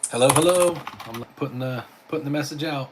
Hello, hello. I'm putting the message out.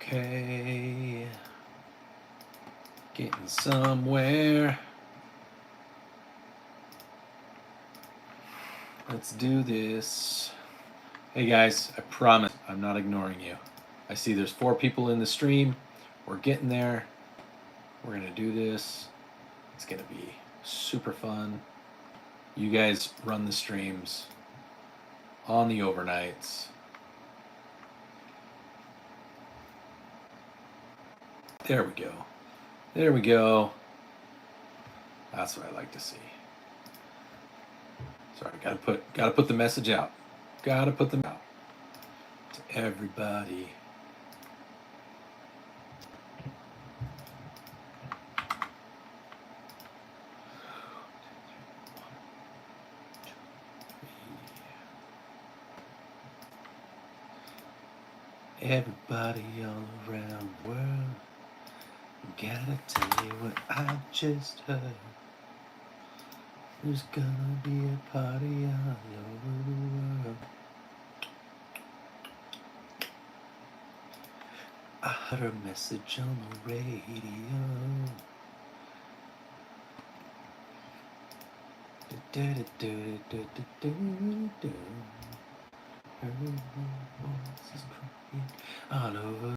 Okay. Getting somewhere. Let's do this. Hey guys, I promise I'm not ignoring you. I see there's 4 people in the stream. We're getting there. We're gonna do this. It's gonna be super fun. You guys run the streams on the overnights. There we go. There we go. That's what I like to see. Sorry, gotta put the message out. Gotta put them out to everybody. Everybody all around the world. Gotta tell you what I just heard. There's gonna be a party all over the world. I heard a message on the radio. Her voice is crying all over.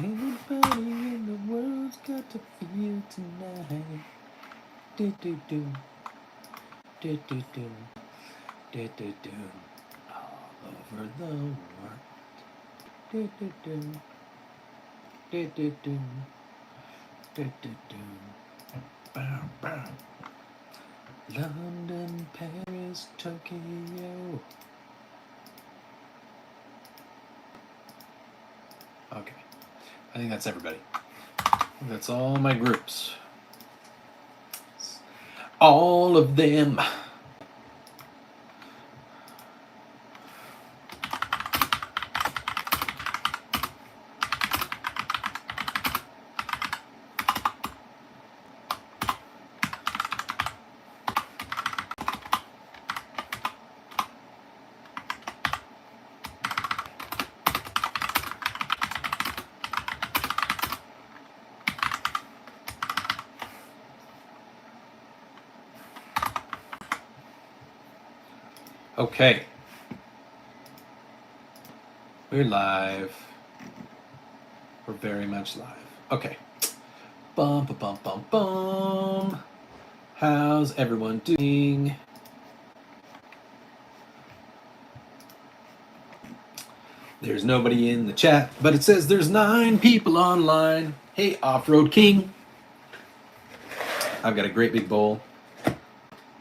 Everybody in the world's got to feel tonight. Do do do, do do do, do do do, all over the world. Do do do, do do do, do do do. Bow bow. London, Paris, Tokyo. Okay, I think that's everybody. That's all my groups. All of them. Okay, we're live. We're very much live. Okay. Bum, ba, bum, bum, bum. How's everyone doing? There's nobody in the chat, but it says there's 9 people online. Hey, Off-Road King. I've got a great big bowl.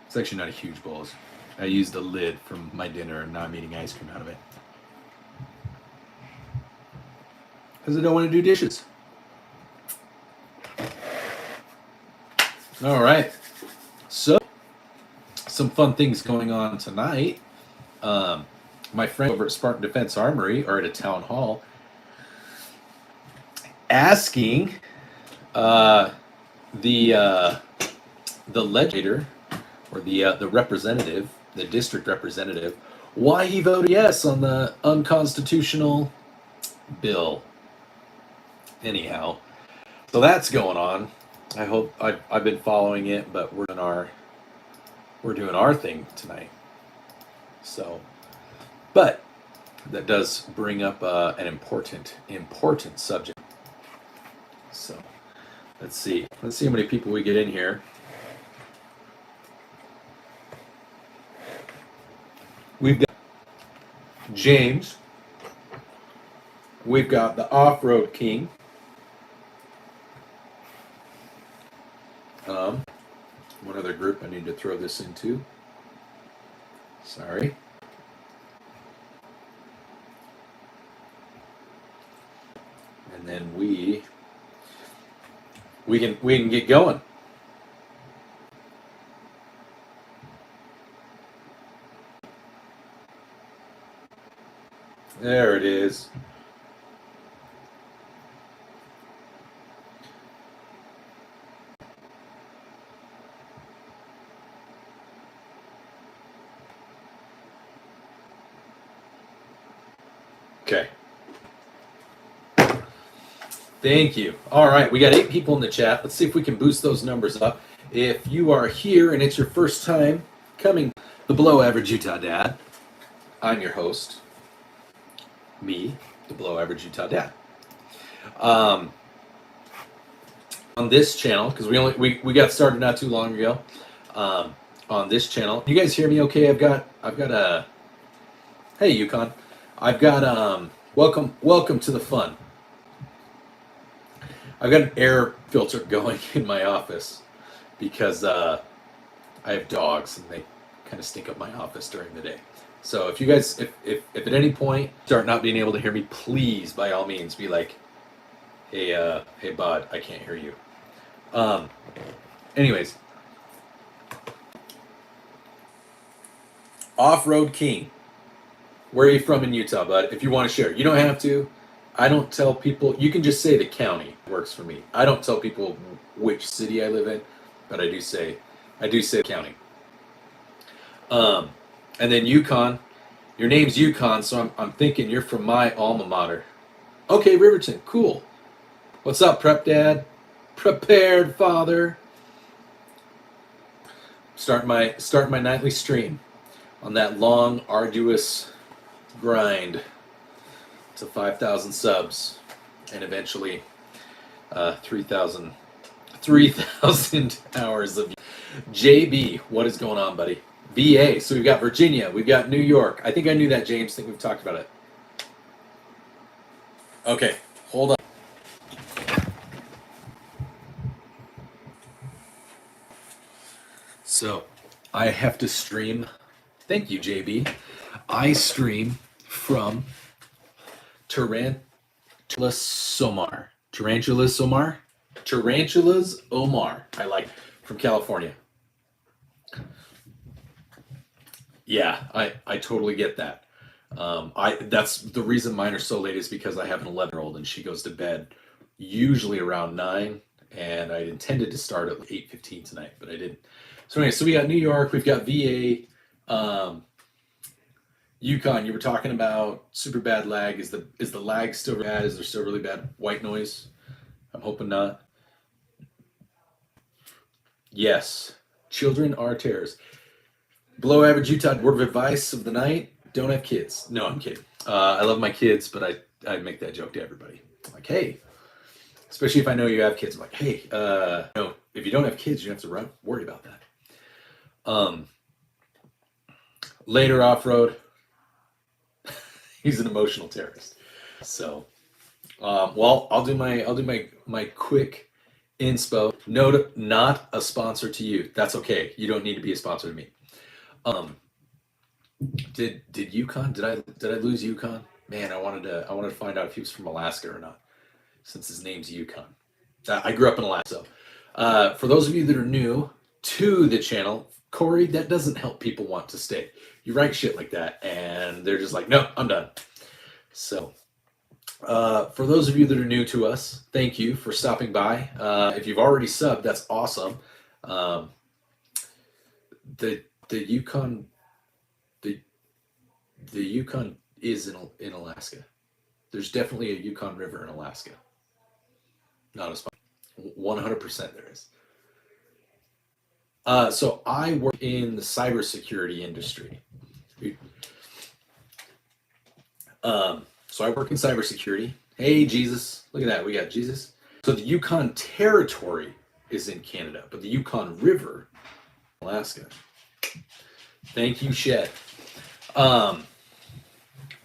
It's actually not a huge bowl. I used the lid from my dinner and now I'm eating ice cream out of it. Because I don't want to do dishes. All right. So, some fun things going on tonight. My friends over at Spartan Defense Armory are at a town hall asking the legislator, or the representative, the district representative, why he voted yes on the unconstitutional bill. Anyhow, so that's going on. I hope I've been following it, but we're doing our thing tonight. So, but that does bring up an important subject. So, let's see how many people we get in here. We've got James. We've got the Off-Road King. One other group I need to throw this into. Sorry. And then we can get going. There it is. Okay. Thank you. All right, we got 8 people in the chat. Let's see if we can boost those numbers up. If you are here and it's your first time coming to the Below Average Utah Dad, I'm your host, me, the Below Average Utah Dad. On this channel, because we got started not too long ago. On this channel, you guys hear me okay? I've got a hey Yukon. I've got welcome to the fun. I've got an air filter going in my office because I have dogs and they kind of stink up my office during the day. So if you guys, if at any point start not being able to hear me, please by all means be like, hey bud, I can't hear you. Anyways, Off-Road King. Where are you from in Utah, bud? If you want to share, you don't have to. I don't tell people. You can just say the county works for me. I don't tell people which city I live in, but I do say county. And then Yukon. Your name's Yukon, so I'm thinking you're from my alma mater. Okay, Riverton, cool. What's up, Prep Dad? Prepared Father. Start my nightly stream on that long, arduous grind to 5,000 subs and eventually 3,000 hours of JB. What is going on, buddy? VA. So we've got Virginia, we've got New York. I think I knew that, James. I think we've talked about it. Okay, hold on. So I have to stream. Thank you, JB. I stream from Tarantulas Omar. Tarantulas Omar. I like, from California. Yeah, I totally get that. That's the reason mine are so late, is because I have an 11-year-old and she goes to bed usually around 9, and I intended to start at 8:15 tonight, but I didn't. So anyway, so we got New York, we've got VA, Yukon. You were talking about super bad lag. Is the lag still bad? Is there still really bad white noise? I'm hoping not. Yes, children are terrors. Below Average Utah word of advice of the night: don't have kids. No, I'm kidding. I love my kids, but I make that joke to everybody. Like, hey, especially if I know you have kids, I'm like, hey, no, if you don't have kids, you don't have to worry about that. Later Off-Road. He's an emotional terrorist. So, well, I'll do my quick inspo. No, not a sponsor to you. That's okay. You don't need to be a sponsor to me. Did Yukon? Did I lose Yukon? Man, I wanted to find out if he was from Alaska or not, since his name's Yukon. I grew up in Alaska. So, for those of you that are new to the channel, Corey, that doesn't help people want to stay. You write shit like that, and they're just like, no, I'm done. So, For those of you that are new to us, thank you for stopping by. If you've already subbed, that's awesome. Um, the the Yukon the the Yukon is in Alaska. There's definitely a Yukon River in Alaska. Not a spot. 100% there is. So I work in the cybersecurity industry. So I work in cybersecurity. Hey, Jesus. Look at that. We got Jesus. So the Yukon Territory is in Canada, but the Yukon River, Alaska. Thank you, Shed. But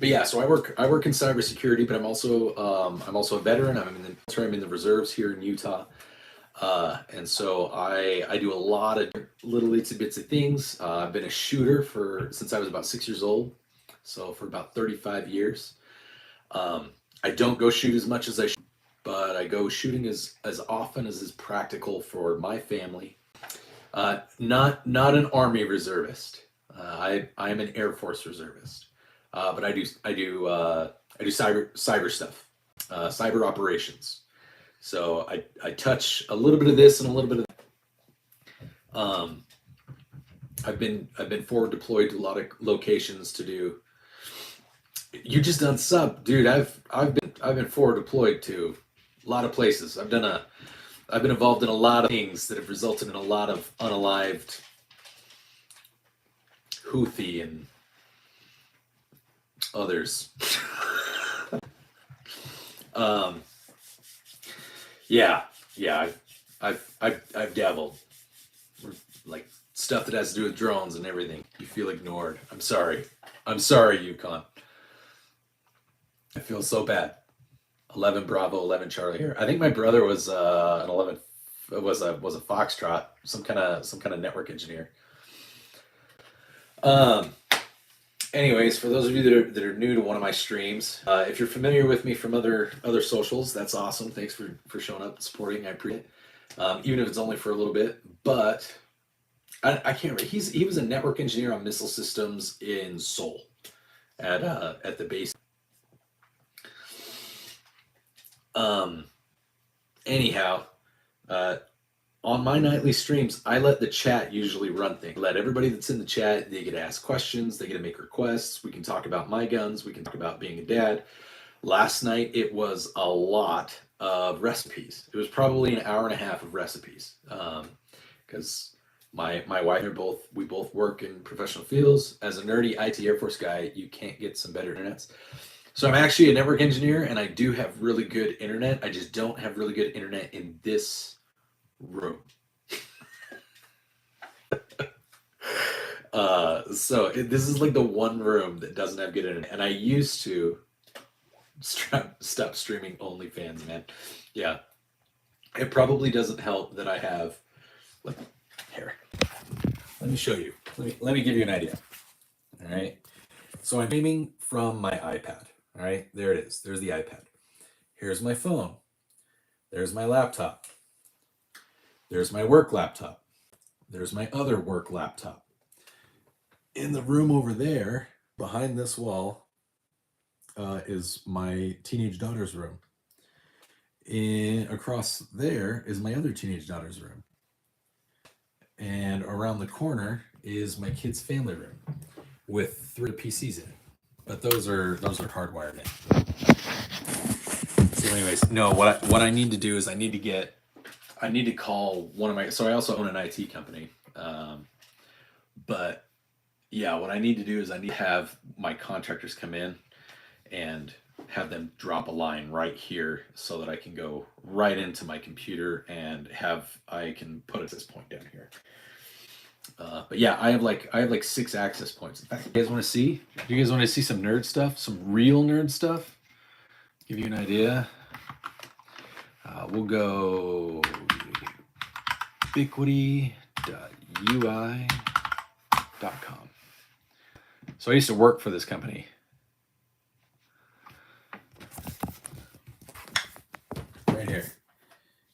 yeah, so I work in cybersecurity, but I'm also a veteran. I'm in the reserves here in Utah. And so I do a lot of little itsy bitsy things. I've been a shooter since I was about 6 years old, so for about 35 years. I don't go shoot as much as I should, but I go shooting as often as is practical for my family. Not an Army reservist. I am an Air Force reservist, but I do cyber stuff, cyber operations. So I touch a little bit of this and a little bit of that. I've been forward deployed to a lot of locations to do. You just done sub, dude. I've been forward deployed to a lot of places. I've been involved in a lot of things that have resulted in a lot of unalived Houthi and others. Yeah. I've dabbled, like stuff that has to do with drones and everything. You feel ignored. I'm sorry, Yukon. I feel so bad. 11 Bravo, 11 Charlie here. I think my brother was an 11 was a Foxtrot, some kind of network engineer. Anyways, for those of you that are new to one of my streams, if you're familiar with me from other socials, that's awesome. Thanks for showing up and supporting. I appreciate it. Even if it's only for a little bit. But I can't remember. He was a network engineer on missile systems in Seoul at the base. Anyhow, on my nightly streams, I let the chat usually run things. Let everybody that's in the chat, they get to ask questions, they get to make requests. We can talk about my guns, we can talk about being a dad. Last night, it was a lot of recipes. It was probably an hour and a half of recipes. Because my wife and we both work in professional fields. As a nerdy IT Air Force guy, you can't get some better internets. So I'm actually a network engineer, and I do have really good internet. I just don't have really good internet in this room. This is like the one room that doesn't have good internet, and I used to stop streaming OnlyFans, man. Yeah, it probably doesn't help that I have, like, here. Let me show you. Let me give you an idea. All right. So I'm streaming from my iPad. All right, there it is. There's the iPad. Here's my phone. There's my laptop. There's my work laptop. There's my other work laptop. In the room over there, behind this wall, is my teenage daughter's room. Across there is my other teenage daughter's room. And around the corner is my kid's family room with 3 PCs in it. But those are hardwired in. So anyways, no, what I need to do is I need to call one of my, so I also own an IT company. But yeah, what I need to do is I need to have my contractors come in and have them drop a line right here so that I can go right into my computer and I can put this point down here. But yeah, I have like 6 access points. In fact, you guys want to see? Do you guys want to see some nerd stuff? Some real nerd stuff? Give you an idea. We'll go ubiquity.ui.com. So I used to work for this company. Right here.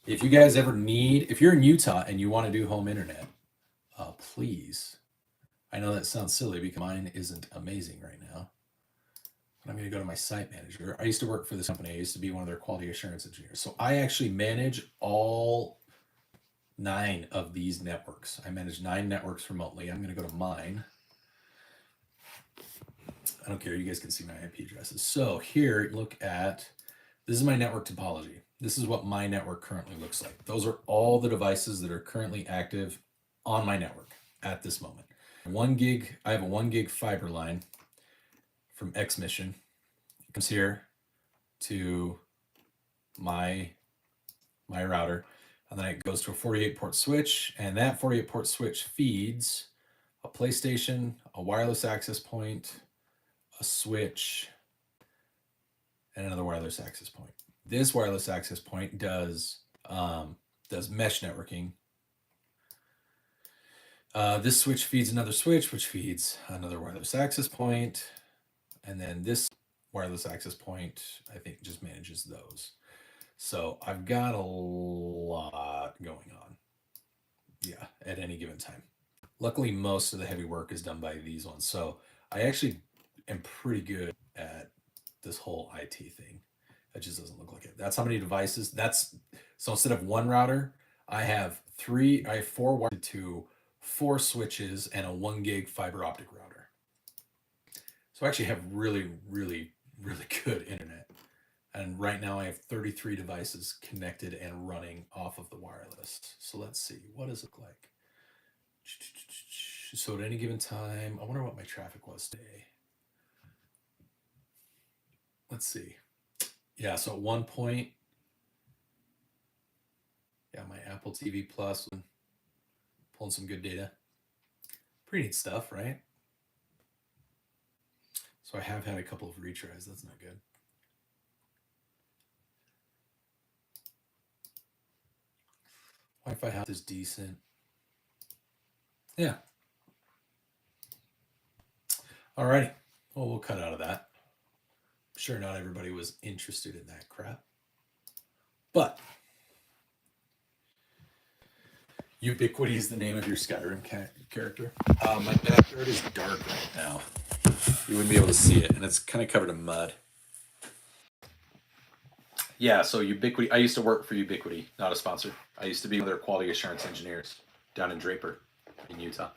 If you guys ever if you're in Utah and you want to do home internet, please. I know that sounds silly because mine isn't amazing right now. I'm going to go to my site manager. I used to work for this company. I used to be one of their quality assurance engineers. So I actually manage all 9 of these networks. I manage 9 networks remotely. I'm going to go to mine. I don't care. You guys can see my IP addresses. So here, look at, this is my network topology. This is what my network currently looks like. Those are all the devices that are currently active on my network at this moment. 1 gig, I have a 1 gig fiber line from X Mission. It comes here to my router, and then it goes to a 48 port switch, and that 48 port switch feeds a PlayStation, a wireless access point, a switch, and another wireless access point. This wireless access point does mesh networking. This switch feeds another switch, which feeds another wireless access point. And then this wireless access point, I think, just manages those. So I've got a lot going on. Yeah, at any given time. Luckily, most of the heavy work is done by these ones. So I actually am pretty good at this whole IT thing. That just doesn't look like it. That's how many devices. So instead of 1 router, I have 4 wired to 4 switches and a 1 gig fiber optic router. So I actually have really, really, really good internet. And right now I have 33 devices connected and running off of the wireless. So let's see, what does it look like? So at any given time, I wonder what my traffic was today. Let's see. Yeah, so at one point, yeah, my Apple TV Plus, pulling some good data. Pretty neat stuff, right? So I have had a couple of retries. That's not good. Wi-Fi health is decent. Yeah. Alrighty. Well, we'll cut out of that. I'm sure not everybody was interested in that crap. But Ubiquity is the name of your Skyrim character. My backyard is dark right now. You wouldn't be able to see it, and it's kind of covered in mud. Yeah, so Ubiquity. I used to work for Ubiquity, not a sponsor. I used to be one of their quality assurance engineers down in Draper, in Utah.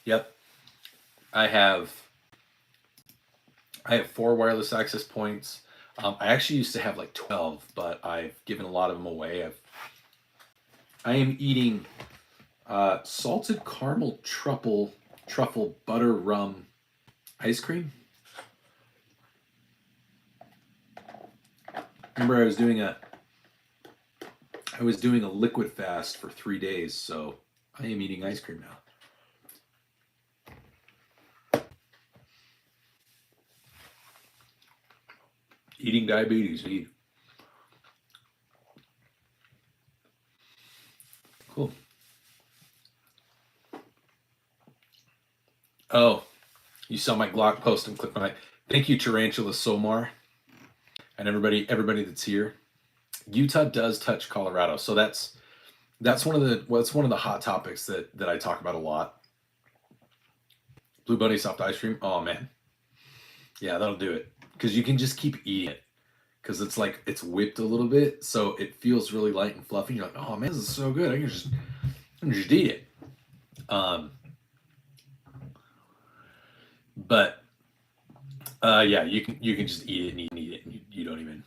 Yep. I have 4 wireless access points. I actually used to have like 12, but I've given a lot of them away. I am eating salted caramel truffle butter rum ice cream. Remember, I was doing a liquid fast for 3 days, so I am eating ice cream now. Eating diabetes, eat. Cool. Oh, you saw my Glock post and clicked on it. Thank you, Tarantula Somar, and everybody that's here. Utah does touch Colorado, so that's one of the hot topics that I talk about a lot. Blue Bunny soft ice cream. Oh man, yeah, that'll do it. Because you can just keep eating it, because it's like it's whipped a little bit, so it feels really light and fluffy. You're like, oh man, this is so good. I can just eat it. But yeah, you can just eat it and eat it, and you don't even.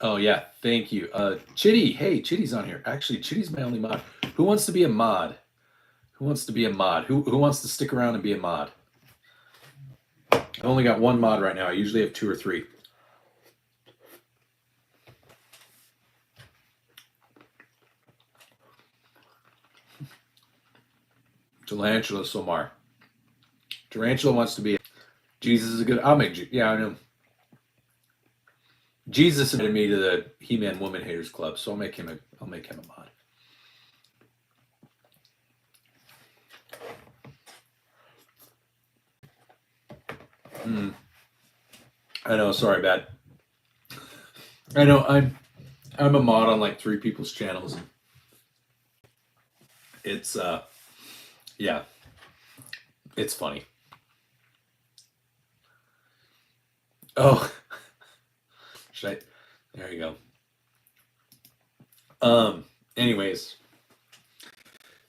Oh yeah, thank you, Chitty. Hey, Chitty's on here. Actually, Chitty's my only mod. Who wants to be a mod? Who wants to be a mod? Who wants to stick around and be a mod? I've only got 1 mod right now. I usually have 2 or 3. Tarantula Somar. Tarantula wants to be. Jesus is a good. I'll make. Yeah, I know. Jesus invited me to the He-Man Woman Haters Club, so I'll make him a mod. I know, sorry, bad. I know, I'm a mod on like 3 people's channels. It's yeah, It's funny. Oh, should I? There you go. Anyways,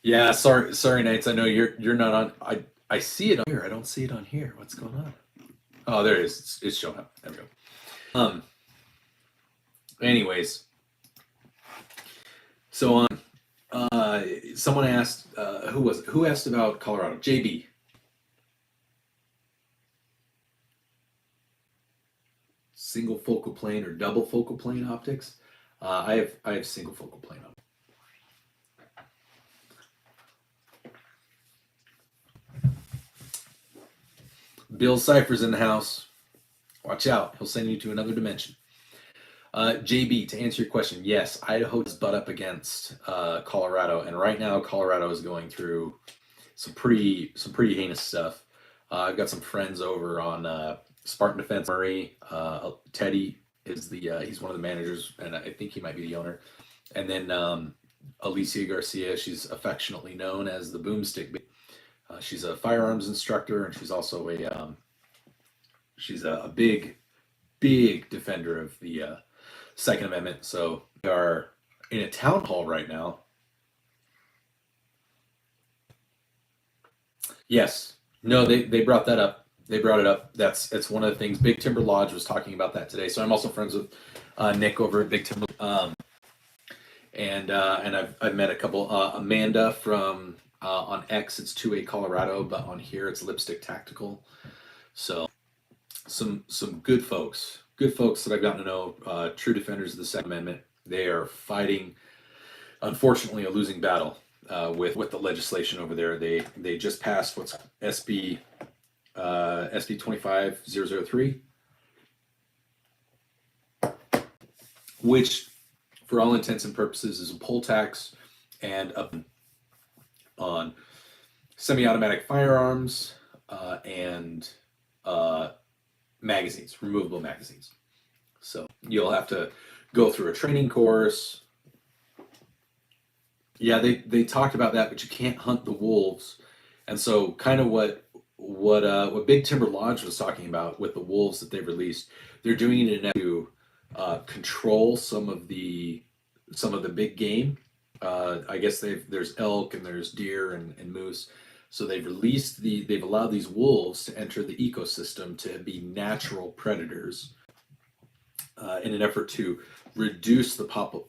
yeah. Sorry, Knights. I know you're not on. I see it on here. I don't see it on here. What's going on? Oh, there it is. It's showing up. There we go. Anyways, so someone asked, who was it? Who asked about Colorado? JB. Single focal plane or double focal plane optics. I have single focal plane optics. Bill Cipher's in the house. Watch out. He'll send you to another dimension. JB, to answer your question, yes, Idaho is butt up against Colorado, and right now Colorado is going through some pretty heinous stuff. I've got some friends over on Spartan Defense. Armory. Teddy is he's one of the managers, and I think he might be the owner. And then Alicia Garcia, she's affectionately known as the Boomstick. She's a firearms instructor, and she's also a big defender of the Second Amendment. So we are in a town hall right now. Yes. No, they brought that up. They brought it up. It's one of the things. Big Timber Lodge was talking about that today. So I'm also friends with Nick over at Big Timber. And I've met a couple. Amanda from on X, it's 2A Colorado, but on here it's Lipstick Tactical. So some good folks that I've gotten to know, true defenders of the Second Amendment. They are fighting, unfortunately, a losing battle with the legislation over there. They just passed what's SB 25003, which for all intents and purposes is a poll tax and up on semi-automatic firearms and magazines, removable magazines. So you'll have to go through a training course. Yeah, they talked about that, but you can't hunt the wolves. And so kind of what Big Timber Lodge was talking about with the wolves that they've released, they're doing it in to control some of the big game. I guess there's elk and there's deer and moose. So they've allowed these wolves to enter the ecosystem to be natural predators in an effort to reduce the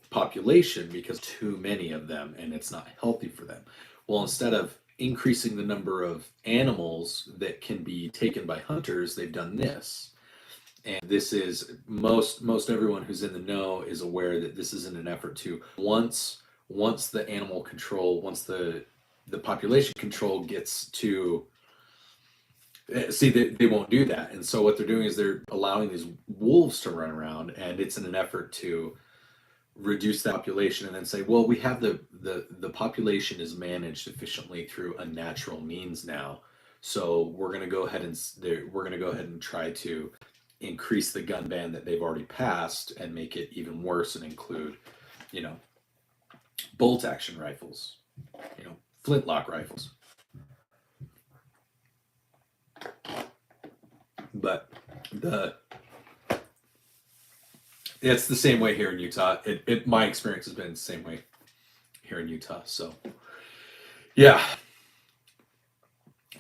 population because too many of them and it's not healthy for them. Well, instead of increasing the number of animals that can be taken by hunters, they've done this. And this is most everyone who's in the know is aware that this is in an effort to once the animal control, once the population control gets to see that they won't do that. And so what they're doing is they're allowing these wolves to run around, and it's in an effort to reduce the population and then say, well, we have the population is managed efficiently through a natural means now. So we're going to go ahead and try to increase the gun ban that they've already passed and make it even worse and include, bolt action rifles, flintlock rifles. But it's the same way here in Utah. My experience has been the same way here in Utah. So yeah,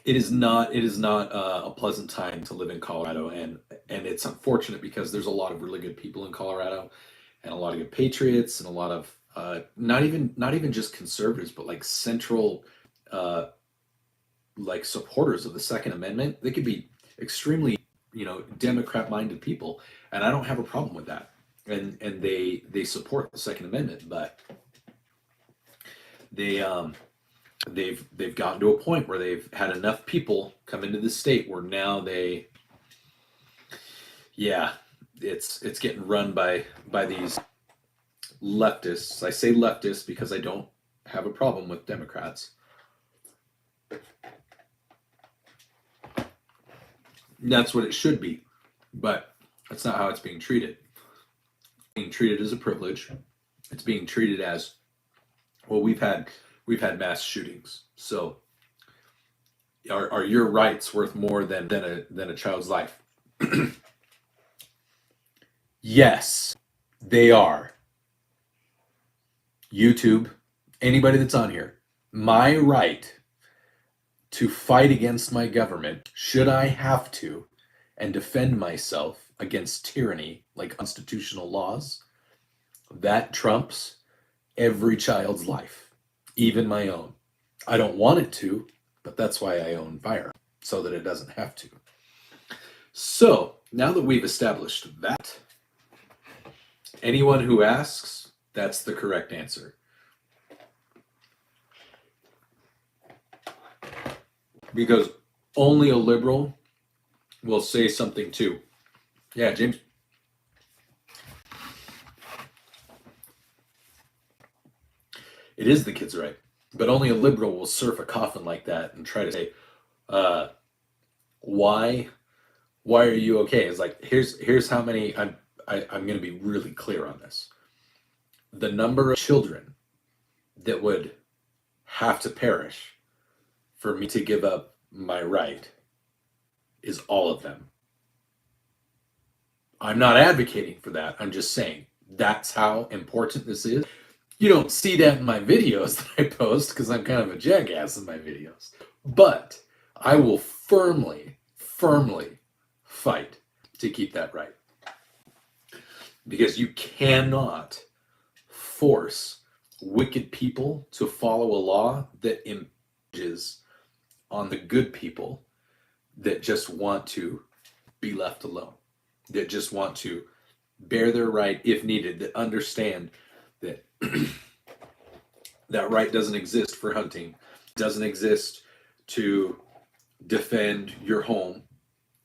it is not a pleasant time to live in Colorado, and it's unfortunate because there's a lot of really good people in Colorado and a lot of good patriots and a lot of not even just conservatives, but like central like supporters of the Second Amendment. They could be extremely Democrat-minded people, and I don't have a problem with that. And they support the Second Amendment, but they've gotten to a point where they've had enough people come into the state where now it's getting run by these leftists. I say leftists because I don't have a problem with Democrats. That's what it should be, but that's not how it's being treated. It's being treated as a privilege. It's being treated as, well, we've had mass shootings. So are your rights worth more than a child's life? Yes, they are. YouTube, anybody that's on here, my right to fight against my government, should I have to, and defend myself against tyranny like constitutional laws, that trumps every child's life, even my own. I don't want it to, but that's why I own firearms, so that it doesn't have to. So, now that we've established that, anyone who asks, that's the correct answer. Because only a liberal will say something too. Yeah, James. It is the kid's right. But only a liberal will surf a coffin like that and try to say, why are you okay? It's like, here's how many, I'm going to be really clear on this. The number of children that would have to perish for me to give up my right is all of them. I'm not advocating for that. I'm just saying that's how important this is. You don't see that in my videos that I post because I'm kind of a jackass in my videos. But I will firmly fight to keep that right. Because you cannot force wicked people to follow a law that impinges on the good people that just want to be left alone, that just want to bear their right if needed, that understand that that right doesn't exist for hunting, doesn't exist to defend your home.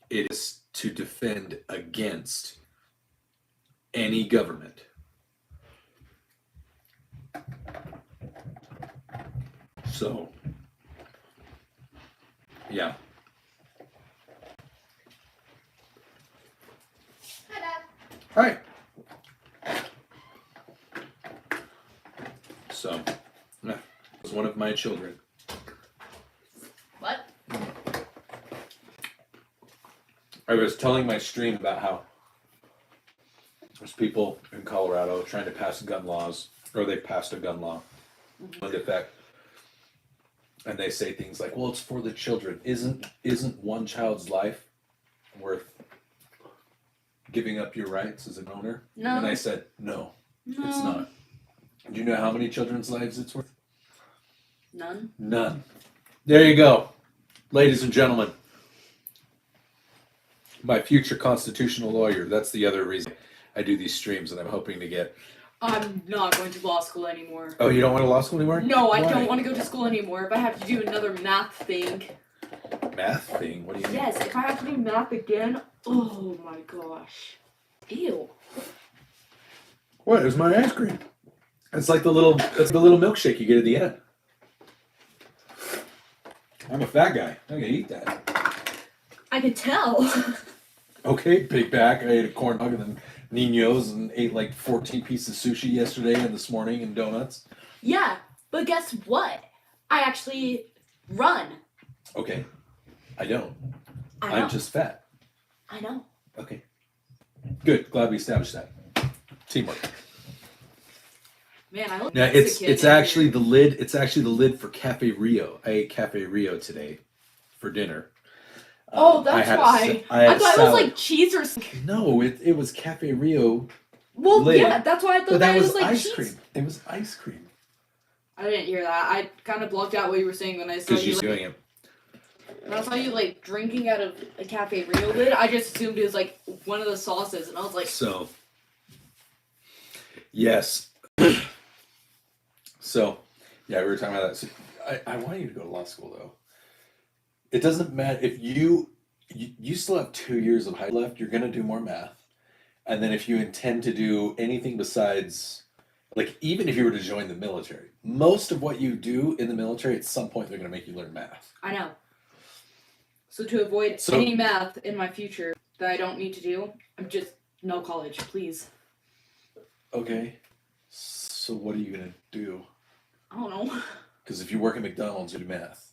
It is to defend against any government. So, yeah. Hi, Dad. Hi. So, yeah, it was one of my children. What? I was telling my stream about how there's people in Colorado trying to pass gun laws, or they've passed a gun law in effect, and they say things like, "Well, it's for the children." Isn't one child's life worth giving up your rights as an owner? No. And I said, no, No. it's not. Do you know how many children's lives it's worth? None. None. There you go, ladies and gentlemen. My future constitutional lawyer. That's the other reason I do these streams, and I'm hoping to get. I'm not going to law school anymore. Oh, you don't want to law school anymore? No, I Why? don't want to go to school anymore. If I have to do another math thing. Math thing? What do you mean? Yes, if I have to do math again, oh my gosh. Ew. What? It was my ice cream. It's like the little milkshake you get at the end. I'm a fat guy. I'm gonna eat that. I could tell. Okay, big back. I ate a corn dog and then Ninos and ate like 14 pieces of sushi yesterday and this morning and donuts. Yeah, but guess what? I actually run. Okay. I don't. I know. I'm just fat. I know. Okay. Good. Glad we established that. Teamwork. Man, I look Now Mexican it's in actually here. the lid. It's actually the lid for Cafe Rio. I ate Cafe Rio today for dinner. Oh, that's why. I thought it was like cheese or something. No, it was Cafe Rio. Well, lid, yeah, that's why I thought but that it was was like ice cheese. cream. It was ice cream. I didn't hear that. I kind of blocked out what you were saying when I saw Because you. she's doing it. When I saw you like drinking out of a Cafe Rio lid, I just assumed it was like one of the sauces, and I was like, So, yes. So, yeah, we were talking about that. So, I want you to go to law school, though. It doesn't matter if you still have 2 years of high left. You're gonna do more math, and then if you intend to do anything besides, like even if you were to join the military, most of what you do in the military, at some point, they're gonna make you learn math. I know. So to avoid any math in my future that I don't need to do, I'm just no college, please. Okay. So what are you gonna do? I don't know. Because if you work at McDonald's, you do math.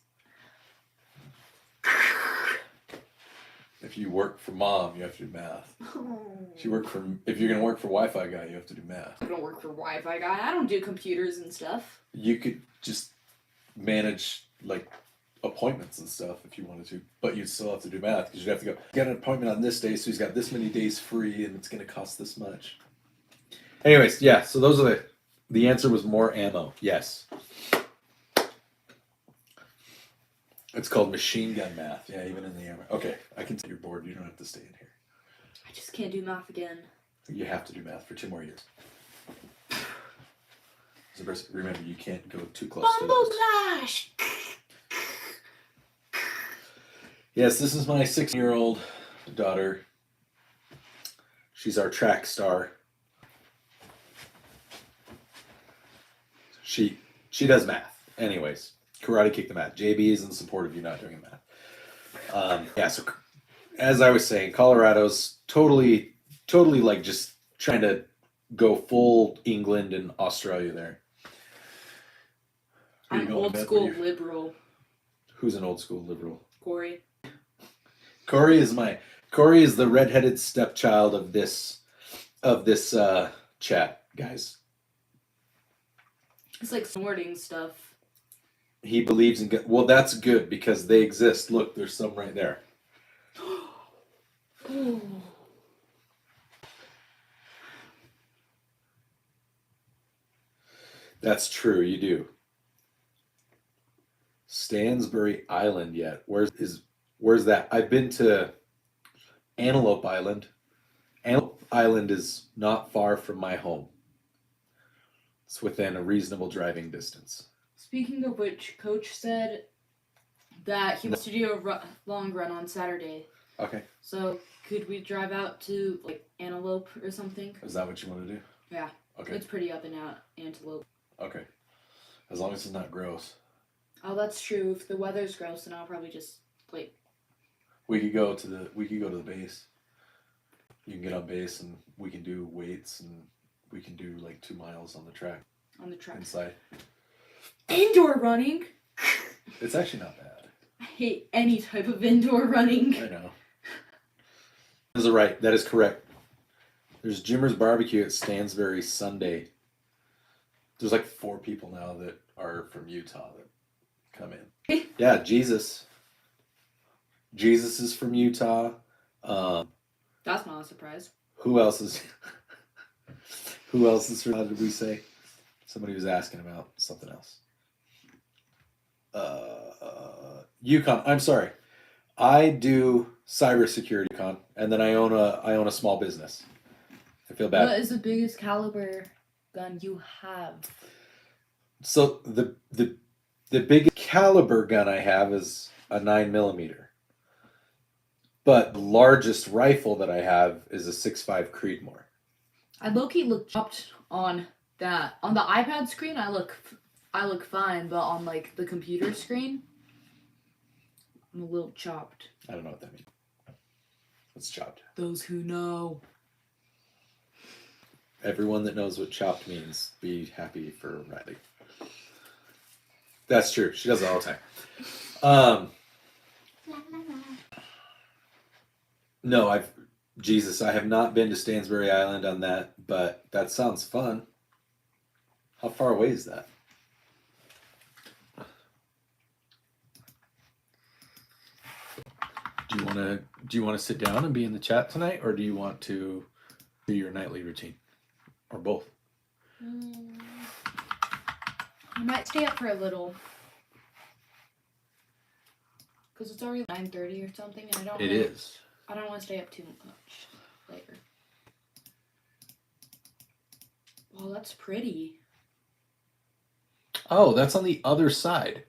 If you work for mom, you have to do math. If you're gonna work for Wi-Fi guy, you have to do math. I don't work for Wi-Fi guy. I don't do computers and stuff. You could just manage like appointments and stuff if you wanted to, but you'd still have to do math because you'd have to go get an appointment on this day, so he's got this many days free, and it's gonna cost this much. Anyways, yeah. So those are the answer was more ammo. Yes. It's called machine gun math. Yeah, even in the armor. Okay, I can take your board. You don't have to stay in here. I just can't do math again. You have to do math for 2 more years. Remember, you can't go too close to those. Flash! Yes, this is my 6-year-old daughter. She's our track star. She does math. Anyways, karate kick the math. JB is in support of you not doing math. Yeah, so as I was saying, Colorado's totally like just trying to go full England and Australia there. I'm old school liberal. Who's an old school liberal? Corey. Corey is the redheaded stepchild of this chat, guys. It's like snorting stuff. He believes in well, that's good because they exist. Look, there's some right there. That's true, you do. Stansbury Island yet? Where's that? I've been to Antelope Island. Antelope Island is not far from my home. It's within a reasonable driving distance. Speaking of which, Coach said that he wants to do a long run on Saturday. Okay. So could we drive out to like Antelope or something? Is that what you want to do? Yeah. Okay. It's pretty up and out, Antelope. Okay. As long as it's not gross. Oh, that's true. If the weather's gross, then I'll probably just like. We could go to the base. You can get on base and we can do weights and we can do like 2 miles on the track. On the track. Inside. Indoor running. It's actually not bad. I hate any type of indoor running. I know. That is right. That is correct. There's Jimmer's Barbecue at Stansbury Sunday. There's like 4 people now that are from Utah that come in. Yeah, Jesus. Jesus is from Utah. That's not a surprise. Who else is? Who else is from? How did we say? Somebody was asking about something else. Yukon. I'm sorry. I do cybersecurity Yukon, and then I own a small business. I feel bad. What is the biggest caliber gun you have? So the biggest caliber gun I have is a 9mm. But the largest rifle that I have is a 6.5 Creedmoor. I low-key look chopped on that. On the iPad screen, I look fine, but on like the computer screen, I'm a little chopped. I don't know what that means. What's chopped? Those who know. Everyone that knows what chopped means, be happy for Riley. That's true. She does it all the time. No, I have not been to Stansbury Island on that, but that sounds fun. How far away is that? Do you want to sit down and be in the chat tonight, or do you want to do your nightly routine, or both? I might stay up for a little. Because it's already 9:30 or something, and I don't want to stay up too much later. Well, that's pretty. Oh, that's on the other side.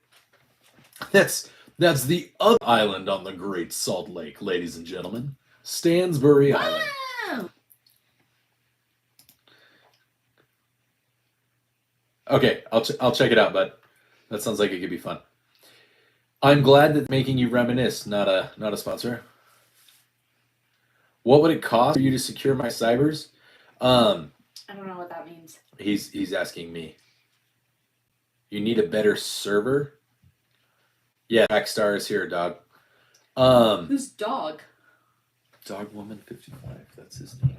That's the other island on the Great Salt Lake, ladies and gentlemen. Stansbury Island. Wow! Okay, I'll check it out, bud. That sounds like it could be fun. I'm glad that making you reminisce, not a sponsor. What would it cost for you to secure my cybers? I don't know what that means. He's asking me. You need a better server? Yeah, Backstar is here, dog. Who's dog? Dog Woman 55. That's his name.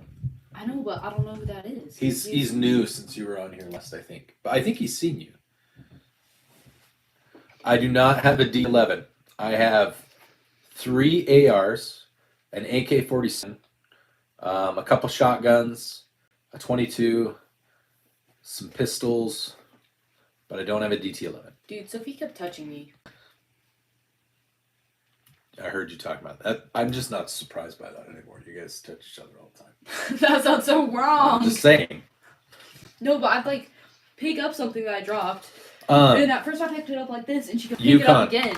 I know, but I don't know who that is. He's new since you were on here last, I think. But I think he's seen you. I do not have a D11. I have 3 ARs, an AK-47, a couple shotguns, a 22, some pistols, but I don't have a DT11. Dude, Sophie kept touching me. I heard you talking about that. I'm just not surprised by that anymore. You guys touch each other all the time. That sounds so wrong. I'm just saying. No, but I'd like pick up something that I dropped. And at first I picked it up like this, and she could pick it up again.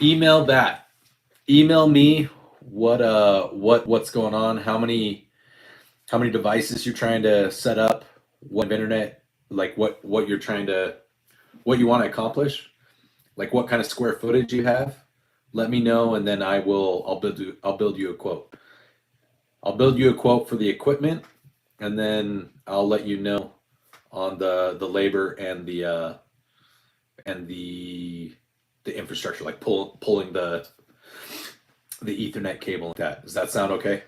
Email that. Email me what's going on, how many devices you're trying to set up, what internet, like what you're trying to, what you want to accomplish, like what kind of square footage you have. Let me know, and then I'll build you a quote. I'll build you a quote for the equipment, and then I'll let you know on the labor and the infrastructure, like pulling the Ethernet cable like that. Does that sound okay?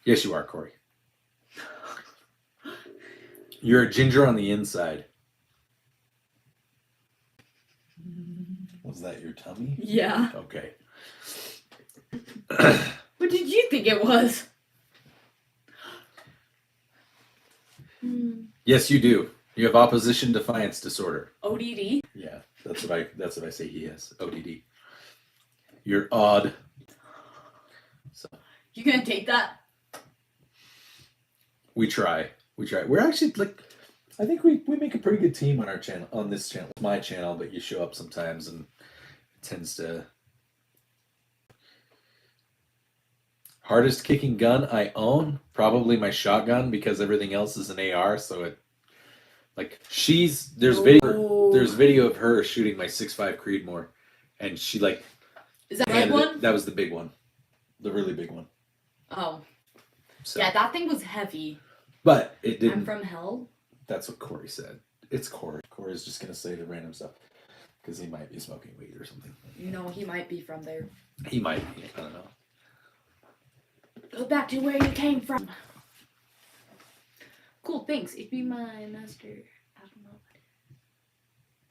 Yes, you are, Corey. You're a ginger on the inside. Was that your tummy? Yeah. Okay. What did you think it was? Yes, you do. You have opposition defiance disorder. ODD? Yeah, that's what I say he has. ODD. You're odd. So You gonna take that? we try. We're actually like, I think we make a pretty good team on our channel, on this channel. It's my channel, but you show up sometimes and it tends to. Hardest kicking gun I own, probably my shotgun, because everything else is an AR. So it, like, there's video of her shooting my 6.5 Creedmoor, and she like. Is that red one? That was the big one, the really big one. Oh. So, Yeah, that thing was heavy. But it didn't. I'm from hell. That's what Corey said. It's Corey. Corey's just gonna say the random stuff because he might be smoking weed or something. No, he might be from there. He might be. I don't know. Go back to where you came from. Cool, thanks. It'd be my master. I don't know.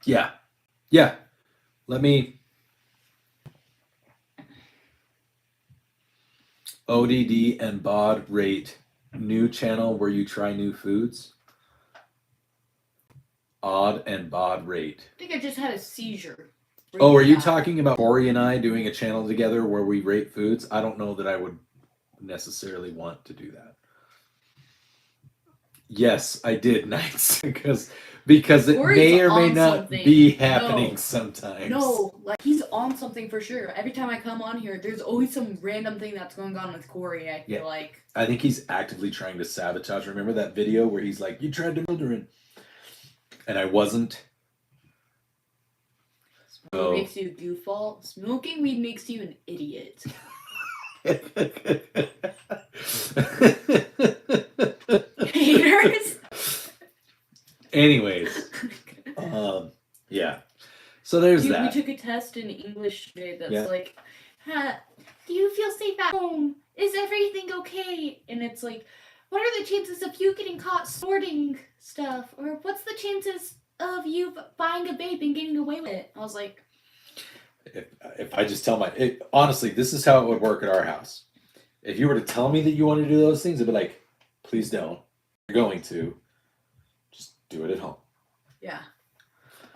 Yeah. Yeah. Let me. ODD and bod rate. New channel where you try new foods. Odd and bod rate. I think I just had a seizure. Oh, are you talking about Corey and I doing a channel together where we rate foods? I don't know that I would necessarily want to do that. Yes, I did, Knights, because it Corey's may or may on not something. be happening sometimes. No, like he's on something for sure. Every time I come on here, there's always some random thing that's going on with Corey. I feel like. I think he's actively trying to sabotage. Remember that video where he's like, "You tried to murder him," and I wasn't. Smoking makes you a goofball. Smoking weed makes you an idiot. Haters. Anyways, yeah. So there's Dude, that. we took a test in English today that's like, do you feel safe at home? Is everything okay? And it's like, what are the chances of you getting caught sorting stuff? Or what's the chances of you buying a vape and getting away with it? I was like, if I just tell honestly, this is how it would work at our house. If you were to tell me that you want to do those things, I'd be like, please don't. You're going to. Just do it at home. yeah.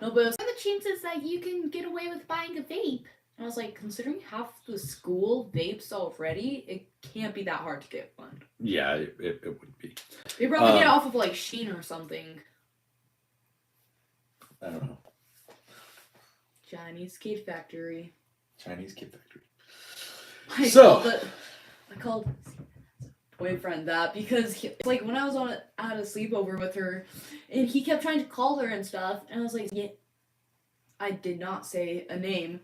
No, but what are the chances that you can get away with buying a vape? And I was like, considering half the school vapes already, it can't be that hard to get one. Yeah, it wouldn't be. They probably get it off of like Sheen or something. I don't know. Chinese Kid Factory. Chinese Kid Factory. I called boyfriend that because it's like when I was at a sleepover with her, and he kept trying to call her and stuff, and I was like, yeah, I did not say a name,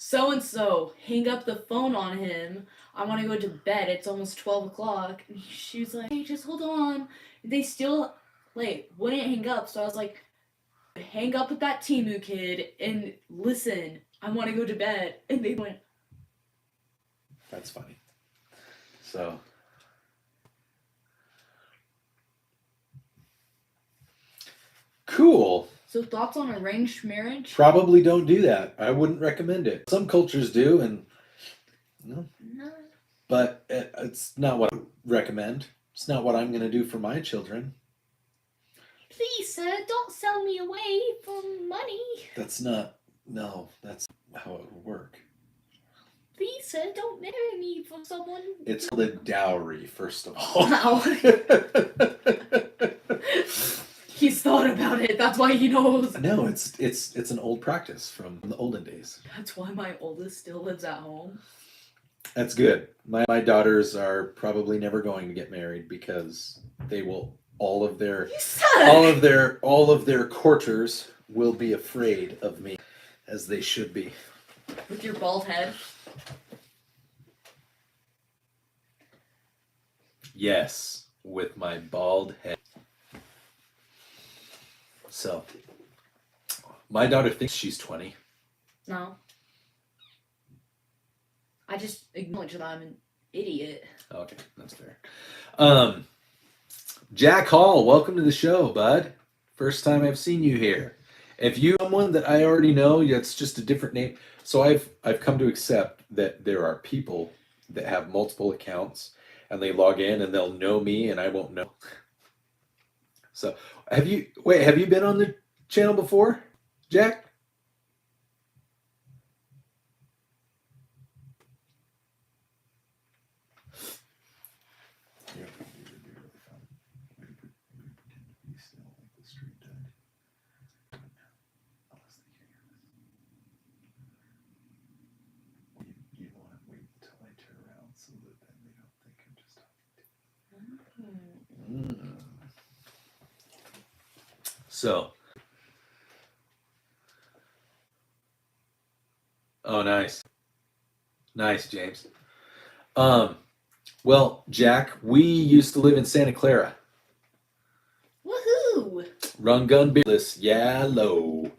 so and so, hang up the phone on him. I want to go to bed. It's almost 12 o'clock. And she was like, hey, just hold on. They still, like, wouldn't hang up. So I was like, hang up with that Timu kid and listen. I want to go to bed. And they went. That's funny. So. Cool. So thoughts on arranged marriage? Probably don't do that. I wouldn't recommend it. Some cultures do, and no. But it's not what I recommend. It's not what I'm going to do for my children. Please, sir, don't sell me away for money. That's not. No, that's how it would work. Please, sir, don't marry me for someone. It's called a dowry, first of all. Wow. He's thought about it. That's why he knows. No, it's an old practice from the olden days. That's why my oldest still lives at home. That's good. My daughters are probably never going to get married because they will all of their courters will be afraid of me, as they should be. With your bald head. Yes, with my bald head. So, my daughter thinks she's 20. No. I just acknowledge that I'm an idiot. Okay, that's fair. Jack Hall, welcome to the show, bud. First time I've seen you here. If you're someone that I already know, it's just a different name. So I've come to accept that there are people that have multiple accounts and they log in and they'll know me and I won't know. So have you been on the channel before, Jack? So, oh, nice. Nice, James. Well, Jack, we used to live in Santa Clara. Woohoo! Run gun beerless, yellow.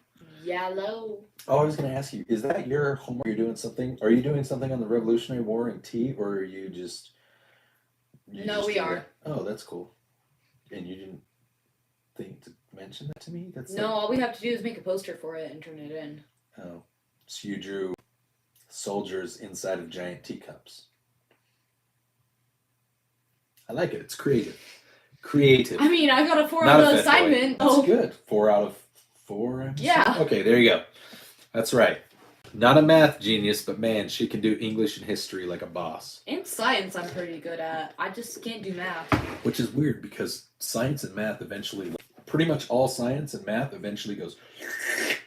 Yellow. Oh, I was going to ask you, is that your homework? You're doing something? Are you doing something on the Revolutionary War in T, or are you just? No, we are. Oh, that's cool. And you didn't think to mention that to me? That's no, like... all we have to do is make a poster for it and turn it in. Oh, so you drew soldiers inside of giant teacups. I like it. It's creative. Creative. I mean, I got a 4 on the assignment. That's good. 4 out of 4. Yeah. Okay, there you go. That's right. Not a math genius, but man, she can do English and history like a boss. And science I'm pretty good at. I just can't do math. Which is weird because science and math eventually, pretty much all science and math eventually goes.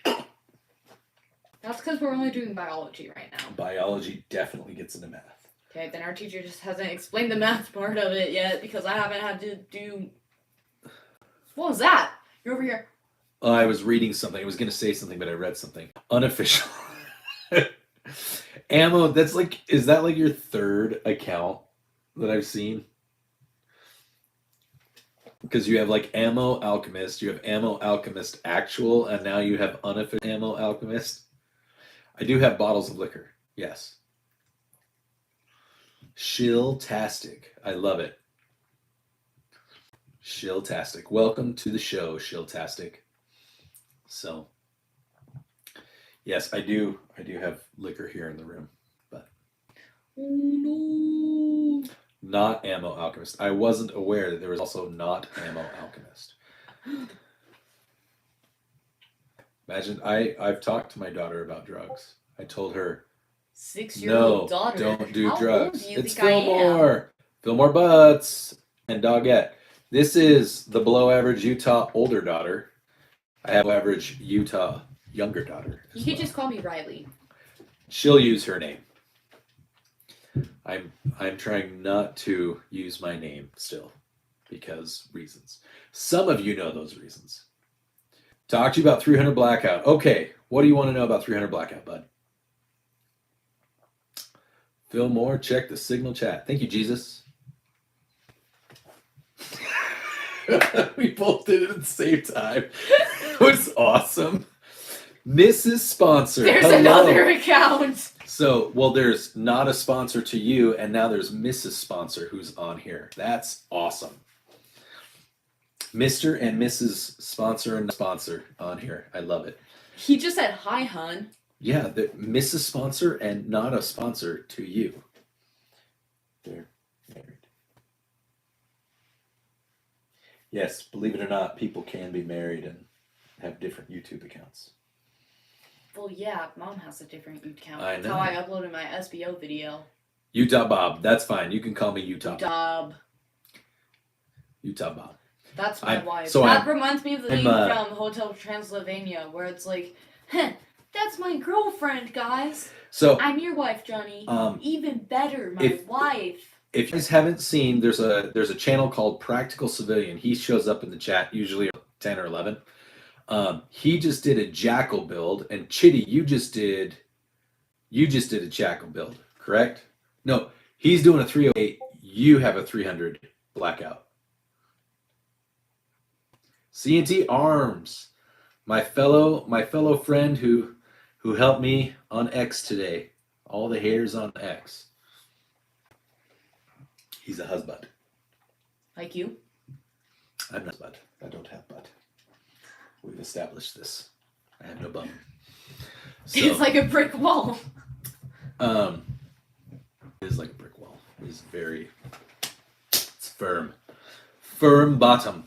That's because we're only doing biology right now. Biology definitely gets into math. Okay, then our teacher just hasn't explained the math part of it yet because I haven't had to do... What was that? You're over here. I was reading something. I was going to say something, but I read something. Unofficial. Ammo, that's like, is that like your third account that I've seen? Because you have like Ammo Alchemist, you have Ammo Alchemist Actual, and now you have Unofficial Ammo Alchemist. I do have bottles of liquor, yes. Shill-tastic. I love it. Shill-tastic. Welcome to the show, Shill-tastic. So, yes, I do have liquor here in the room, but Oh no. not Ammo Alchemist. I wasn't aware that there was also not Ammo Alchemist. Imagine, I've talked to my daughter about drugs. I told her, 6-year-old daughter. don't do How drugs. Old do you It's think I am? Fillmore. Fillmore Butts and Doggette. This is the below average Utah older daughter. I have average Utah younger daughter. You could just call me Riley. She'll use her name. I'm trying not to use my name still because reasons. Some of you know those reasons. Talk to you about 300 Blackout. Okay, what do you want to know about 300 Blackout, bud? Phil Moore, check the signal chat. Thank you, Jesus. We both did it at the same time. It was awesome. Mrs. Sponsor. There's hello. another account. So, well, there's not a sponsor to you, and now there's Mrs. Sponsor who's on here. That's awesome. Mr. and Mrs. Sponsor and sponsor on here. I love it. He just said, hi, hun. Yeah, the Mrs. Sponsor and not a sponsor to you. They're married. Yes, believe it or not, people can be married and have different YouTube accounts. Well, yeah, Mom has a different account. I That's know. how I uploaded my SBO video. Utah Bob, that's fine. You can call me Utah. Utah Bob. That's my wife. So that reminds me of the I'm, name from Hotel Transylvania, where it's like, that's my girlfriend, guys. So I'm your wife, Johnny. Even better, my wife. If you guys haven't seen, there's a channel called Practical Civilian. He shows up in the chat usually 10 or 11. He just did a Jackal build, and Chitty, you just did a Jackal build, correct? No, he's doing a 308. You have a 300 blackout. CNT Arms, my fellow friend who helped me on X today. All the haters on X. He's a husband. Like you? I'm not a bud. I don't have butt. We've established this. I have no bum. So, It's like a brick wall. it is like a brick wall. It's firm. Firm bottom.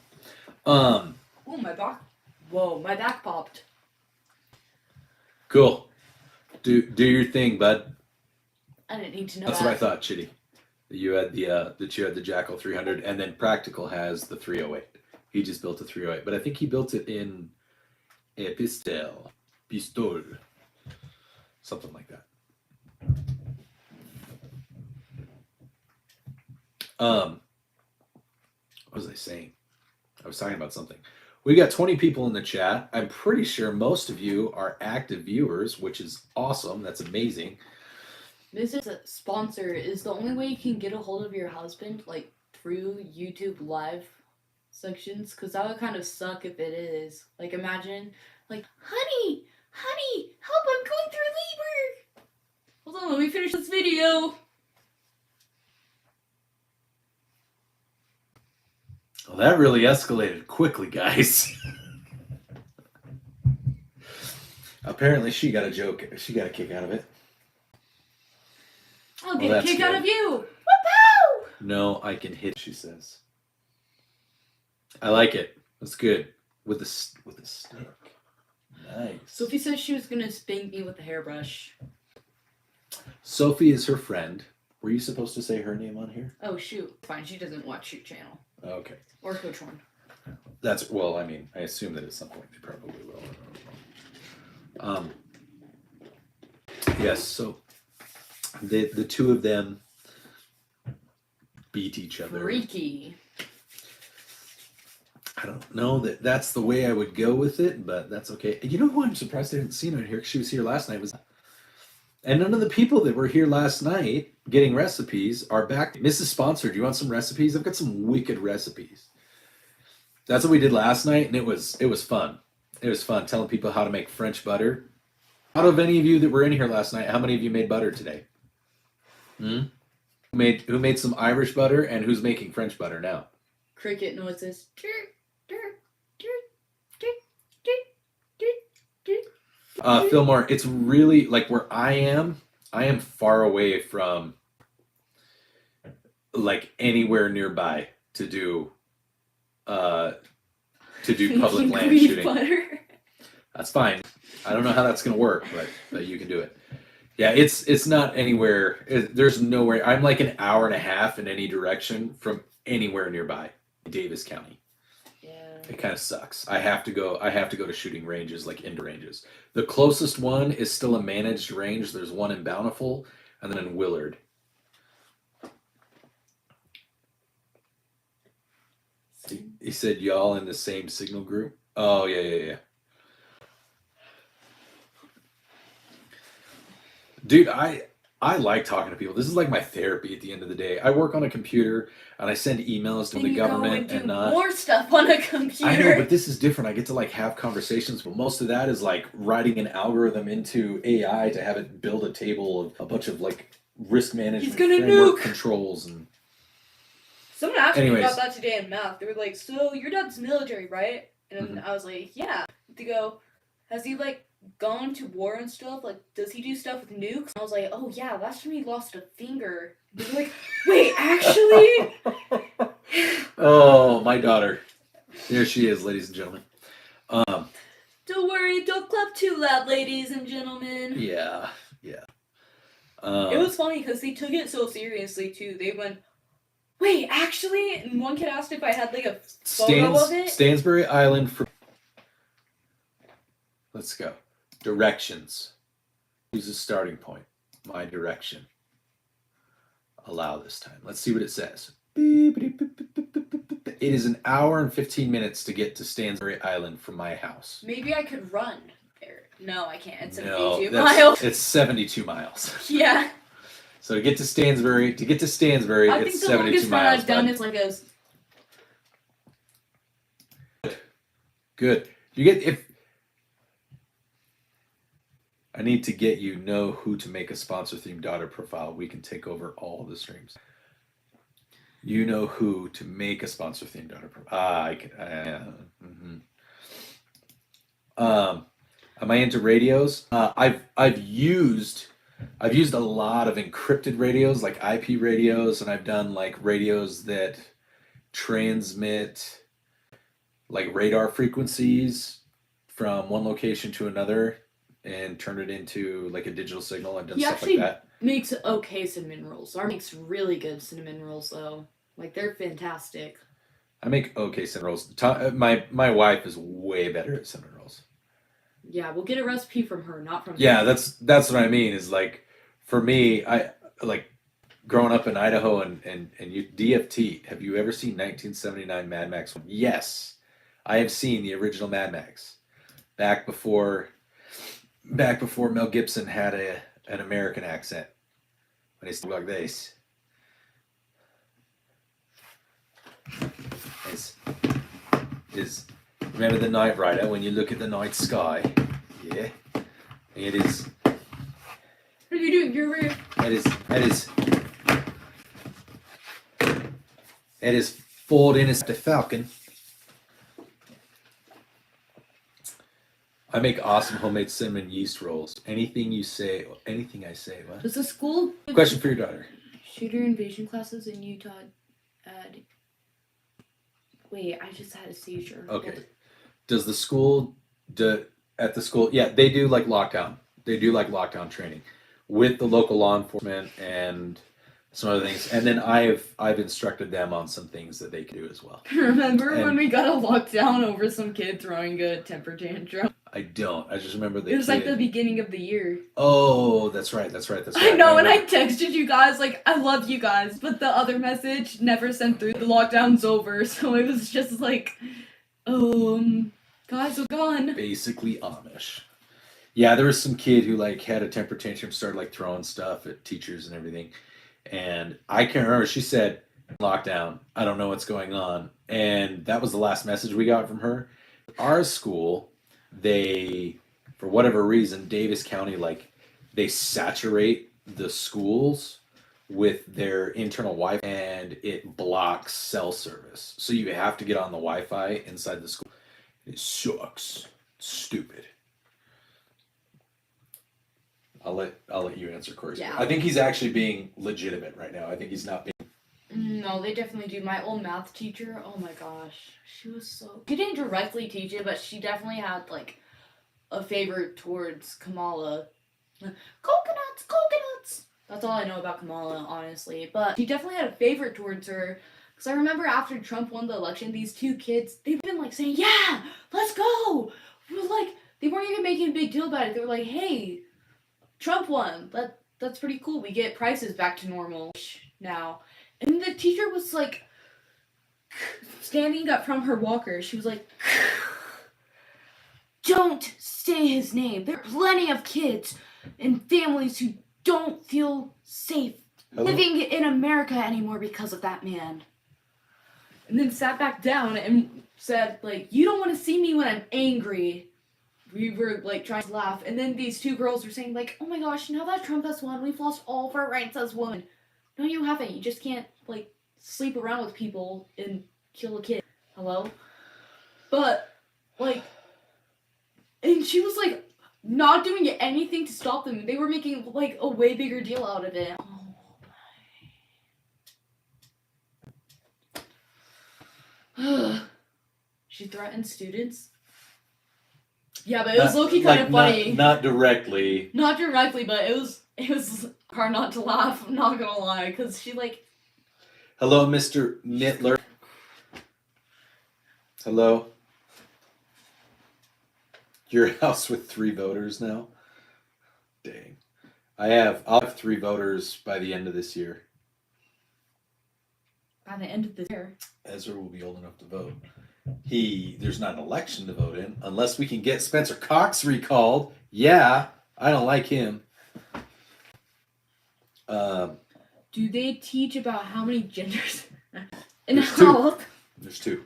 Oh, my back. Whoa, my back popped. Cool. Do your thing, bud. I didn't need to know That's that. what I thought, Chitty. That you had the Jackal 300, and then Practical has the 308. He just built a 308, but I think he built it in a pistol, something like that. What was I saying? I was talking about something. We got 20 people in the chat. I'm pretty sure most of you are active viewers, which is awesome. That's amazing. Mrs. Sponsor is the only way you can get a hold of your husband, like through YouTube live sections, because that would kind of suck if it is. Like, imagine, like, honey, help, I'm going through labor. Hold on, let me finish this video. Well, that really escalated quickly, guys. Apparently, she got a joke. She got a kick out of it. I'll get Well, a kick out good. of you. Whoop-pow! No, I can hit, she says. I like it. That's good. With a stick. Nice. Sophie says she was gonna spank me with a hairbrush. Sophie is her friend. Were you supposed to say her name on here? Oh shoot, fine. She doesn't watch Shoot Channel Okay. or Coach One. That's, well, I mean, I assume that at some point they probably will. Yes, so the two of them beat each other. Freaky. I don't know that that's the way I would go with it, but that's okay. You know who I'm surprised I didn't see her here? 'Cause she was here last night. And none of the people that were here last night getting recipes are back. Mrs. Sponsor, do you want some recipes? I've got some wicked recipes. That's what we did last night, and it was fun. It was fun telling people how to make French butter. Out of any of you that were in here last night, how many of you made butter today? Who made some Irish butter, and who's making French butter now? Cricket noises. Fillmore, it's really like where I am far away from like anywhere nearby to do public land Green shooting. butter. That's fine. I don't know how that's gonna work, but you can do it. Yeah, it's not anywhere. There's nowhere. I'm like an hour and a half in any direction from anywhere nearby in Davis County. Yeah. It kind of sucks. I have to go to shooting ranges, like indoor ranges. The closest one is still a managed range. There's one in Bountiful and then in Willard. He said y'all in the same signal group. Oh yeah. Dude, I like talking to people. This is like my therapy at the end of the day. I work on a computer and I send emails to Then the you government go and do not. more stuff on a computer. I know, but this is different. I get to like have conversations, but most of that is like writing an algorithm into AI to have it build a table of a bunch of like risk management framework controls and. Someone asked me about that today in math. They were like, "So your dad's military, right?" And I was like, "Yeah." They go, "Has he like gone to war and stuff? Like, does he do stuff with nukes?" And I was like, "Oh yeah, last time he lost a finger." They were like, "Wait, actually?" Oh, my daughter. There she is, ladies and gentlemen. Don't worry, don't clap too loud, ladies and gentlemen. Yeah. It was funny because they took it so seriously too. They went, "Wait, actually?" And one kid asked if I had like a photo of it. Stansbury Island for. Let's go. Directions. Use a starting point. My direction. Allow this time. Let's see what it says. It is an hour and 15 minutes to get to Stansbury Island from my house. Maybe I could run there. No, I can't. It's 72 miles. It's 72 miles. Yeah. So to get to Stansbury, it's 72 miles. I think the longest run I've done is like a. Good. I need to get you know who to make a sponsor themed daughter profile. We can take over all the streams. You know who to make a sponsor themed daughter profile. I can. Am I into radios? I've used a lot of encrypted radios, like IP radios, and I've done like radios that transmit like radar frequencies from one location to another and turn it into like a digital signal. I've done stuff like that. Makes okay cinnamon rolls. Our makes really good cinnamon rolls though. Like they're fantastic. I make okay cinnamon rolls. My wife is way better at cinnamon rolls. Yeah, we'll get a recipe from her, not from. Yeah, that's what I mean. Is like for me, I like growing up in Idaho and you DFT. Have you ever seen 1979 Mad Max? Yes, I have seen the original Mad Max back before Mel Gibson had an American accent. When he spoke like this. Is remember the Night Rider when you look at the night sky? Yeah. It is. What are you doing? You're weird. It is Ford Interceptor Falcon. I make awesome homemade cinnamon yeast rolls. Anything I say, what? Does the school Question for your daughter. shooter invasion classes in Utah add... Wait, I just had a seizure. Okay. Does the school yeah, they do like lockdown. They do like lockdown training with the local law enforcement and some other things. And then I've instructed them on some things that they can do as well. Remember when we got a lockdown over some kid throwing a temper tantrum? I don't. I just remember it was like the beginning of the year. Oh, that's right. I know, and I texted you guys like, I love you guys, but the other message never sent through. The lockdown's over, so it was just like, guys are gone. Basically Amish. Yeah, there was some kid who like had a temper tantrum, started like throwing stuff at teachers and everything. And I can't remember. She said, lockdown. I don't know what's going on. And that was the last message we got from her. Our school, they, for whatever reason, Davis County, like, they saturate the schools with their internal Wi-Fi and it blocks cell service. So you have to get on the Wi-Fi inside the school. It sucks. It's stupid. I'll let you answer, Corey. Yeah. I think he's actually being legitimate right now. I think he's not being... No, they definitely do. My old math teacher, oh my gosh. She was so... She didn't directly teach it, but she definitely had, like, a favor towards Kamala. Coconuts! That's all I know about Kamala, honestly. But she definitely had a favor towards her. Because I remember after Trump won the election, these two kids, they've been, like, saying, yeah, let's go! We're like, they weren't even making a big deal about it. They were like, hey, Trump won. That's pretty cool. We get prices back to normal now. And the teacher was like standing up from her walker. She was like, don't say his name. There are plenty of kids and families who don't feel safe living in America anymore because of that man. And then sat back down and said, like, you don't want to see me when I'm angry. We were, like, trying to laugh. And then these two girls were saying, like, oh my gosh, now that Trump has won, we've lost all of our rights as women. No, you haven't. You just can't, like, sleep around with people and kill a kid. Hello? But, like, and she was, like, not doing anything to stop them. They were making, like, a way bigger deal out of it. She threatened students. Yeah, but it was low-key kind of funny. Not directly. Not directly, but it was hard not to laugh. I'm not gonna lie, because she like. Hello, Mr. Nittler. Hello. Your house with 3 voters now. Dang. I'll have 3 voters by the end of this year. By the end of the year. Ezra will be old enough to vote. There's not an election to vote in unless we can get Spencer Cox recalled. Yeah, I don't like him. Do they teach about how many genders in health? There's 2.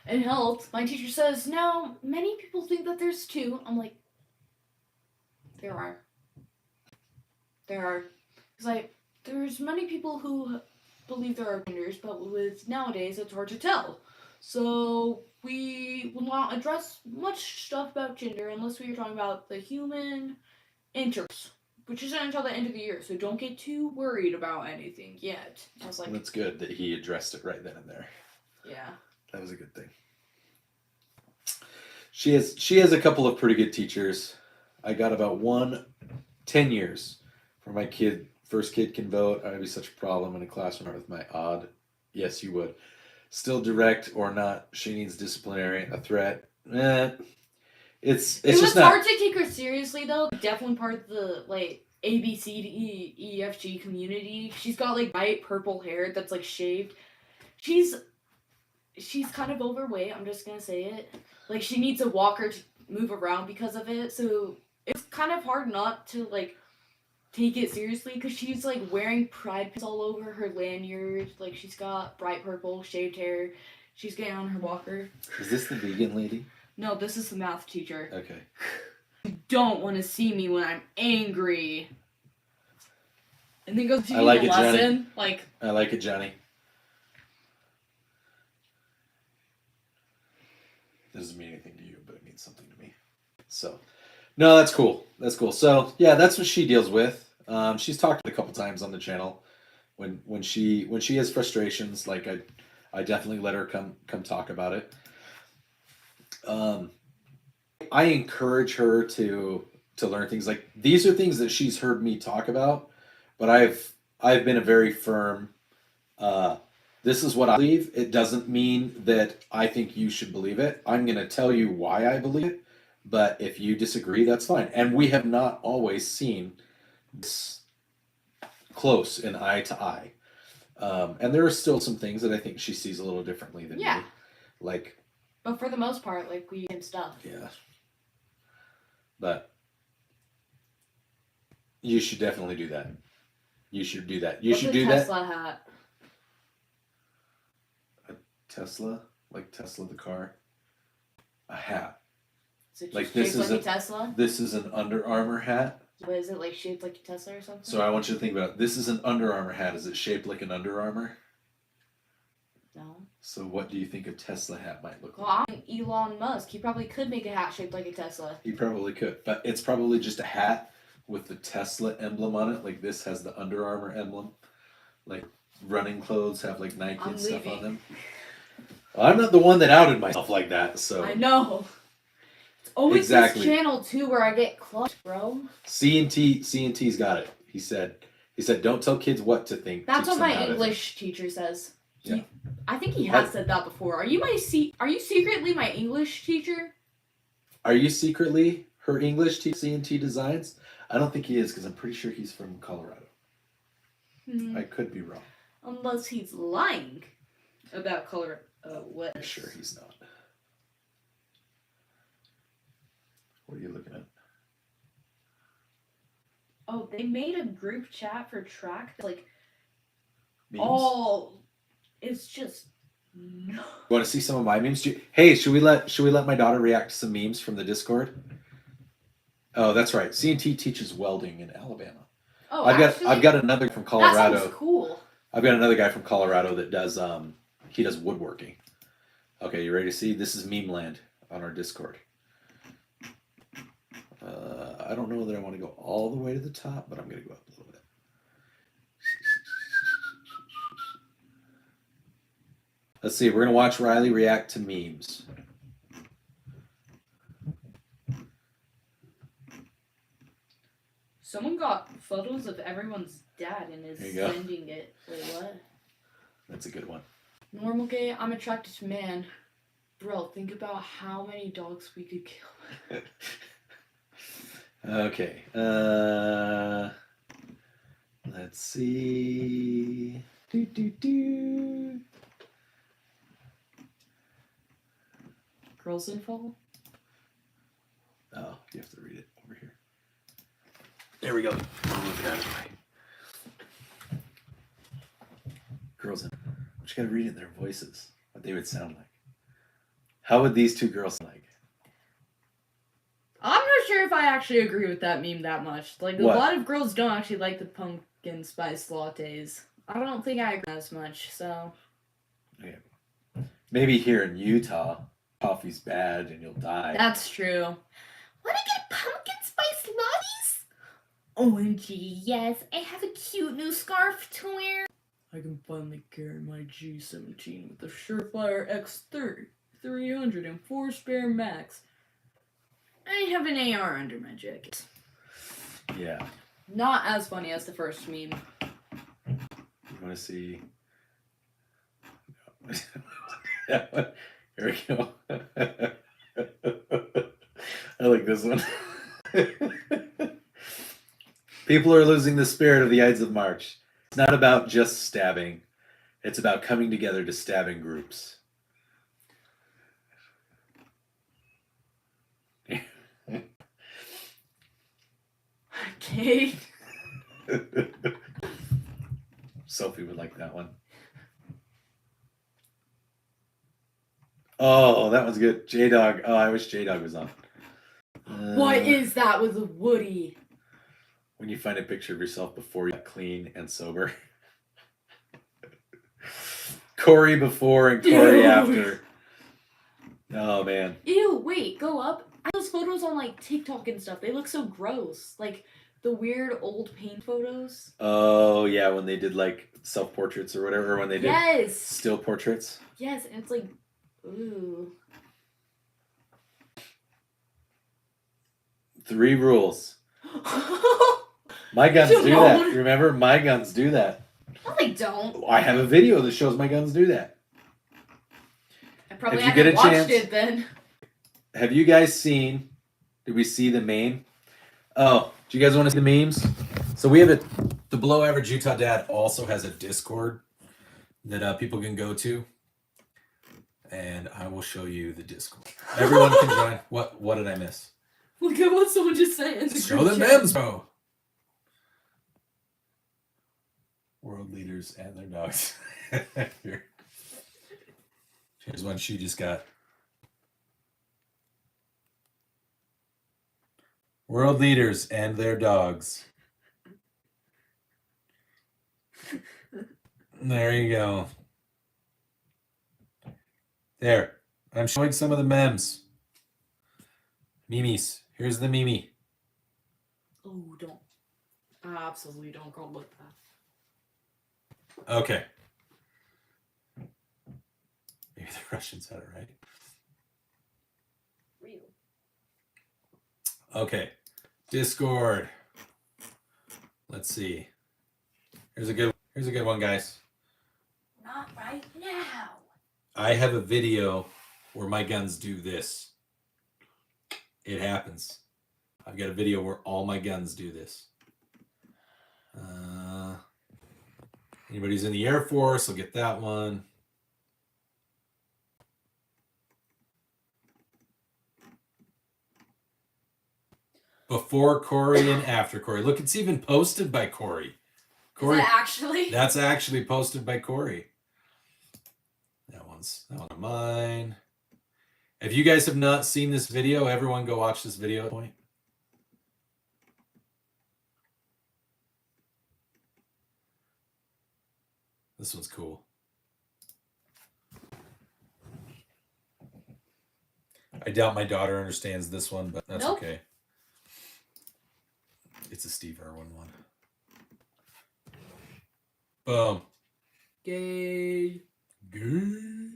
In health, my teacher says, no, many people think that there's 2. I'm like, there are. Because like, there's many people who believe there are genders, but with nowadays it's hard to tell. So we will not address much stuff about gender unless we are talking about the human intercourse, which isn't until the end of the year. So don't get too worried about anything yet. I was like, that's good that he addressed it right then and there. Yeah, that was a good thing. She has a couple of pretty good teachers. I got about 10 years for my kid. First kid can vote. I'd be such a problem in a classroom with my odd. Yes, you would. Still direct or not. She needs disciplinary. A threat. It's just not. Hard to take her seriously though. Definitely part of the like A B C D E F G community. She's got like bright purple hair that's like shaved. She's kind of overweight. I'm just gonna say it. Like she needs a walker to move around because of it. So it's kind of hard not to like take it seriously because she's like wearing pride pins all over her lanyard. Like she's got bright purple shaved hair. She's getting on her walker. Is this the vegan lady? No, this is the math teacher. Okay. You don't want to see me when I'm angry. And then goes to I like the it, lesson. Johnny. Like I like it, Johnny. Doesn't mean anything to you, but it means something to me. So, no, that's cool. That's cool. So, yeah, that's what she deals with. She's talked a couple times on the channel. When she has frustrations, like I definitely let her come talk about it. I encourage her to learn things. Like these are things that she's heard me talk about, but I've been a very firm. This is what I believe. It doesn't mean that I think you should believe it. I'm going to tell you why I believe it, but if you disagree, that's fine. And we have not always seen this close in eye to eye. And there are still some things that I think she sees a little differently than me. Like, but for the most part, like we can stuff. Yeah. But you should definitely do that. You should do that. You should do that. Tesla hat. A Tesla? Like Tesla the car? A hat. Is it Like just this shaped is like a Tesla? This is an Under Armour hat. But is it like shaped like a Tesla or something? So I want you to think about it. This is an Under Armour hat. Is it shaped like an Under Armour? No. So what do you think a Tesla hat might look like? Well, I'm Elon Musk. He probably could make a hat shaped like a Tesla. He probably could. But it's probably just a hat with the Tesla emblem on it. Like this has the Under Armour emblem. Like running clothes have like Nike and stuff on them. Well, I'm not the one that outed myself like that, so. I know. It's always this channel too where I get clutched, bro. C&T's got it. He said, don't tell kids what to think. That's what my English teacher says. Yeah. I think he has said that before. Are you secretly my English teacher? Are you secretly her English C&T Designs? I don't think he is because I'm pretty sure he's from Colorado. I could be wrong. Unless he's lying about color. What? I'm sure he's not. What are you looking at? Oh, they made a group chat for track. Like, Memes? oh, it's just no. You want to see some of my memes? Hey, should we let my daughter react to some memes from the Discord? Oh, that's right. C&T teaches welding in Alabama. Oh, I've got another from Colorado. That sounds cool. I've got another guy from Colorado that does he does woodworking. Okay, you ready to see? This is meme land on our Discord. I don't know that I want to go all the way to the top, but I'm going to go up a little bit. Let's see. We're going to watch Riley react to memes. Someone got photos of everyone's dad and is sending it. Wait, what? That's a good one. Normal gay, I'm attracted to man. Bro, think about how many dogs we could kill. Okay. Let's see. Girls info? Oh, you have to read it over here. There we go. I'll move it out of the way. Girls in. But you gotta read it in their voices. What they would sound like. How would these two girls sound like? I'm not sure if I actually agree with that meme that much. Like, What? a lot of girls don't actually like the pumpkin spice lattes. I don't think I agree as much, so. Okay. Maybe here in Utah, coffee's bad and you'll die. That's true. Wanna get pumpkin spice lattes? OMG, yes. I have a cute new scarf to wear. I can finally carry my G17 with the Surefire X30, 304 spare max. I have an AR under my jacket. Yeah. Not as funny as the first meme. You want to see? That one. Here we go. I like this one. People are losing the spirit of the Ides of March. It's not about just stabbing. It's about coming together to stab in groups. Okay. Sophie would like that one. Oh, that one's good. J-Dog. Oh, I wish J-Dog was on. What is that with a Woody? When you find a picture of yourself before you got clean and sober. Corey before and Corey after. Oh, man. Ew, wait, go up. I have those photos on, like, TikTok and stuff. They look so gross. Like, the weird old paint photos. Oh, yeah, when they did, like, self-portraits or whatever, when they did still portraits. Yes, and it's like, ooh. 3 rules. My guns do that. Remember? My guns do that. No, they don't. I have a video that shows my guns do that. I probably If you haven't get a watched chance- it then. Have you guys seen? Did we see the meme? Oh, do you guys want to see the memes? So we have the Below Average Utah Dad also has a Discord that people can go to, and I will show you the Discord. Everyone can join. What did I miss? Look at what someone just said in the Show group the chat. memes, bro. World leaders and their dogs. Here's one she just got. World leaders and their dogs. There you go. There. I'm showing some of the memes. Memes. Here's the Mimi. Oh, don't. Absolutely don't go with that. Okay. Maybe the Russians had it right. Real. Okay. Discord. Let's see. Here's a good one, guys. Not right now. I have a video where my guns do this. It happens. I've got a video where all my guns do this. Anybody's in the Air Force will get that one. before Corey and after Corey. Look, it's even posted by Corey. Is that actually? That's actually posted by Corey. That one's of mine. If you guys have not seen this video, everyone go watch this video at point. This one's cool. I doubt my daughter understands this one, but that's okay. It's a Steve Irwin one. Boom. Gay. Gay.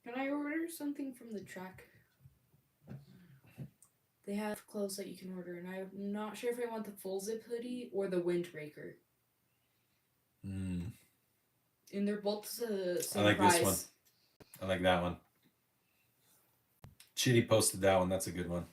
Can I order something from the track? They have clothes that you can order, and I'm not sure if I want the full zip hoodie or the windbreaker. Mm. And they're both the same I like price. this one. I like that one. Chitty posted that one. That's a good one.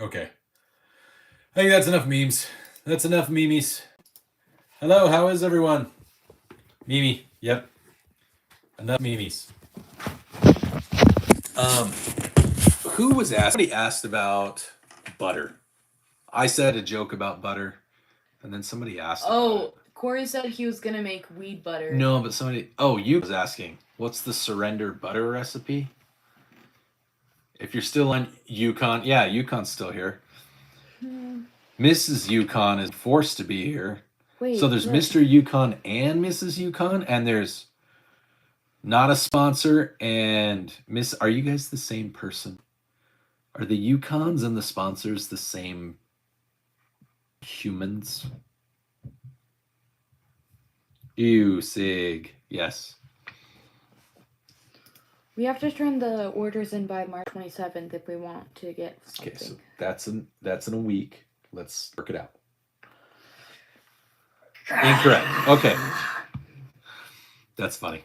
Okay. I think that's enough memes. That's enough memes. Hello, how is everyone? Mimi, yep. Enough memes. Who was asked? Somebody asked about butter. I said a joke about butter, and then somebody asked. Oh, Corey said he was gonna make weed butter. No, but somebody. Oh, you was asking. What's the surrender butter recipe? If you're still on Yukon, yeah, Yukon's still here. Mrs. Yukon is forced to be here. Wait, so there's Mr. Yukon and Mrs. Yukon, and there's not a sponsor and Miss. Are you guys the same person? Are the Yukons and the sponsors the same humans? Ew, Sig. Yes. We have to turn the orders in by March 27th if we want to get something. Okay, so that's in a week. Let's work it out. Incorrect. Okay. That's funny.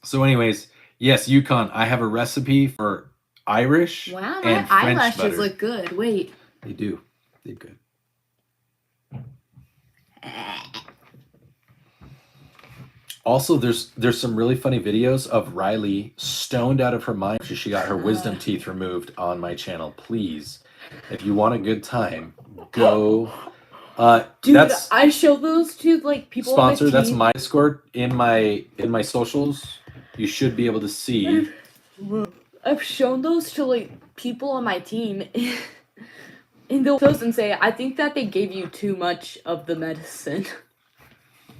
So anyways, yes, Yukon, I have a recipe for Irish wow, and my French eyelashes butter. look good. Wait. They do. They're good. Also, there's some really funny videos of Riley stoned out of her mind after she got her wisdom teeth removed on my channel. Please, if you want a good time, go. Dude, that's I show those to like people. sponsor. On my That's team. my Discord in my socials. You should be able to see. I've shown those to like people on my team, and they'll post and say, "I think that they gave you too much of the medicine."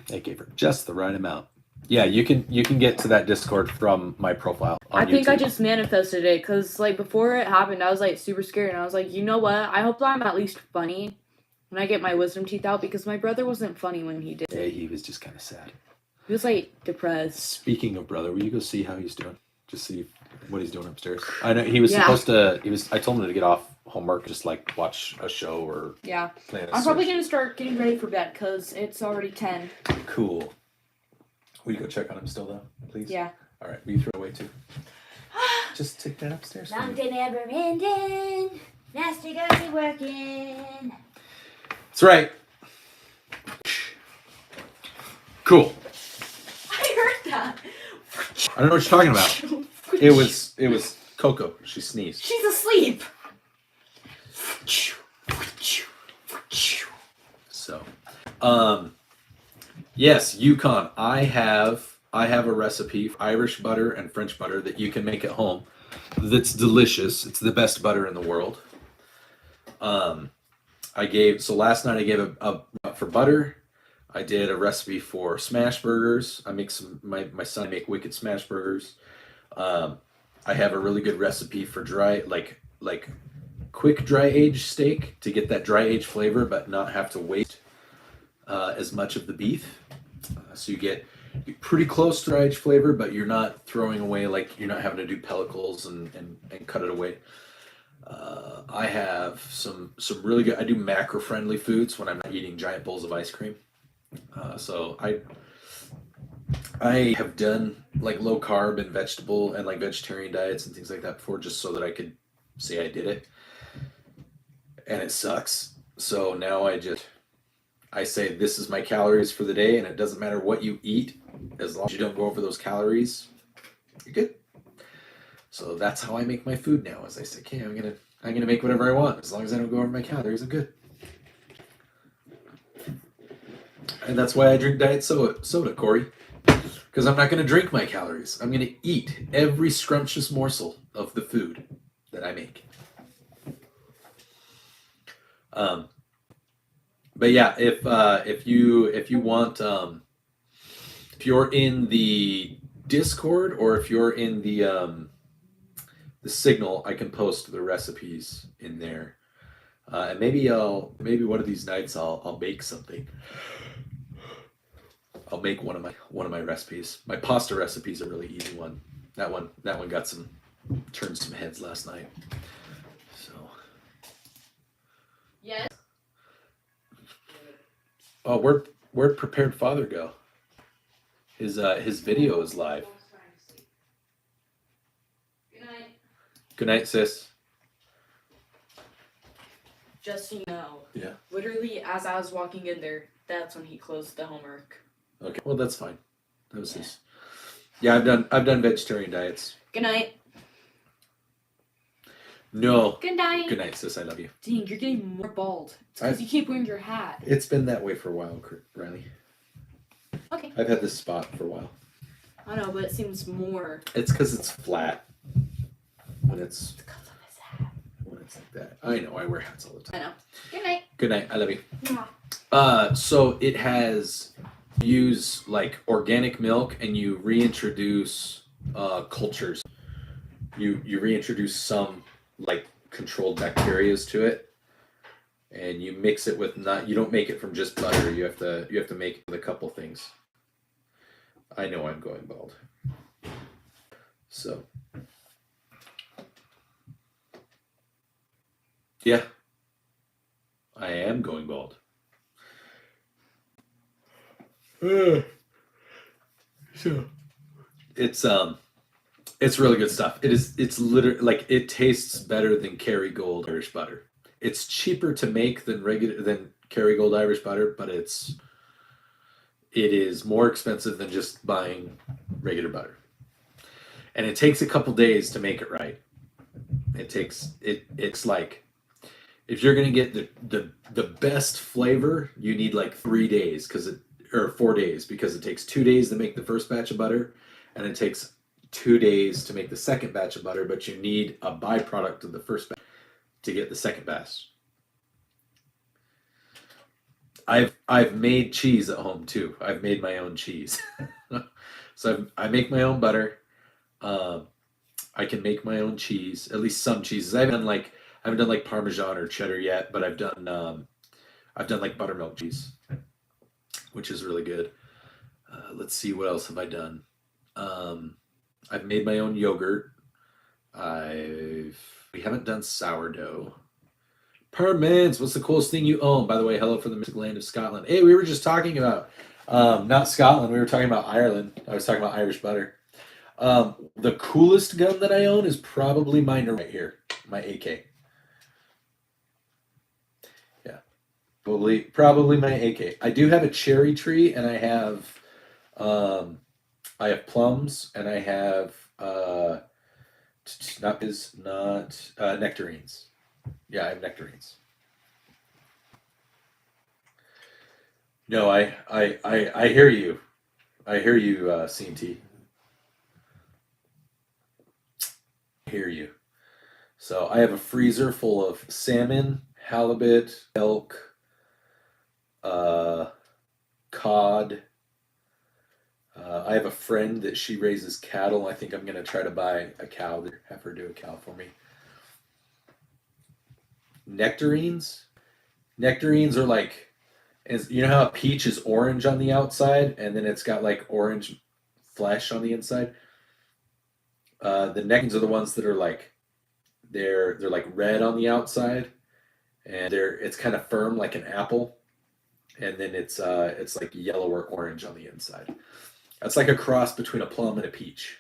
They gave her just the right amount. Yeah, you can get to that Discord from my profile on I think YouTube. I just manifested it because like before it happened, I was like super scared, and I was like, you know what? I hope that I'm at least funny when I get my wisdom teeth out because my brother wasn't funny when he did Yeah, it. he was just kind of sad. He was like depressed. Speaking of brother, will you go see how he's doing? Just see what he's doing upstairs. I know he was supposed to. I told him to get off homework, just like watch a show or Yeah. play on a I'm probably Switch. gonna start getting ready for bed because it's already 10. Cool. Will you go check on him still though, please? Yeah. All right. Will you throw it away too? Just take that upstairs. for me. Something never ending. Nasty got me working. That's right. Cool. I heard that. I don't know what you're talking about. It was Coco. She sneezed. She's asleep. So, yes, Yukon. I have a recipe for Irish butter and French butter that you can make at home. That's delicious. It's the best butter in the world. Last night I gave a for butter. I did a recipe for smash burgers. I make my son make wicked smash burgers. I have a really good recipe for dry, like quick dry age steak to get that dry age flavor, but not have to waste as much of the beef. So you get pretty close to dry aged flavor, but you're not throwing away, like you're not having to do pellicles and cut it away. I have some really good. I do macro friendly foods when I'm not eating giant bowls of ice cream. So I have done like low carb and vegetable and like vegetarian diets and things like that before, just so that I could say I did it. And it sucks. So now I say this is my calories for the day, and it doesn't matter what you eat, as long as you don't go over those calories, you're good. So that's how I make my food now. As I say, okay, I'm gonna make whatever I want, as long as I don't go over my calories, I'm good. And that's why I drink diet soda, Corey, because I'm not gonna drink my calories. I'm gonna eat every scrumptious morsel of the food that I make. But yeah, if you want, if you're in the Discord or if you're in the Signal, I can post the recipes in there, and maybe one of these nights I'll make something. I'll make one of my recipes. My pasta recipe is a really easy one. That one turned some heads last night. So. Yes. Oh, where'd Prepared Father go? His video is live. Good night. Good night, sis. Just so you know. Yeah. Literally, as I was walking in there, that's when he closed the homework. Okay. Well, that's fine. That was his. Yeah, I've done vegetarian diets. Good night. No. Good night. Good night, sis. I love you. Dang, you're getting more bald. It's because you keep wearing your hat. It's been that way for a while, Riley. Okay. I've had this spot for a while. I know, but it seems more. It's because it's flat. When it's Because of his hat. when it's like that. I know. I wear hats all the time. I know. Good night. Good night. I love you. Mwah. So it has use like organic milk, and you reintroduce cultures. You reintroduce some like controlled bacterias to it, and you mix it with you don't make it from just butter. You have to make it with a couple things. I know I'm going bald. So yeah, I am going bald. So it's really good stuff. It's literally like, it tastes better than Kerrygold Irish butter. It's cheaper to make than Kerrygold Irish butter, but it is more expensive than just buying regular butter. And it takes a couple days to make it right. It's like, if you're gonna get the best flavor, you need like 3 days or 4 days, because it takes 2 days to make the first batch of butter, and it takes 2 days to make the second batch of butter, but you need a byproduct of the first batch to get the second batch. I've made cheese at home too. I've made my own cheese. So I make my own butter. I can make my own cheese, at least some cheeses. I haven't done like Parmesan or cheddar yet, but I've done like buttermilk cheese, which is really good. Let's see, what else have I done? I've made my own yogurt. We haven't done sourdough. Permins, what's the coolest thing you own? By the way, hello from the mystic land of Scotland. Hey, we were just talking about, not Scotland, we were talking about Ireland. I was talking about Irish butter. The coolest gun that I own is probably mine right here, my AK. Yeah, probably my AK. I do have a cherry tree, and I have plums, and I have nectarines. Yeah, I have nectarines. No, I hear you. I hear you, C&T. I hear you. So I have a freezer full of salmon, halibut, elk, cod. I have a friend that she raises cattle. I think I'm going to try to buy a cow, have her do a cow for me. Nectarines? Nectarines are like Is you know how a peach is orange on the outside and then it's got like orange flesh on the inside? The nectarines are the ones that are like they're like red on the outside and it's kind of firm like an apple, and then it's like yellow or orange on the inside. That's like a cross between a plum and a peach.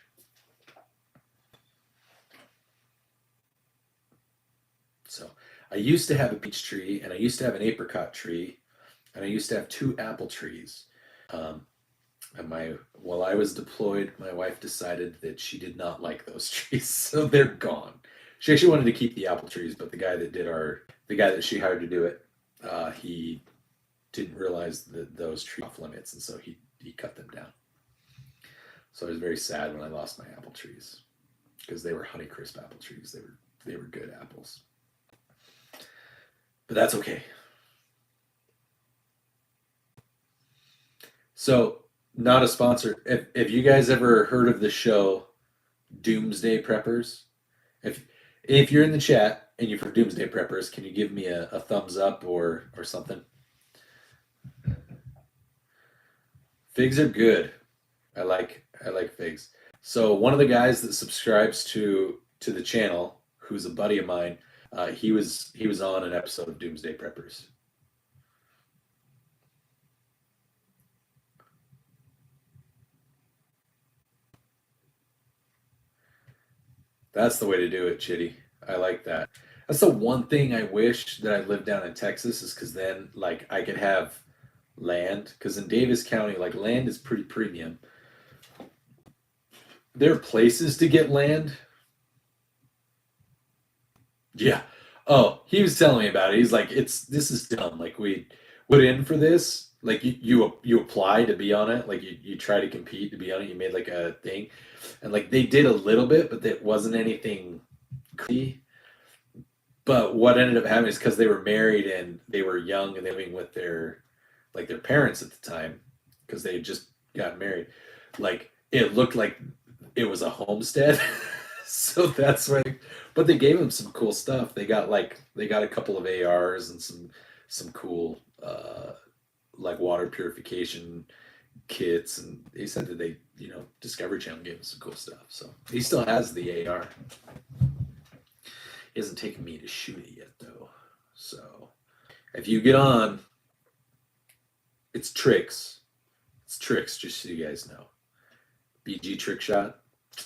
So I used to have a peach tree, and I used to have an apricot tree, and I used to have 2 apple trees. And while I was deployed, my wife decided that she did not like those trees, so they're gone. She actually wanted to keep the apple trees, but the guy that she hired to do it, he didn't realize that those trees were off limits, and so he cut them down. So I was very sad when I lost my apple trees because they were Honeycrisp apple trees. They were good apples, but that's okay. So, not a sponsor. If you guys ever heard of the show Doomsday Preppers, if you're in the chat and you've heard Doomsday Preppers, can you give me a thumbs up or something? Figs are good. I like figs. So one of the guys that subscribes to the channel, who's a buddy of mine, he was on an episode of Doomsday Preppers. That's the way to do it, Chitty. I like that. That's the one thing I wish that I lived down in Texas, is because then like I could have land. Because in Davis County, like land is pretty premium. There are places to get land. Yeah. Oh, he was telling me about it. He's like, this is dumb. Like we put in for this. Like you apply to be on it. Like you try to compete to be on it. You made like a thing, and like they did a little bit, but that wasn't anything crazy. But what ended up happening is because they were married and they were young and they were living with their parents at the time, because they had just got married. Like it looked like it was a homestead. So that's why. But they gave them some cool stuff. They got a couple of ARs and some cool like water purification kits, and they said that they, Discovery Channel gave him some cool stuff. So he still has the AR. He hasn't taken me to shoot it yet though. So if you get on, it's tricks. It's tricks, just so you guys know. BG Trick Shot,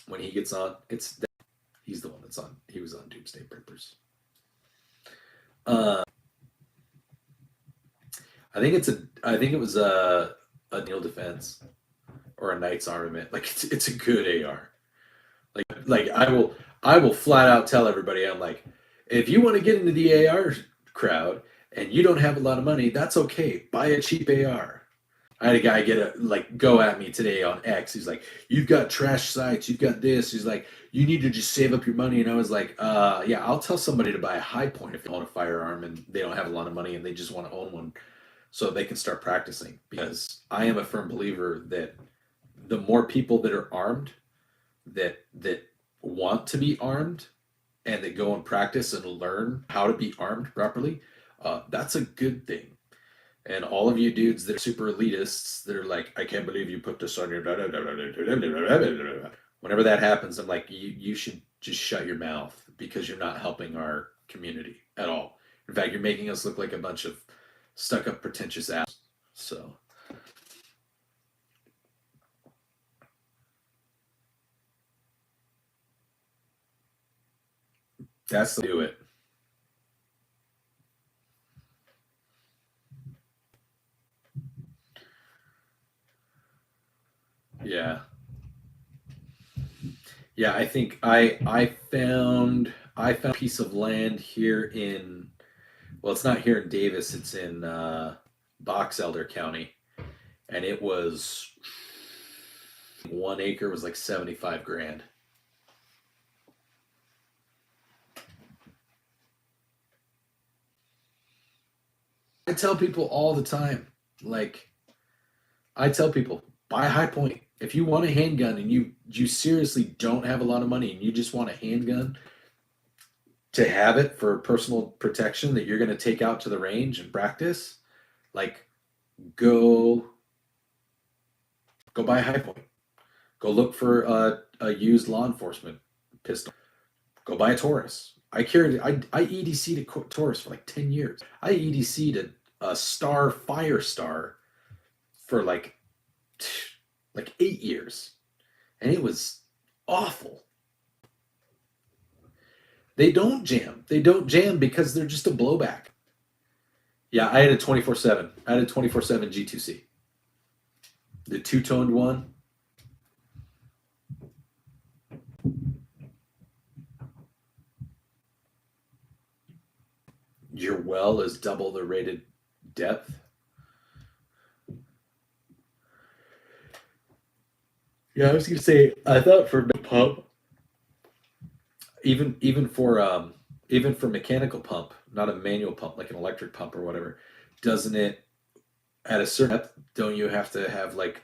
when he gets on, he's the one that's on. He was on Doomsday Preppers. I think it was a Neil Defense or a Knight's Armament. Like it's a good AR. Like I will flat out tell everybody, I'm like, if you want to get into the AR crowd and you don't have a lot of money, that's okay. Buy a cheap AR. I had a guy go at me today on X. He's like, you've got trash sights, you've got this. He's like, you need to just save up your money. And I was like, yeah, I'll tell somebody to buy a High Point if they own a firearm and they don't have a lot of money and they just want to own one, so they can start practicing. Because I am a firm believer that the more people that are armed, that want to be armed, and that go and practice and learn how to be armed properly, that's a good thing. And all of you dudes that are super elitists that are like, I can't believe you put this on your... Whenever that happens, I'm like, you should just shut your mouth, because you're not helping our community at all. In fact, you're making us look like a bunch of stuck-up, pretentious assholes. So... that's the do it. Yeah. Yeah, I think I found a piece of land here in, well, it's not here in Davis, it's in Box Elder County, and it was 1 acre was like 75 grand. I tell people all the time, buy a High Point. If you want a handgun and you seriously don't have a lot of money and you just want a handgun to have it for personal protection that you're going to take out to the range and practice, go buy a high point. Go look for a used law enforcement pistol. Go buy a Taurus. I EDC'd a Taurus for like 10 years. I EDC'd a Firestar for like 8 years. And it was awful. They don't jam. They don't jam because they're just a blowback. Yeah, I had a 24/7. I had a 24/7 G2C. The two-toned one. Your well is double the rated depth. Yeah, I was gonna say, I thought for pump, even for mechanical pump, not a manual pump like an electric pump or whatever, doesn't it at a certain depth, don't you have to have like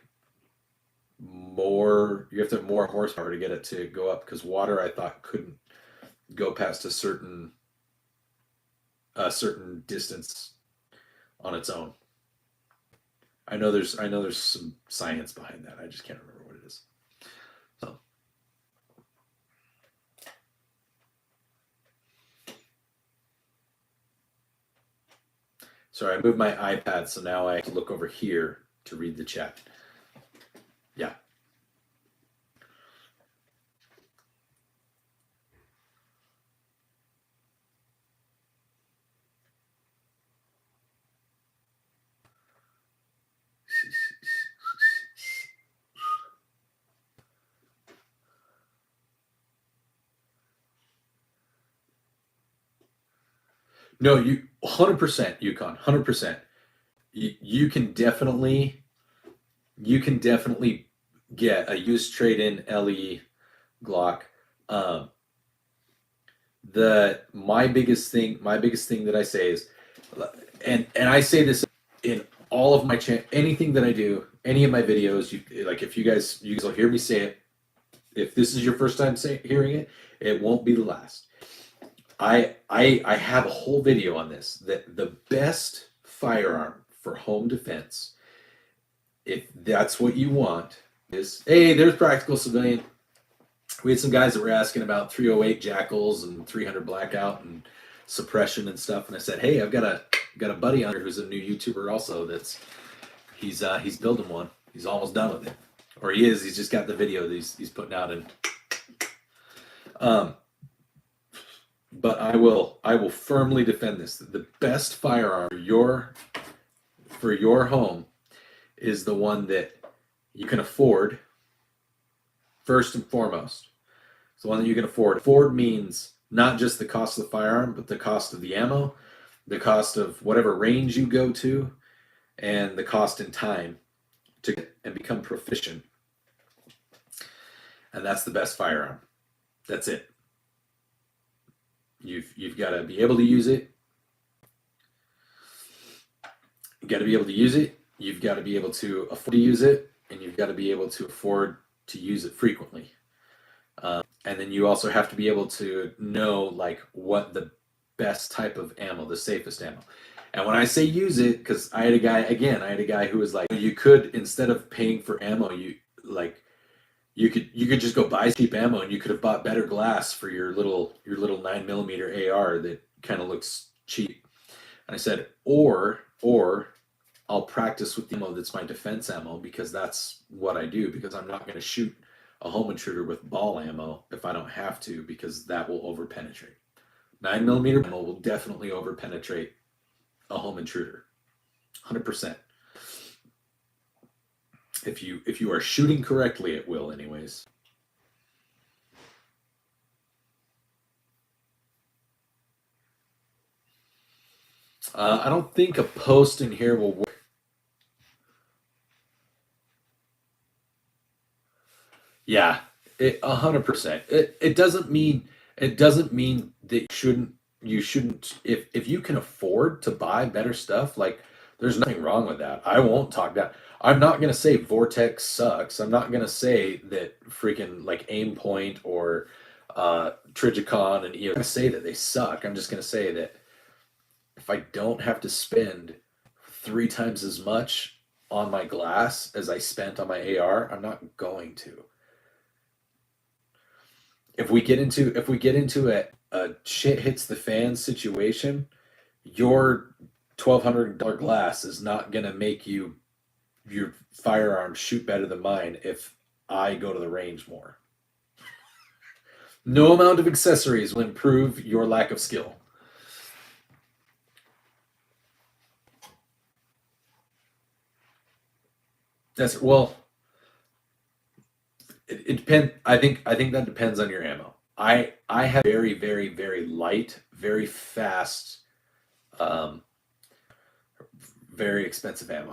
more? You have to have more horsepower to get it to go up, because water, I thought, couldn't go past a certain distance on its own. I know there's some science behind that. I just can't remember what it is. So sorry, I moved my iPad, so now I have to look over here to read the chat. Yeah. No, you 100% Yukon, 100%. You can definitely get a used trade-in LE Glock. My biggest thing that I say is, and I say this in all of my anything that I do, any of my videos, if you guys will hear me say it. If this is your first time hearing it, it won't be the last. I have a whole video on this, that the best firearm for home defense, if that's what you want, is, hey, there's Practical Civilian. We had some guys that were asking about 308 Jackals and 300 Blackout and suppression and stuff, and I said, hey, I've got a buddy on here who's a new YouTuber also. He's building one. He's almost done with it, or he is. He's just got the video that he's putting out, and but I will firmly defend this. The best firearm for your home is the one that you can afford, first and foremost. It's the one that you can afford. Afford means not just the cost of the firearm, but the cost of the ammo, the cost of whatever range you go to, and the cost in time to get and become proficient. And that's the best firearm. That's it. You've got to be able to use it. You've got to be able to use it. You've got to be able to afford to use it, and you've got to be able to afford to use it frequently. And then you also have to be able to know like what the best type of ammo, the safest ammo. And when I say use it, because I had a guy who was like, you could, instead of paying for ammo, you could just go buy cheap ammo, and you could have bought better glass for your little 9mm AR that kind of looks cheap. And I said, or I'll practice with the ammo that's my defense ammo, because that's what I do, because I'm not going to shoot a home intruder with ball ammo if I don't have to, because that will over penetrate. 9mm ammo will definitely over penetrate a home intruder, 100%. If you are shooting correctly, it will, anyways. I don't think a post in here will work. Yeah, 100%. It doesn't mean that you shouldn't if you can afford to buy better stuff, like there's nothing wrong with that. I won't talk that. I'm not gonna say Vortex sucks. I'm not gonna say that freaking like Aim Point or Trigicon and I'm gonna say that they suck. I'm just gonna say that if I don't have to spend 3 times as much on my glass as I spent on my AR, I'm not going to. If we get into a shit hits the fan situation, your $1,200 glass is not gonna make your firearm shoot better than mine if I go to the range more. No amount of accessories will improve your lack of skill. That's well. It depends. I think that depends on your ammo. I have very, very, very light, very fast, very expensive ammo.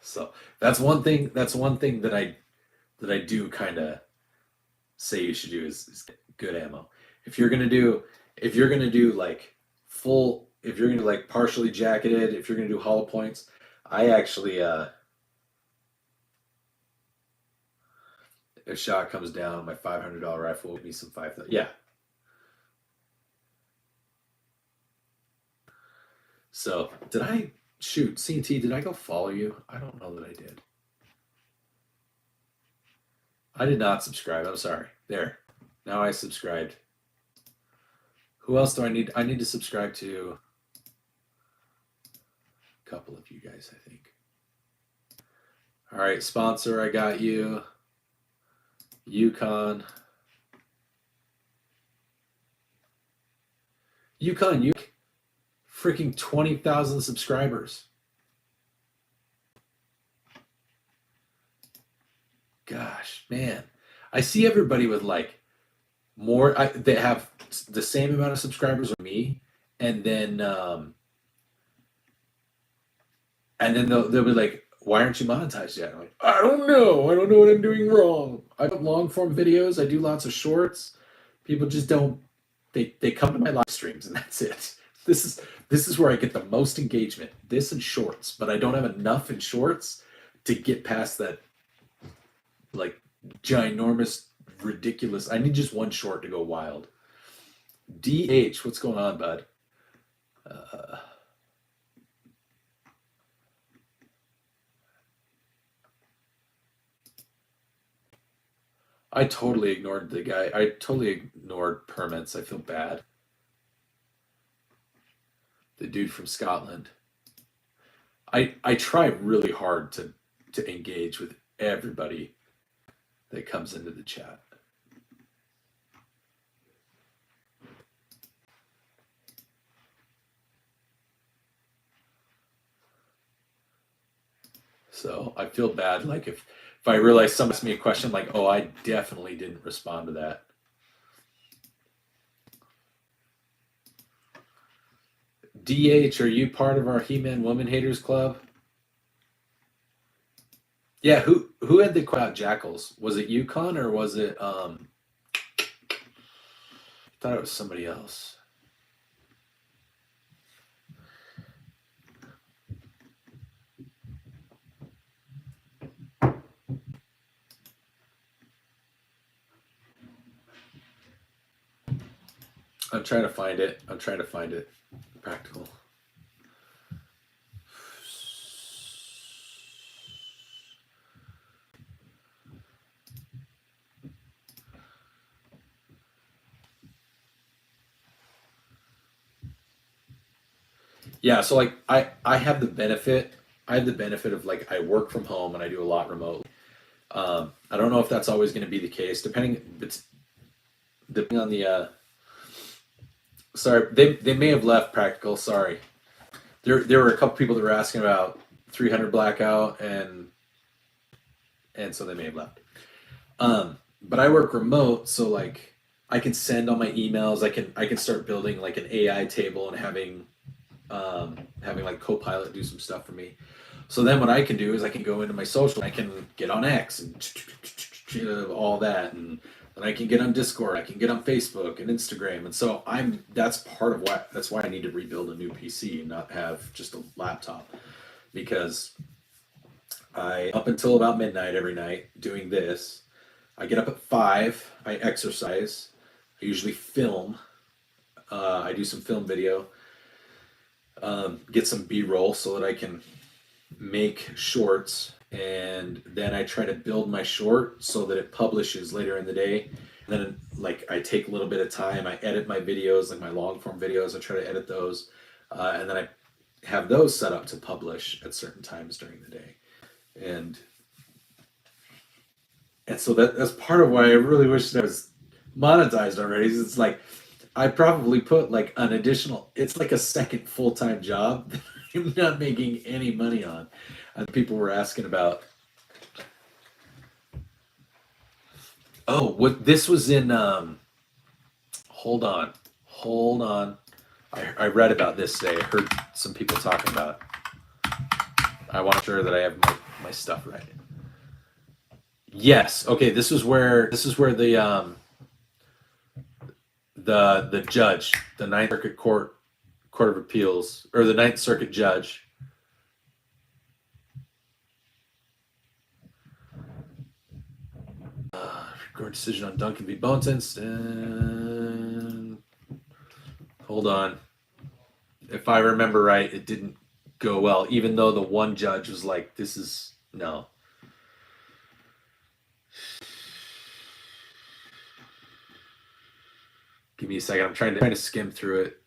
So that's one thing that I do kind of say you should do is get good ammo. If you're gonna do like full, if you're gonna like partially jacketed, if you're gonna do hollow points, I actually if shot comes down, my $500 rifle will be some 5,000. Yeah. So did I shoot CT? Did I go follow you? I don't know that I did. I did not subscribe. I'm sorry. There. Now I subscribed. Who else do I need? I need to subscribe to a couple of you guys, I think. All right, sponsor, I got you. Yukon, you freaking 20,000 subscribers. Gosh, man. I see everybody with like more, they have the same amount of subscribers as me, and then they'll be like, why aren't you monetized yet? I'm like, I don't know what I'm doing wrong. I have long form videos. I do lots of shorts. People just don't, they come to my live streams and that's it. This is where I get the most engagement. This and shorts, but I don't have enough in shorts to get past that like ginormous, ridiculous. I need just one short to go wild. DH, what's going on, bud? I totally ignored the guy. I totally ignored permits. I feel bad. The dude from Scotland. I try really hard to engage with everybody that comes into the chat. So I feel bad. Like if I realize someone asked me a question, like, oh, I definitely didn't respond to that. DH, are you part of our He-Man Woman Haters Club? Yeah, who had the crowd jackals? Was it Yukon or was it I thought it was somebody else. I'm trying to find it. Practical. Yeah, so like I have the benefit. I have the benefit of like I work from home and I do a lot remotely. I don't know if that's always going to be the case, depending on the. Sorry, they may have left practical. Sorry, there were a couple people that were asking about 300 blackout and so they may have left. But I work remote, so like I can send all my emails. I can start building like an AI table and having like Copilot do some stuff for me. So then what I can do is I can go into my social. I can get on X and all that, and then I can get on Discord. I can get on Facebook and Instagram. And so that's why I need to rebuild a new PC and not have just a laptop, because up until about midnight every night doing this. I get up at 5. I exercise. I usually film. I do some film video. get some B-roll so that I can make shorts, and then I try to build my short so that it publishes later in the day. And then like I take a little bit of time, I edit my videos, like my long form videos, I try to edit those, and then I have those set up to publish at certain times during the day. And so that's part of why I really wish that I was monetized already. It's like I probably put like an additional, it's like a second full-time job that I'm not making any money on. People were asking about, oh, what this was in, hold on. I read about this today. I heard some people talking about it. I want to make sure that I have my stuff right. Yes. Okay. This is where the judge, the Ninth Circuit Court of Appeals, or the Ninth Circuit judge, court decision on Duncan v. Bontemps. And hold on. If I remember right, it didn't go well, even though the one judge was like, "This is no." Give me a second. I'm trying to skim through it.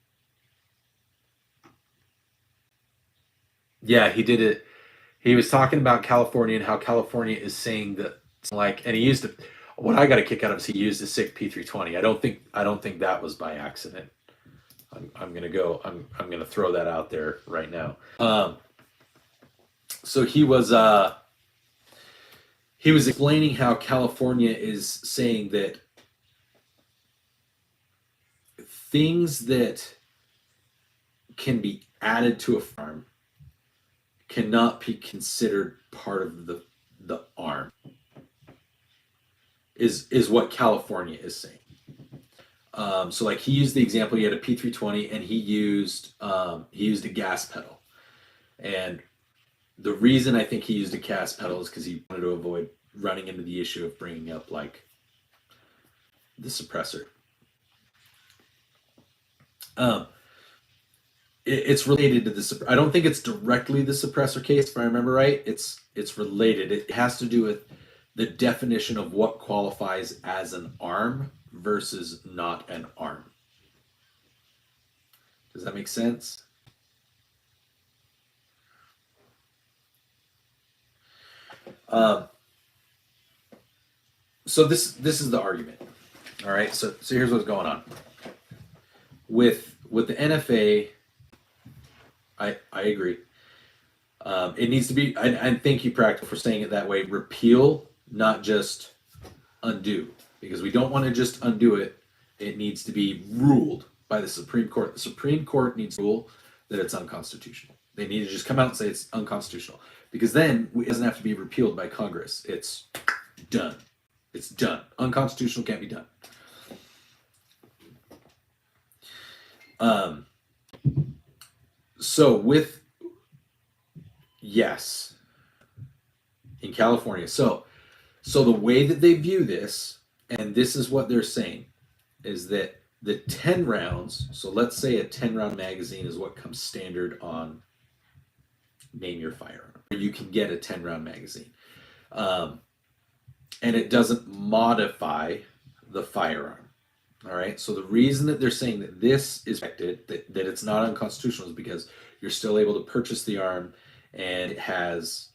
Yeah, he did it. He was talking about California and how California is saying that, like, and he used it. What I got a kick out of is he used a SICK P320. I don't think that was by accident. I'm gonna throw that out there right now. So he was explaining how California is saying that things that can be added to a farm cannot be considered part of the arm, is what California is saying. So like he used the example, he had a P320 and he used a gas pedal. And the reason I think he used a gas pedal is because he wanted to avoid running into the issue of bringing up like the suppressor. It's related to the, I don't think it's directly the suppressor case, if I remember right. It's related. It has to do with the definition of what qualifies as an arm versus not an arm. Does that make sense? So this is the argument. All right. So here's what's going on with the NFA. I agree. It needs to be, and thank you, Practical, for saying it that way. Repeal, not just undo, because we don't want to just undo it. It needs to be ruled by the Supreme Court. The Supreme Court needs to rule that it's unconstitutional. They need to just come out and say it's unconstitutional, because then it doesn't have to be repealed by Congress. It's done. It's done. Unconstitutional, can't be done. So with, yes, in California. So the way that they view this, and this is what they're saying, is that the 10 rounds, so let's say a 10-round magazine is what comes standard on Name Your Firearm. You can get a 10-round magazine. And it doesn't modify the firearm. All right. So the reason that they're saying that this is affected, that it's not unconstitutional, is because you're still able to purchase the arm, and it has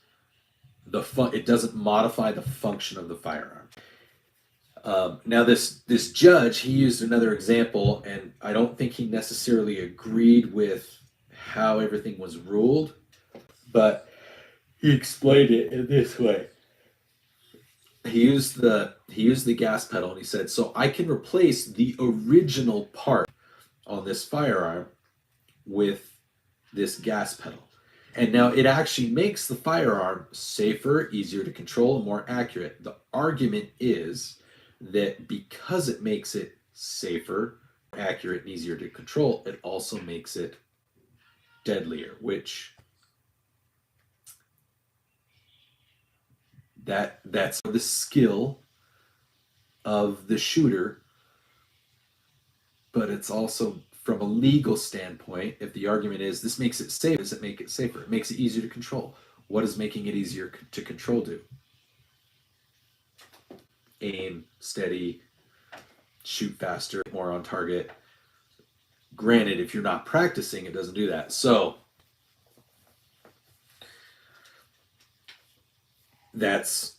it doesn't modify the function of the firearm. Now this judge, he used another example, and I don't think he necessarily agreed with how everything was ruled, but he explained it in this way. He used the gas pedal, and he said, so I can replace the original part on this firearm with this gas pedal. And now it actually makes the firearm safer, easier to control, and more accurate. The argument is that because it makes it safer, accurate, and easier to control, it also makes it deadlier, which that's the skill of the shooter, but it's also from a legal standpoint, if the argument is this makes it safe, does it make it safer? It makes it easier to control. What does making it easier to control do? Aim, steady, shoot faster, more on target. Granted, if you're not practicing, it doesn't do that. So that's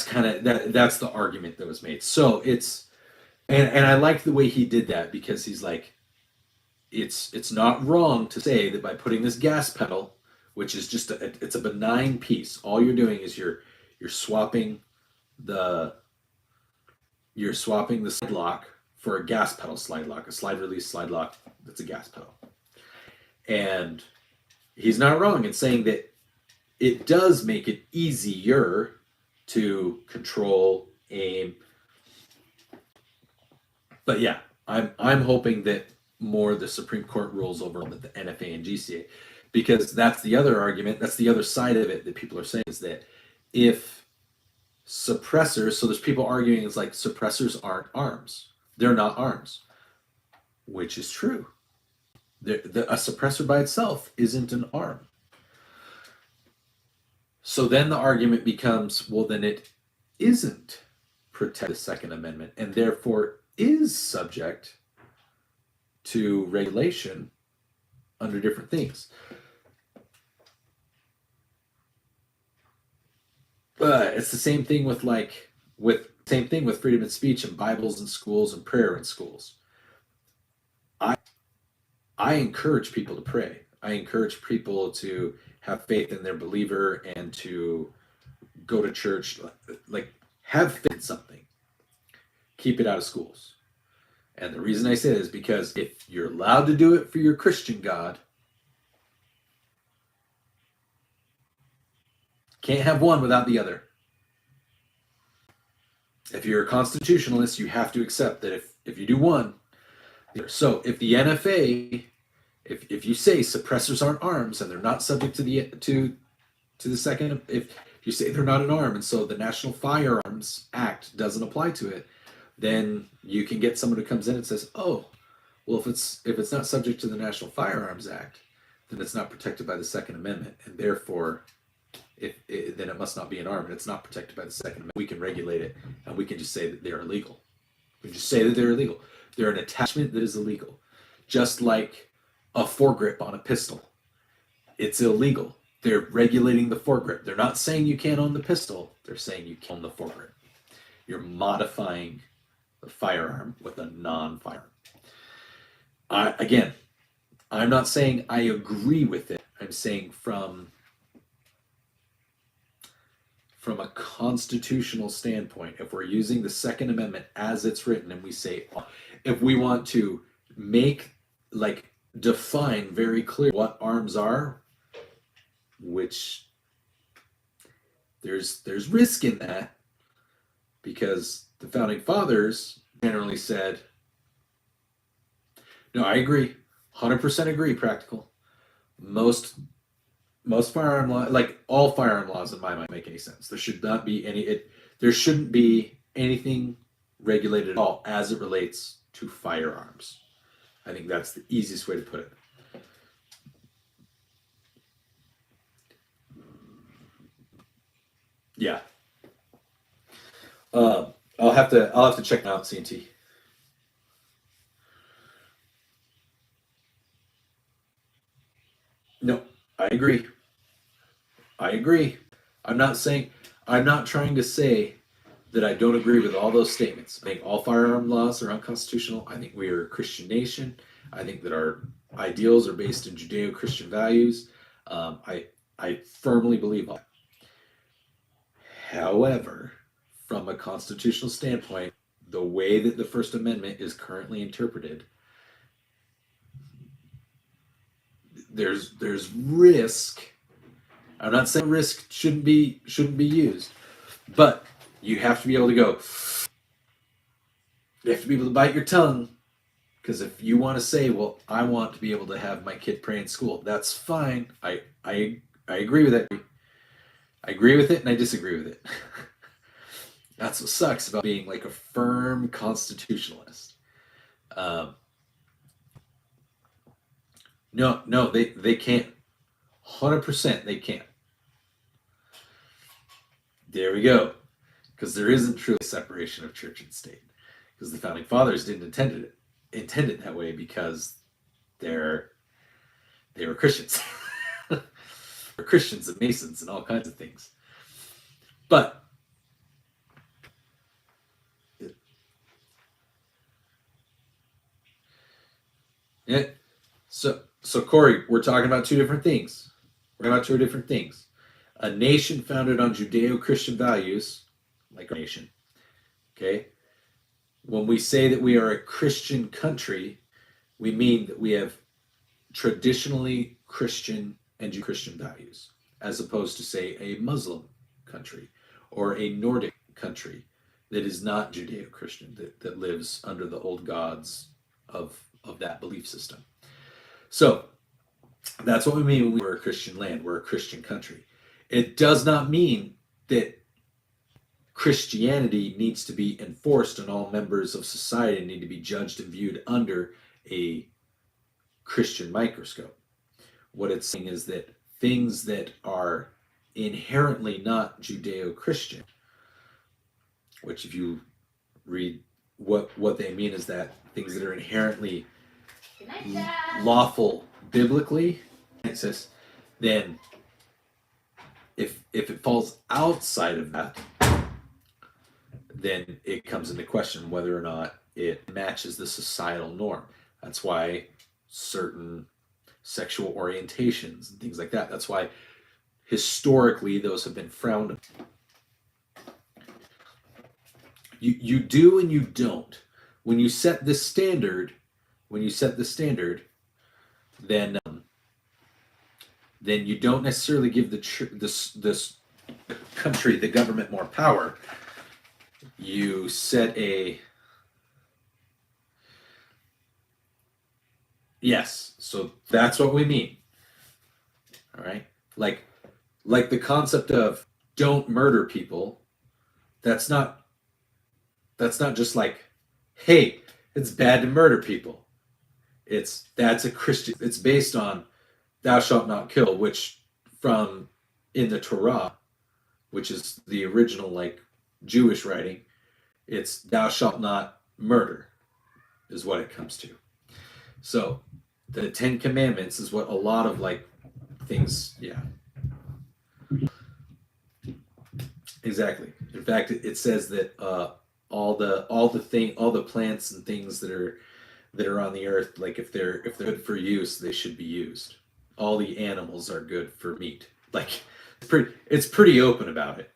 kind of that's the argument that was made. So it's and I like the way he did that, because he's like, it's not wrong to say that by putting this gas pedal, which is just it's a benign piece, all you're doing is you're swapping the slide lock for a gas pedal slide lock, a slide release slide lock that's a gas pedal. And he's not wrong in saying that it does make it easier to control, aim. But yeah, I'm hoping that more the Supreme Court rules over the NFA and GCA, because that's the other argument, that's the other side of it that people are saying, is that if suppressors, so there's people arguing it's like suppressors aren't arms. They're not arms, which is true. A suppressor by itself isn't an arm. So then the argument becomes, well, then it isn't protect the Second Amendment, and therefore is subject to regulation under different things. But it's the same thing with freedom of speech and Bibles in schools and prayer in schools. I encourage people to pray. I encourage people to have faith in their believer and to go to church. Like, have faith in something. Keep it out of schools. And the reason I say this is because if you're allowed to do it for your Christian God, can't have one without the other. If you're a constitutionalist, you have to accept that if you do one. So if the NFA, if you say suppressors aren't arms and they're not subject to the second, if you say they're not an arm, and so the National Firearms Act doesn't apply to it, then you can get someone who comes in and says, oh, well, if it's not subject to the National Firearms Act, then it's not protected by the Second Amendment, and therefore then it must not be an arm, and it's not protected by the Second Amendment. We can regulate it, and we can just say that they're illegal. We just say that they're illegal. They're an attachment that is illegal. Just like a foregrip on a pistol. It's illegal. They're regulating the foregrip. They're not saying you can't own the pistol. They're saying you can own the foregrip. You're modifying the firearm with a non-firearm. Again, I'm not saying I agree with it. I'm saying from a constitutional standpoint, if we're using the Second Amendment as it's written, and we say, if we want to define very clear what arms are, which there's risk in that, because the Founding Fathers generally said, no, I agree, 100% agree, practical. Most firearm law, like all firearm laws in my mind, make any sense. There should not be there shouldn't be anything regulated at all as it relates to firearms. I think that's the easiest way to put it. Yeah. I'll have to check out CNT. No, I agree. I'm not trying to say that I don't agree with all those statements. I think all firearm laws are unconstitutional. I think we are a Christian nation. I think that our ideals are based in Judeo-Christian values. I firmly believe all that. However, from a constitutional standpoint, the way that the First Amendment is currently interpreted, there's risk. I'm not saying risk shouldn't be used, but you have to be able to go. You have to be able to bite your tongue, because if you want to say, well, I want to be able to have my kid pray in school, that's fine. I agree with it. I agree with it, and I disagree with it. That's what sucks about being like a firm constitutionalist. No, they can't. 100% they can't. There we go. Because there isn't truly separation of church and state. Because the founding fathers didn't intend it that way because they were Christians. Or Christians and Masons and all kinds of things. But yeah, so Corey, we're talking about two different things. We're talking about two different things. A nation founded on Judeo-Christian values, like our nation. Okay? When we say that we are a Christian country, we mean that we have traditionally Christian and Christian values, as opposed to, say, a Muslim country or a Nordic country that is not Judeo-Christian, that lives under the old gods of that belief system. So that's what we mean when we're a Christian land. We're a Christian country. It does not mean that Christianity needs to be enforced and all members of society need to be judged and viewed under a Christian microscope. What it's saying is that things that are inherently not Judeo-Christian, which if you read what they mean is that things that are inherently lawful biblically, then if it falls outside of that, then it comes into question whether or not it matches the societal norm. That's why certain sexual orientations and things like that, that's why historically those have been frowned upon. You do and you don't. When you set this standard, then you don't necessarily give this country, the government, more power. You set a yes. So that's what we mean. All right, like the concept of don't murder people. That's not just like, hey, it's bad to murder people. That's a Christian. It's based on thou shalt not kill, which from in the Torah, which is the original like Jewish writing, it's thou shalt not murder is what it comes to. So the 10 Commandments is what a lot of like things, yeah. Exactly. In fact, it says that all the plants and things that are on the earth, like if they're good for use, they should be used. All the animals are good for meat. Like it's pretty open about it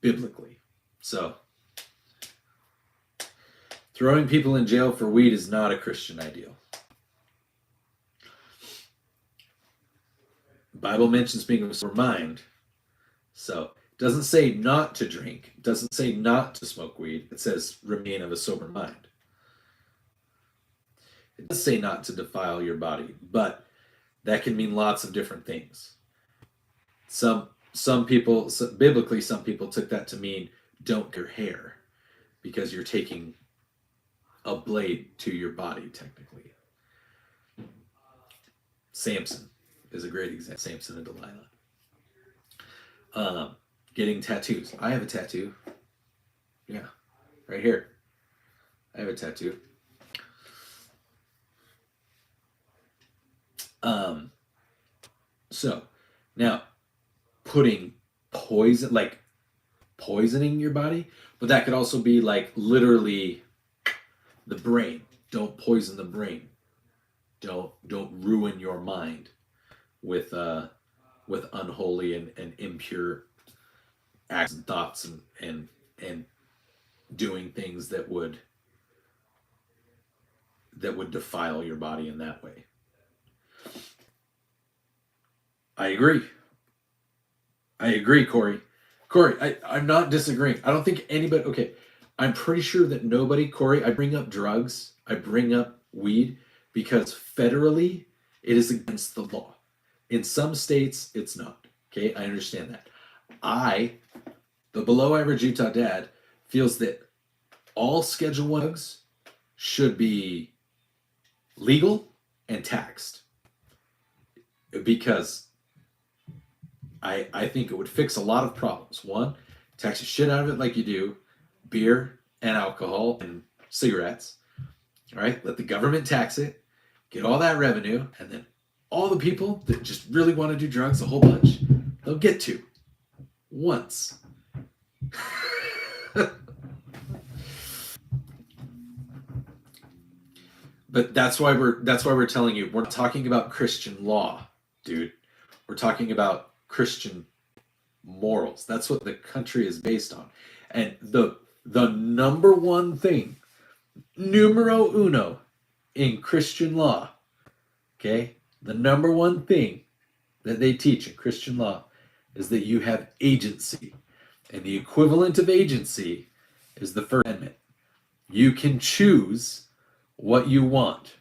biblically. So throwing people in jail for weed is not a Christian ideal. The Bible mentions being of a sober mind. So it doesn't say not to drink. It doesn't say not to smoke weed. It says remain of a sober mind. It does say not to defile your body, but that can mean lots of different things. Some people, biblically, some people took that to mean don't cut your hair because you're taking a blade to your body, technically. Samson is a great example. Samson and Delilah. Getting tattoos. I have a tattoo. Yeah, right here. I have a tattoo. So now putting poisoning your body, but that could also be like literally the brain. Don't poison the brain. Don't ruin your mind with unholy and impure acts and thoughts and doing things that would defile your body in that way. I agree, Corey. I'm not disagreeing. I don't think anybody, okay, I'm pretty sure that nobody, Corey, I bring up drugs, I bring up weed, because federally, it is against the law. In some states, it's not. Okay, I understand that. The below average Utah dad, feels that all Schedule 1 drugs should be legal and taxed. because I think it would fix a lot of problems. One, tax the shit out of it like you do beer and alcohol and cigarettes. All right, let the government tax it, get all that revenue, and then all the people that just really want to do drugs a whole bunch, they'll get to once. But that's why we're telling you, we're not talking about Christian law, dude. We're talking about Christian morals. That's what the country is based on. And the number one thing, numero uno, in Christian law, okay? The number one thing that they teach in Christian law is that you have agency. And the equivalent of agency is the First Amendment. You can choose what you want.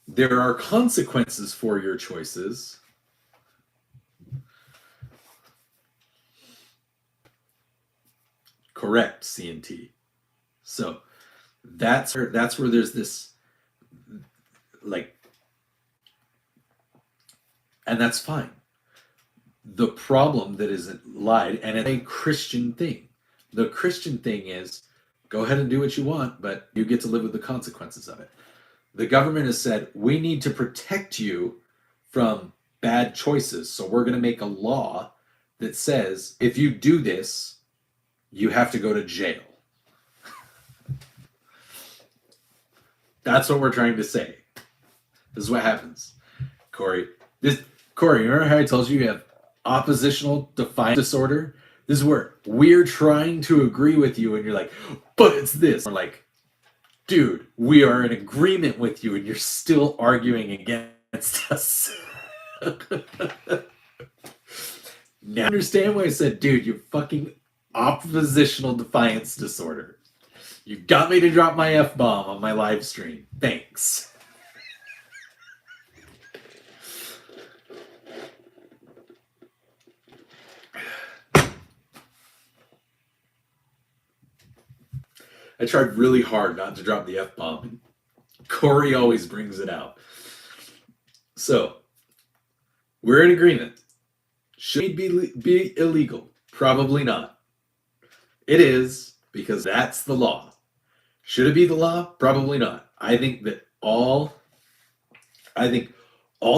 There are consequences for your choices. Correct, C&T. So that's where there's this, like, and that's fine. The problem that isn't lied, and it's a Christian thing. The Christian thing is, go ahead and do what you want, but you get to live with the consequences of it. The government has said, we need to protect you from bad choices. So we're going to make a law that says, if you do this, you have to go to jail. That's what we're trying to say. This is what happens. Corey, remember how I told you have oppositional defiance disorder? This is where we're trying to agree with you and you're like, but it's this. We're like, dude, we are in agreement with you and you're still arguing against us. Now understand why I said, dude, you fucking oppositional defiance disorder. You got me to drop my F-bomb on my live stream. Thanks. I tried really hard not to drop the F-bomb. Corey always brings it out. So, we're in agreement. Should it be illegal? Probably not. It is, because that's the law. Should it be the law? Probably not. I think all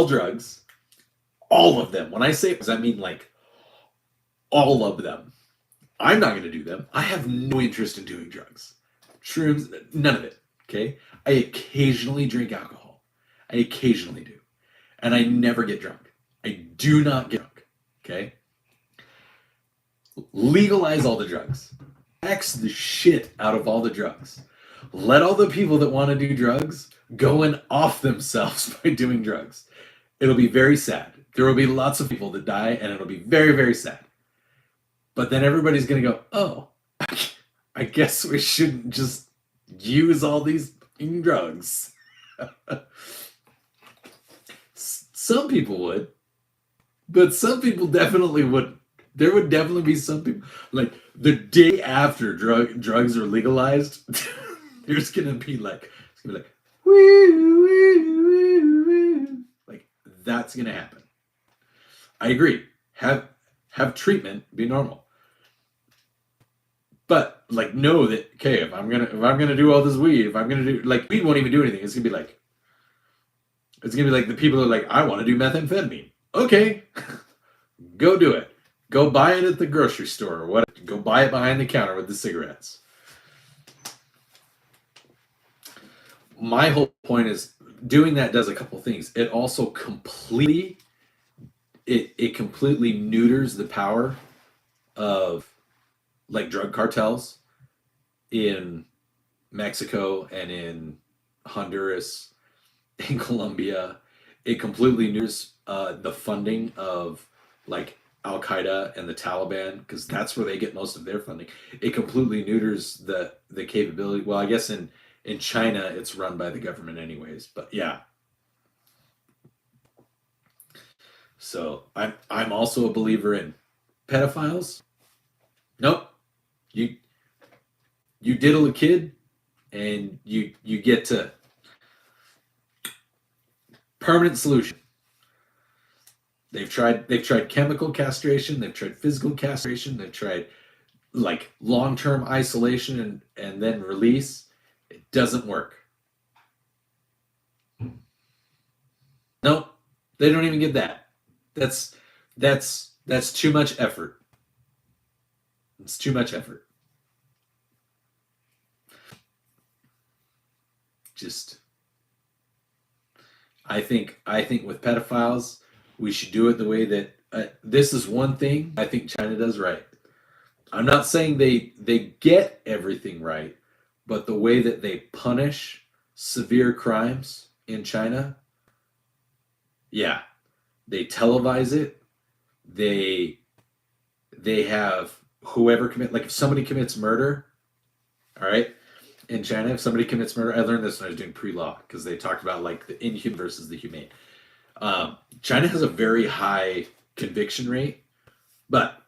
drugs, all of them, when I say it, I mean like all of them. I'm not going to do them. I have no interest in doing drugs. Shrooms, none of it, okay? I occasionally drink alcohol. I occasionally do. And I never get drunk. I do not get drunk, okay? Legalize all the drugs. Tax the shit out of all the drugs. Let all the people that want to do drugs go and off themselves by doing drugs. It'll be very sad. There will be lots of people that die, and it'll be very, very sad. But then everybody's going to go, oh, I guess we shouldn't just use all these drugs. Some people would, but some people definitely wouldn't. There would definitely be some people, like the day after drugs are legalized, there's gonna be like, it's gonna be like, woo, woo, woo, woo. Like that's gonna happen. I agree. Have treatment, be normal. But like know that, okay, if I'm gonna do all this weed, if I'm gonna do, like, weed won't even do anything. It's gonna be like the people that are like, I want to do methamphetamine. Okay, go do it. Go buy it at the grocery store or what? Go buy it behind the counter with the cigarettes. My whole point is doing that does a couple things. It also completely neuters the power of like drug cartels in Mexico and in Honduras, in Colombia. It completely neuters the funding of like Al-Qaeda and the Taliban, because that's where they get most of their funding. It completely neuters the capability. Well, I guess in China it's run by the government anyways, but yeah. So I'm also a believer in pedophiles. Nope. You diddle a kid and you get to Permanent solution. They've tried chemical castration, they've tried physical castration, they've tried like long-term isolation and then release. It doesn't work. Nope, they don't even get that. That's too much effort. It's too much effort. Just, I think with pedophiles, we should do it the way that this is one thing I think China does right. I'm not saying they get everything right, but the way that they punish severe crimes in China, yeah, they televise it. They have whoever if somebody commits murder, all right, in China, if somebody commits murder, I learned this when I was doing pre-law because they talked about like the inhuman versus the humane. China has a very high conviction rate, but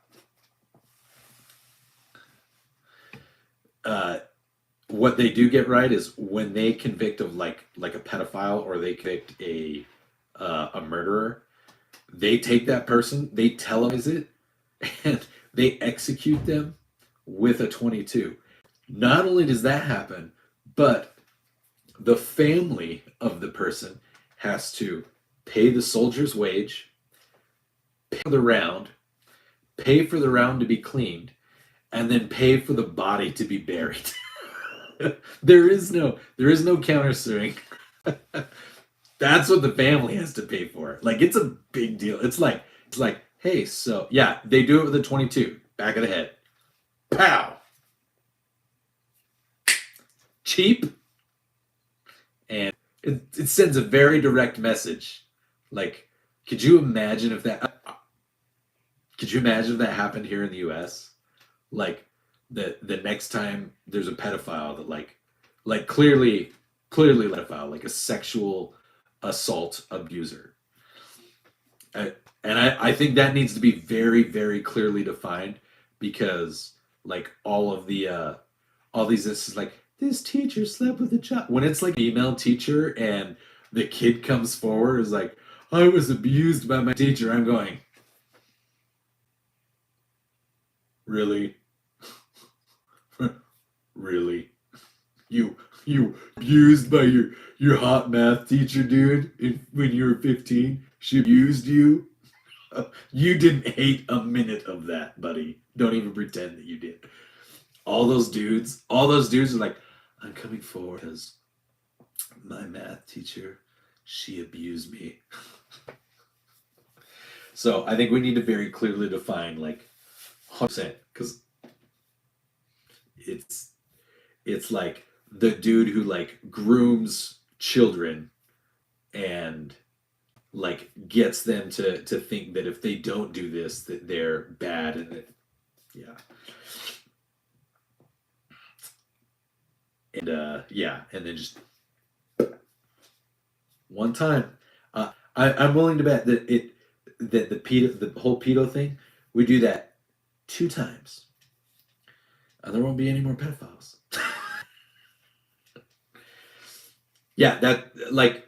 what they do get right is when they convict of like a pedophile or they convict a murderer, they take that person, they televise it, and they execute them with a 22. Not only does that happen, but the family of the person has to pay the soldier's wage, pay for the round to be cleaned, and then pay for the body to be buried. There is no countersuing. That's what the family has to pay for. Like, it's a big deal. It's like, hey, so yeah, they do it with a 22, back of the head. Pow! Cheap. And it sends a very direct message. Like, could you imagine if that happened here in the US? Like, the next time there's a pedophile that like clearly pedophile, like a sexual assault abuser. I think that needs to be very, very clearly defined, because like all these this is like, this teacher slept with a child. When it's like a female teacher and the kid comes forward is like, I was abused by my teacher, I'm going, really? Really? You abused by your hot math teacher, dude, when you were 15? She abused you? You didn't hate a minute of that, buddy. Don't even pretend that you did. All those dudes are like, I'm coming forward because my math teacher, she abused me. So I think we need to very clearly define like 100%, because it's like the dude who like grooms children and like gets them to think that if they don't do this that they're bad, and that, yeah. And and then just one time, I'm willing to bet that the whole pedo thing, we do that 2 times, and there won't be any more pedophiles. Yeah, that, like,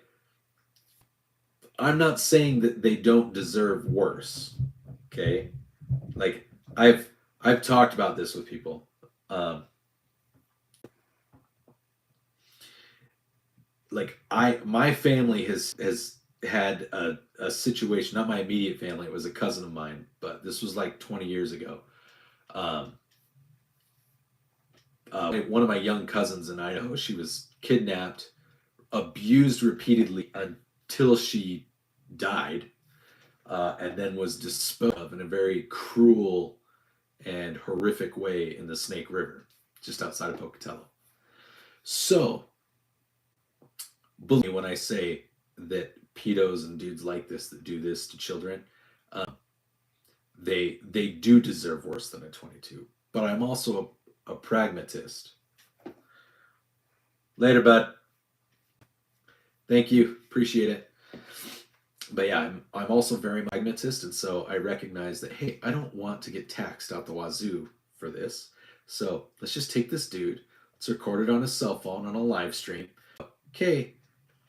I'm not saying that they don't deserve worse. Okay, like I've talked about this with people. Like my family has had a situation, not my immediate family, it was a cousin of mine, but this was like 20 years ago. One of my young cousins in Idaho, she was kidnapped, abused repeatedly until she died, and then was disposed of in a very cruel and horrific way in the Snake River, just outside of Pocatello. So, believe me when I say that pedos and dudes like this that do this to children, they do deserve worse than a 22. But I'm also a pragmatist. Later, bud. Thank you. Appreciate it. But yeah, I'm also very pragmatist, and so I recognize that, hey, I don't want to get taxed out the wazoo for this. So let's just take this dude, let's record it on his cell phone on a live stream. Okay,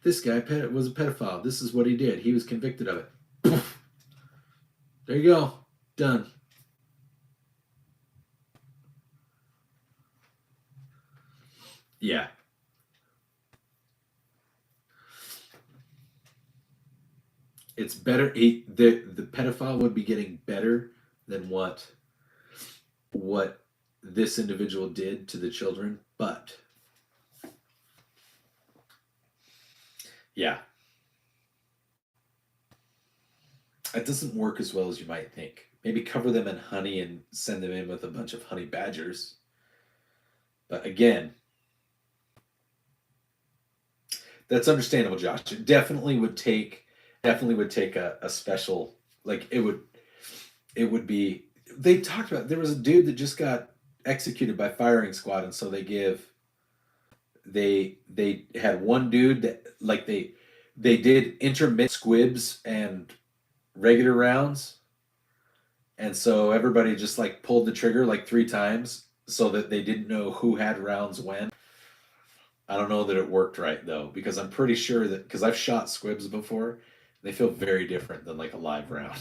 This guy was a pedophile. This is what he did. He was convicted of it. Poof. There you go. Done. Yeah. It's better. The pedophile would be getting better than what this individual did to the children, but yeah, it doesn't work as well as you might think. Maybe cover them in honey and send them in with a bunch of honey badgers. But again, that's understandable, Josh. It definitely would take a special, like it would be. They talked about, there was a dude that just got executed by firing squad, and so they had one dude that, like, they did intermittent squibs and regular rounds, and so everybody just like pulled the trigger like 3 times so that they didn't know who had rounds when. I don't know that it worked right though, because I'm pretty sure that, because I've shot squibs before, they feel very different than like a live round.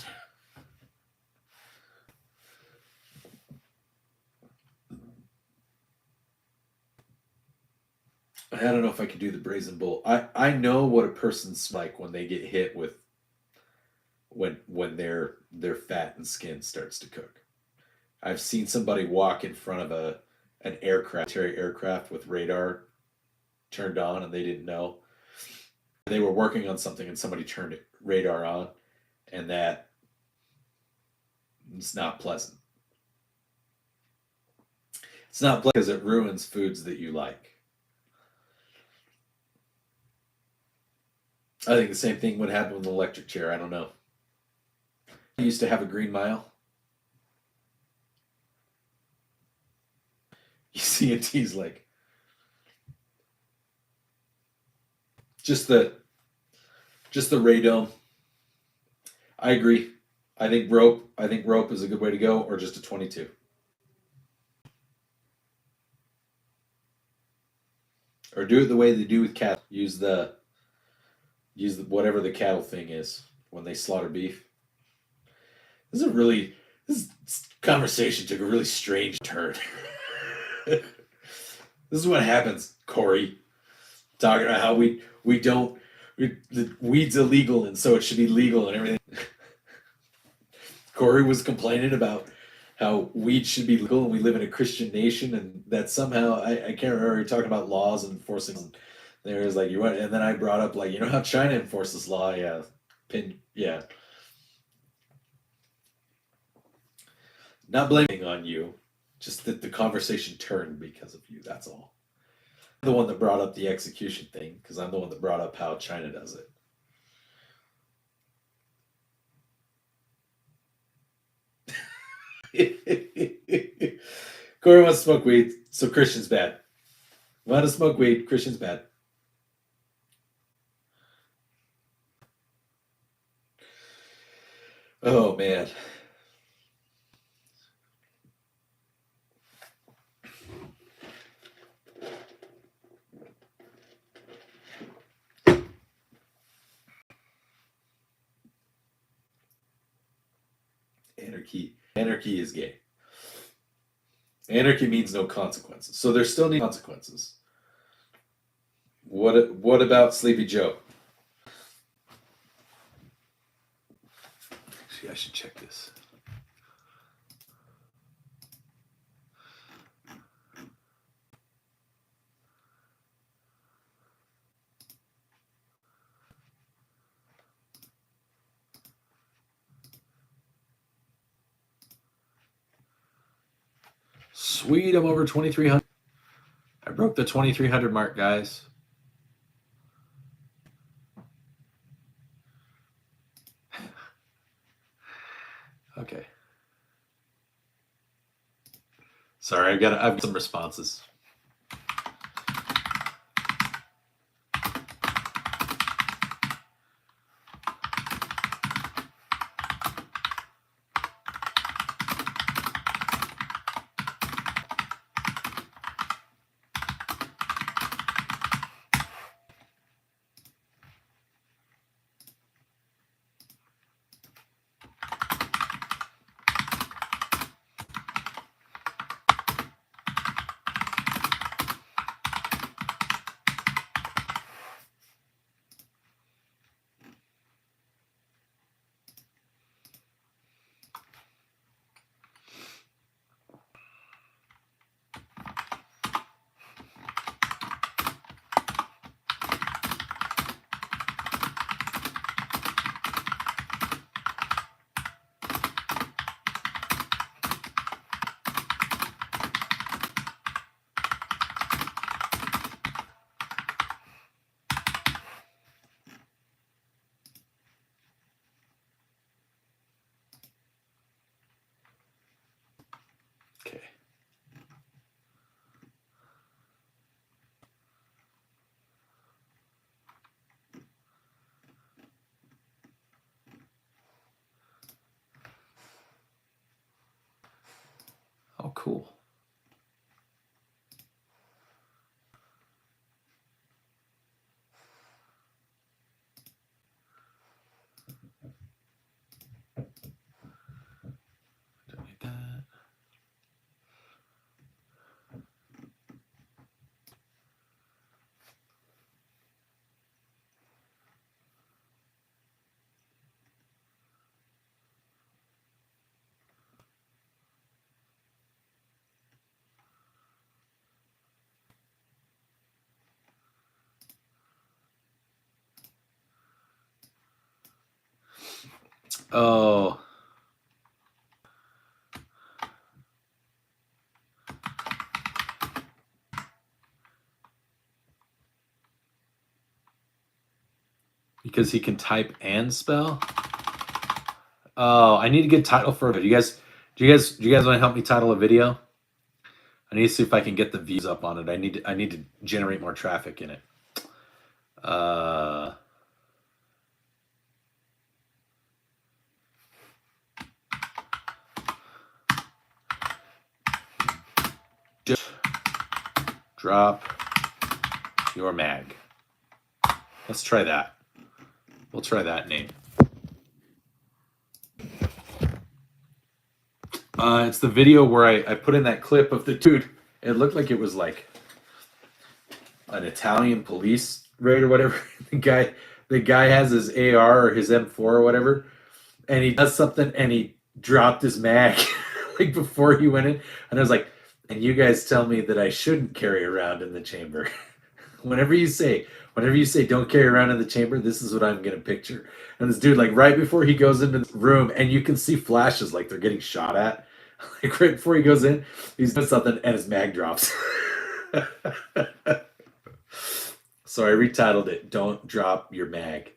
I don't know if I could do the brazen bull. I know what a person's like when they get hit with when their fat and skin starts to cook. I've seen somebody walk in front of an aircraft with radar turned on, and they didn't know. They were working on something and somebody turned radar on, and that it's not pleasant. It's not pleasant because it ruins foods that you like. I think the same thing would happen with an electric chair. I don't know. I used to have a Green Mile. You see it, he's like, just the radome. I agree. I think rope is a good way to go, or just a 22. Or do it the way they do with cattle. Use the whatever the cattle thing is when they slaughter beef. This conversation took a really strange turn. This is what happens, Corey. Talking about how the weed's illegal and so it should be legal and everything. Corey was complaining about how weed should be legal and we live in a Christian nation, and that somehow I can't remember, you're talking about laws and enforcing. There was like, and then I brought up, like, you know how China enforces law? Yeah. Yeah. Not blaming on you, just that the conversation turned because of you, that's all. I'm the one that brought up the execution thing, because I'm the one that brought up how China does it. Corey wants to smoke weed, so Christian's bad. Want to smoke weed, Christian's bad. Oh, man. Anarchy is gay. Anarchy means no consequences. So there still need consequences. What about Sleepy Joe? Actually, I should check this. Sweet, I'm over 2,300. I broke the 2,300 mark, guys. Okay. Sorry, I've got some responses. cool. Don't need that. Oh. Because he can type and spell? Oh, I need a good title for it. Do you guys want to help me title a video? I need to see if I can get the views up on it. I need to generate more traffic in it. Just drop your mag. Let's try that. We'll try that name. It's the video where I put in that clip of the dude. It looked like it was like an Italian police raid or whatever. The guy has his AR or his M4 or whatever, and he does something and he dropped his mag like before he went in. And I was like, and you guys tell me that I shouldn't carry around in the chamber. Whenever you say don't carry around in the chamber, this is what I'm gonna picture. And this dude, like right before he goes into the room, and you can see flashes like they're getting shot at. Like right before he goes in, he's doing something and his mag drops. So I retitled it, Don't Drop Your Mag.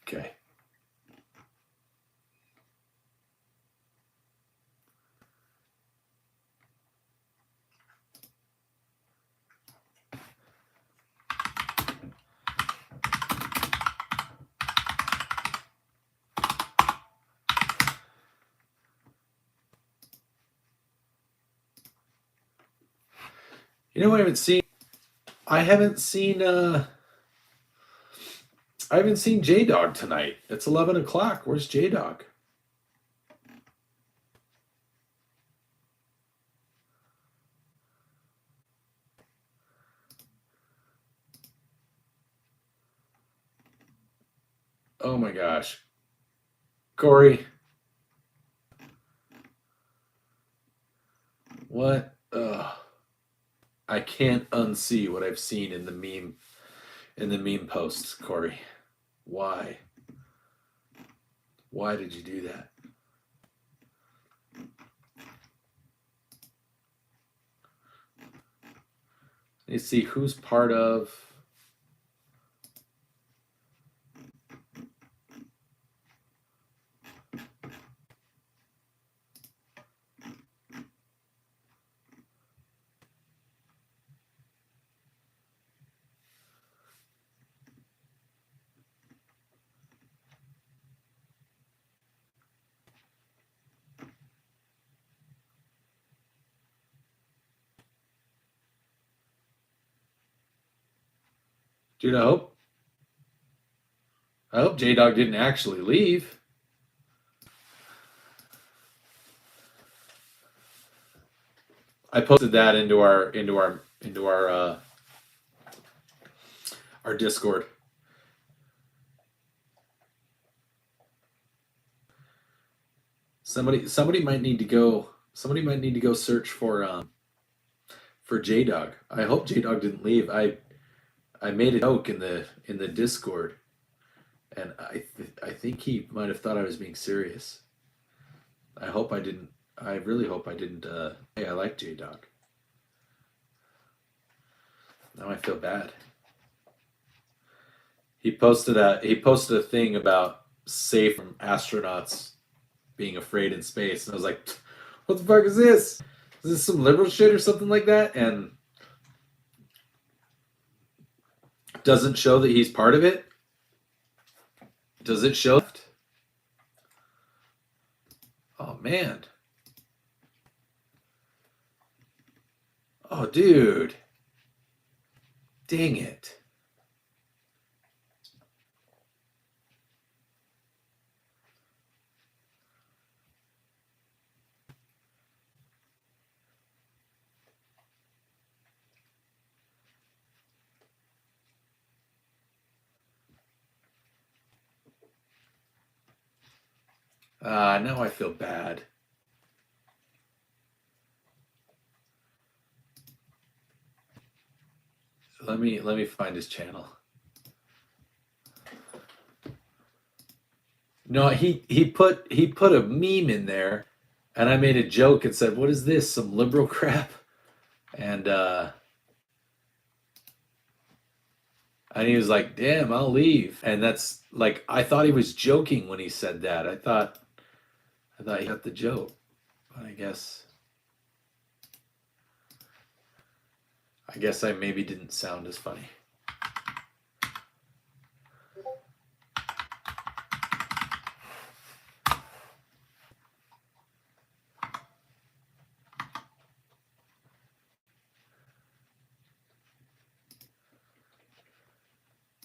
Okay. You know what I haven't seen? I haven't seen J-Dog tonight. It's 11 o'clock. Where's J-Dog? Oh my gosh. Corey. What? Ugh. I can't unsee what I've seen in the meme posts, Corey. Why? Why did you do that? Let's see who's part of. Dude, I hope J-Dog didn't actually leave. I posted that into our Discord. Somebody might need to go search for J-Dog. I hope J-Dog didn't leave. I made a joke in the Discord, and I think he might have thought I was being serious. I hope I didn't. I really hope I didn't. Hey, I like J-Dog. Now I feel bad. He posted a thing about safe from astronauts being afraid in space, and I was like, what the fuck is this? Is this some liberal shit or something like that? And doesn't show that he's part of it. Does it show? Oh man. Oh dude. Dang it. Now I feel bad. Let me find his channel. No, he put a meme in there, and I made a joke and said, "What is this? Some liberal crap?" And he was like, "Damn, I'll leave." And that's like, I thought he was joking when he said that. I thought he got the joke. But I guess I maybe didn't sound as funny.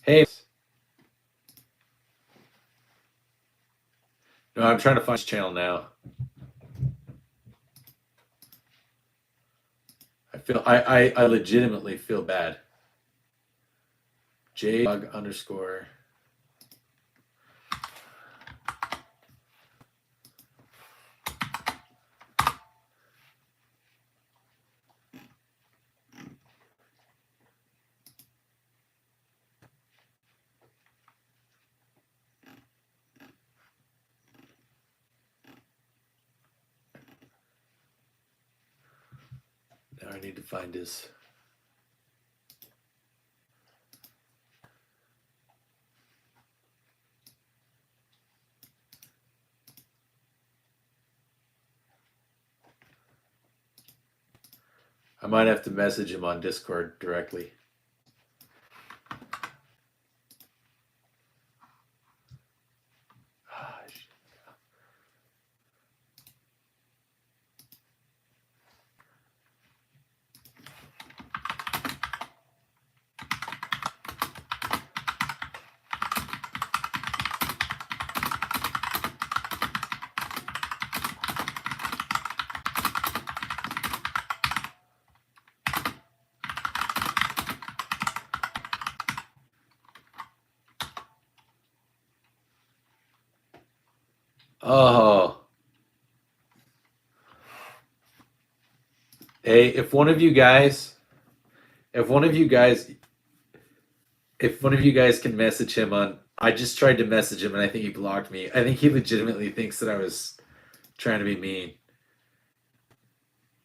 Hey. No, I'm trying to find his channel now. I legitimately feel bad. _. Now I need to find his. I might have to message him on Discord directly. Oh. Hey, if one of you guys can message him on, I just tried to message him and I think he blocked me. I think he legitimately thinks that I was trying to be mean.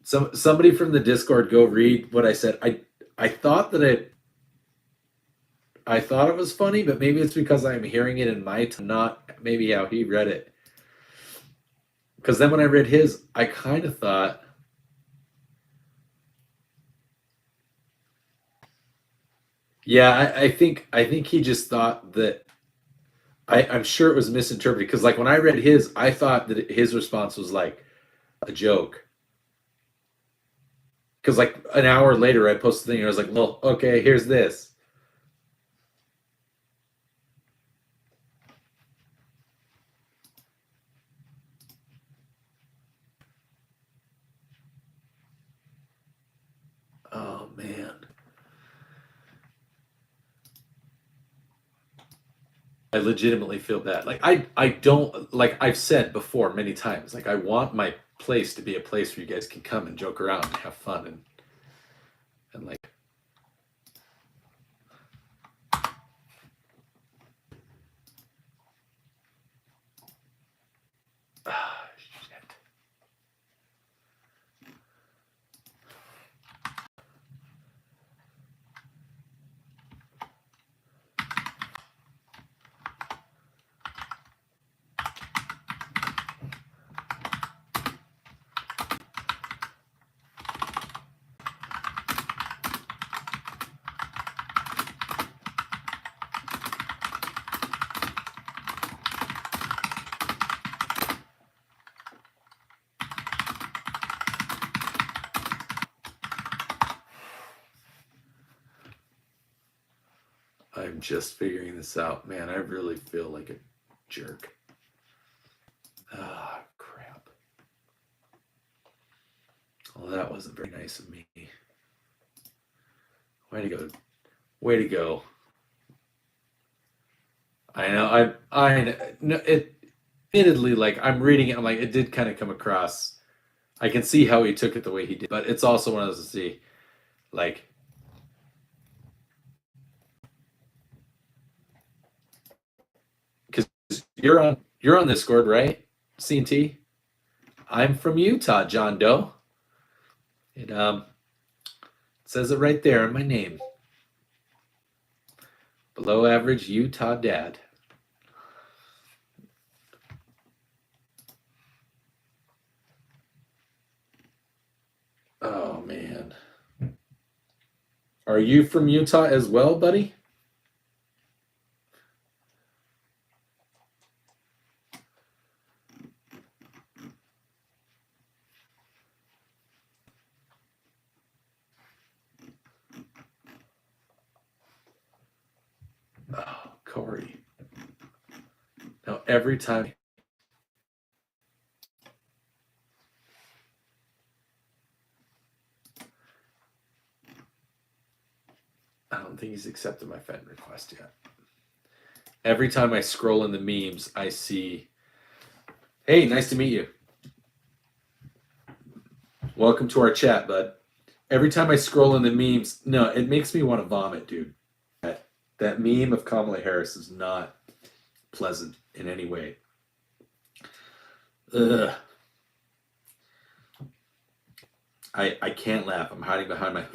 Somebody from the Discord, go read what I said. I thought it was funny, but maybe it's because I'm hearing it in my tone, not maybe how he read it. Because then when I read his, I kind of thought, yeah, I think he just thought that I'm sure it was misinterpreted. Because like when I read his, I thought that his response was like a joke. Because like an hour later, I posted the thing and I was like, well, okay, here's this. Oh man. I legitimately feel bad. Like I don't, like I've said before many times, like I want my place to be a place where you guys can come and joke around and have fun and like shit. I'm just figuring this out. Man, I really feel like a jerk. Ah, crap. Well, that wasn't very nice of me. Way to go. Way to go. I know, I know, admittedly, like, I'm reading it, I'm like, it did kind of come across. I can see how he took it the way he did, but it's also one of those to see, like, because you're on Discord, right? C&T? I'm from Utah, John Doe. It says it right there in my name. Below average Utah dad. Oh man. Are you from Utah as well, buddy? Oh, Corey. Now every time I don't think he's accepted my friend request yet. Every time I scroll in the memes, I see, hey, nice to meet you. Welcome to our chat, bud. Every time I scroll in the memes, no, it makes me want to vomit, dude. That meme of Kamala Harris is not pleasant in any way. Ugh. I can't laugh. I'm hiding behind my...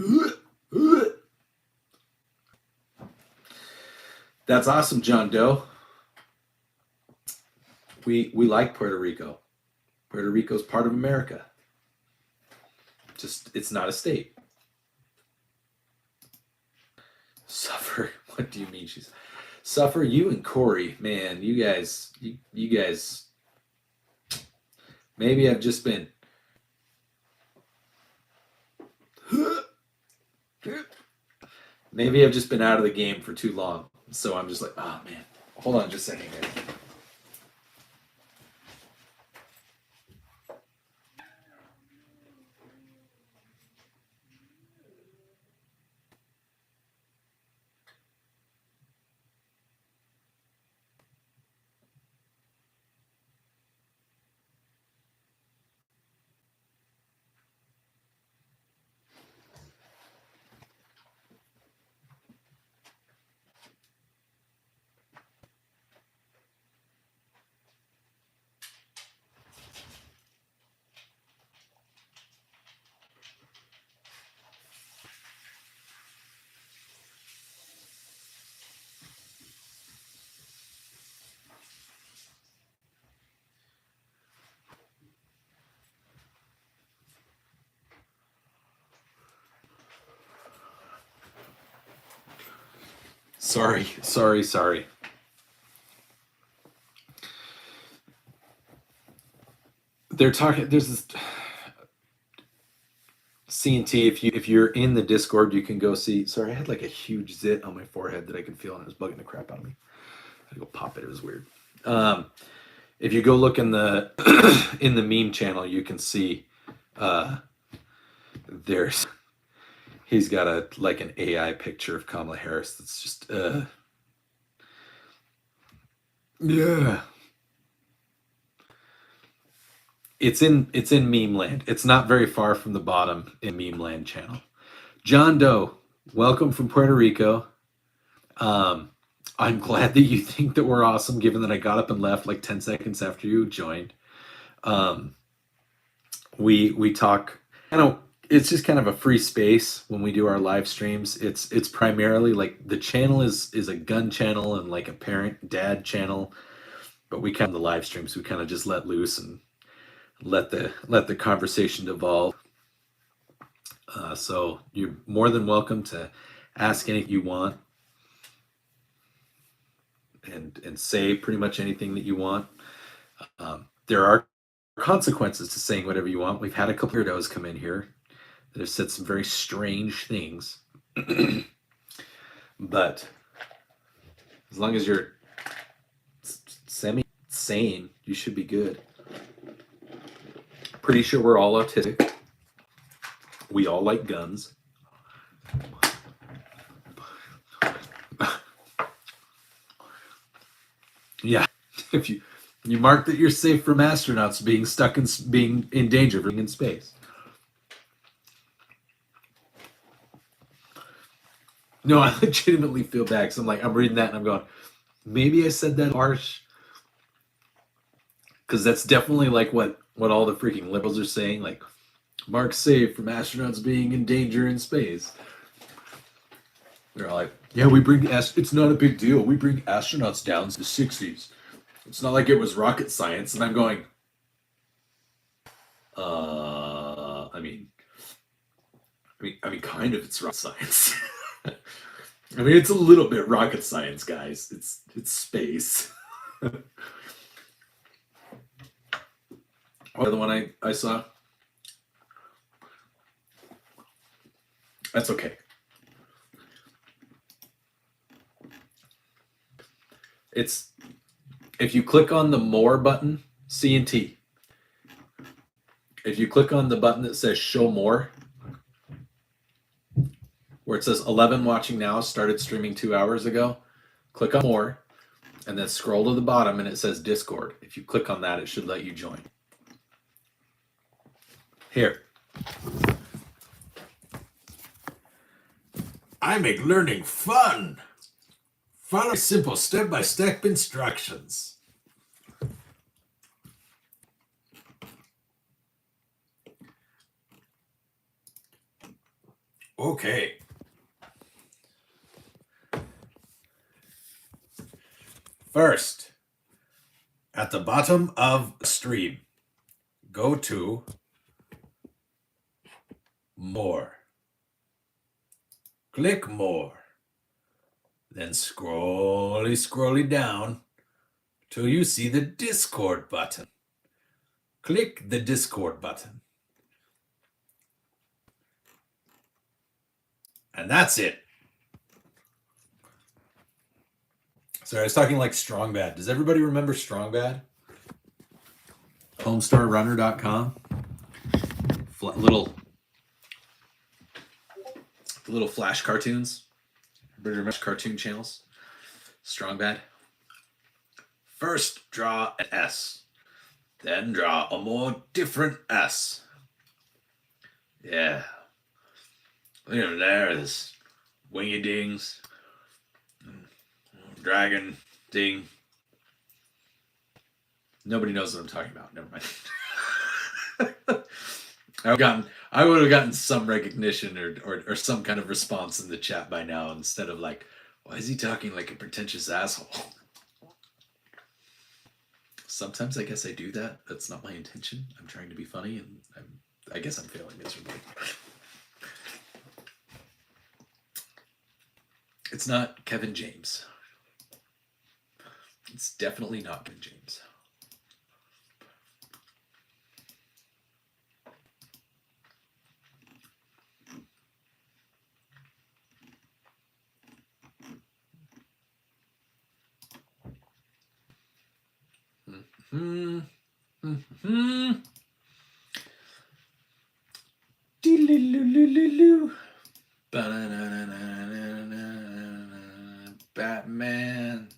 That's awesome, John Doe. We like Puerto Rico. Puerto Rico's part of America. Just, it's not a state. Suffer. What do you mean she's... Suffer, you and Corey, man, you guys... Maybe I've just been... Maybe I've just been out of the game for too long. So I'm just like, oh man. Hold on just a second, guys. Sorry. They're talking, there's this C&T, if you're in the Discord, you can go see. Sorry, I had like a huge zit on my forehead that I could feel, and it was bugging the crap out of me. I had to go pop it. It was weird. If you go look in the in the meme channel, you can see there's he's got a like an AI picture of Kamala Harris that's just yeah. It's in meme land. It's not very far from the bottom in meme land channel. John Doe, welcome from Puerto Rico. I'm glad that you think that we're awesome, given that I got up and left like 10 seconds after you joined. We talk, it's just kind of a free space when we do our live streams. It's primarily like the channel is a gun channel and like a parent dad channel, but we kind of the live streams, we kind of just let loose and let the conversation evolve. So you're more than welcome to ask anything you want and say pretty much anything that you want. There are consequences to saying whatever you want. We've had a couple of weirdos come in here that have said some very strange things. But As long as you're semi-sane, you should be good. Pretty sure we're all autistic. We all like guns. Yeah, if you mark that you're safe from astronauts being in danger of being in space. No, I legitimately feel bad because I'm reading that and I'm going, maybe I said that harsh. Because that's definitely like what all the freaking liberals are saying, like, mark safe from astronauts being in danger in space. They're all like, yeah, it's not a big deal. We bring astronauts down to the 60s. It's not like it was rocket science. And I'm going, I mean, kind of, it's rocket science. I mean, it's a little bit rocket science, guys. It's space. Oh, the one I saw? That's okay. It's, if you click on the more button, C and T. If you click on the button that says show more, where it says 11 watching now, started streaming 2 hours ago, click on more, and then scroll to the bottom and it says Discord. If you click on that, it should let you join. Here. I make learning fun. Follow simple step-by-step instructions. Okay. First, at the bottom of the stream, go to more. Click more. Then scrolly down till you see the Discord button. Click the Discord button. And that's it. Sorry, I was talking like Strong Bad. Does everybody remember Strong Bad? HomestarRunner.com. Little flash cartoons. Everybody remember cartoon channels? Strong Bad. First, draw an S. Then draw a more different S. Yeah. Look at there, there's wingy dings, dragon ding. Nobody knows what I'm talking about. Never mind. I would have gotten some recognition or some kind of response in the chat by now instead of like, why is he talking like a pretentious asshole? Sometimes I guess I do that. That's not my intention. I'm trying to be funny and I guess I'm failing miserably. It's not Kevin James. It's definitely not Kevin James. Batman.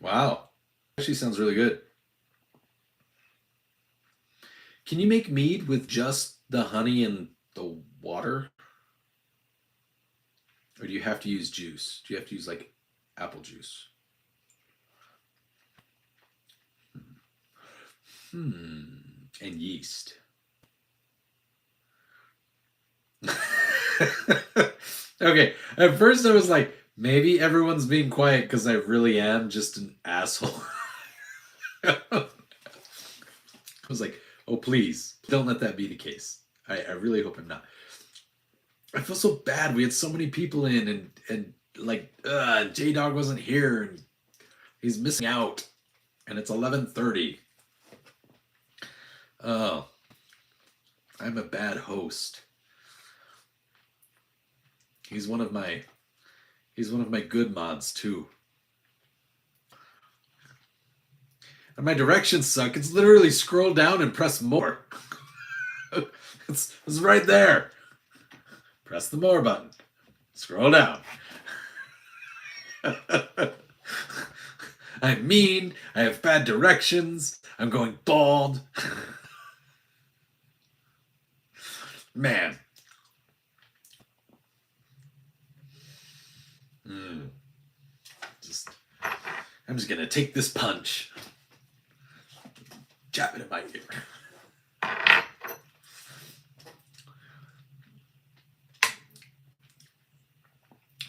Wow. Actually sounds really good. Can you make mead with just the honey and the water? Or do you have to use juice? Do you have to use like apple juice? And yeast. Okay, at first I was like, maybe everyone's being quiet because I really am just an asshole. I was like, oh, please, don't let that be the case. I really hope I'm not. I feel so bad. We had so many people in and like, J-Dog wasn't here and he's missing out and it's 11:30. Oh, I'm a bad host. He's one of my good mods too. And my directions suck. It's literally scroll down and press more. it's right there. Press the more button. Scroll down. I'm mean. I have bad directions. I'm going bald. Man. I'm just gonna take this punch. Jab it in my ear.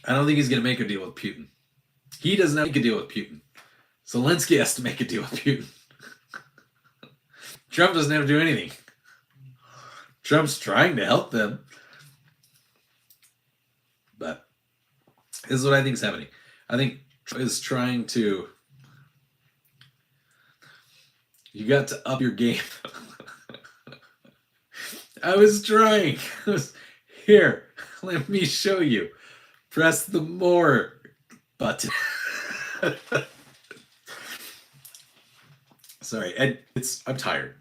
I don't think he's gonna make a deal with Putin. He doesn't have to make a deal with Putin. Zelensky has to make a deal with Putin. Trump doesn't have to do anything. Trump's trying to help them. But this is what I think is happening. I think Trump is trying to... You got to up your game. I was trying. Here, let me show you. Press the more button. Sorry, I'm tired.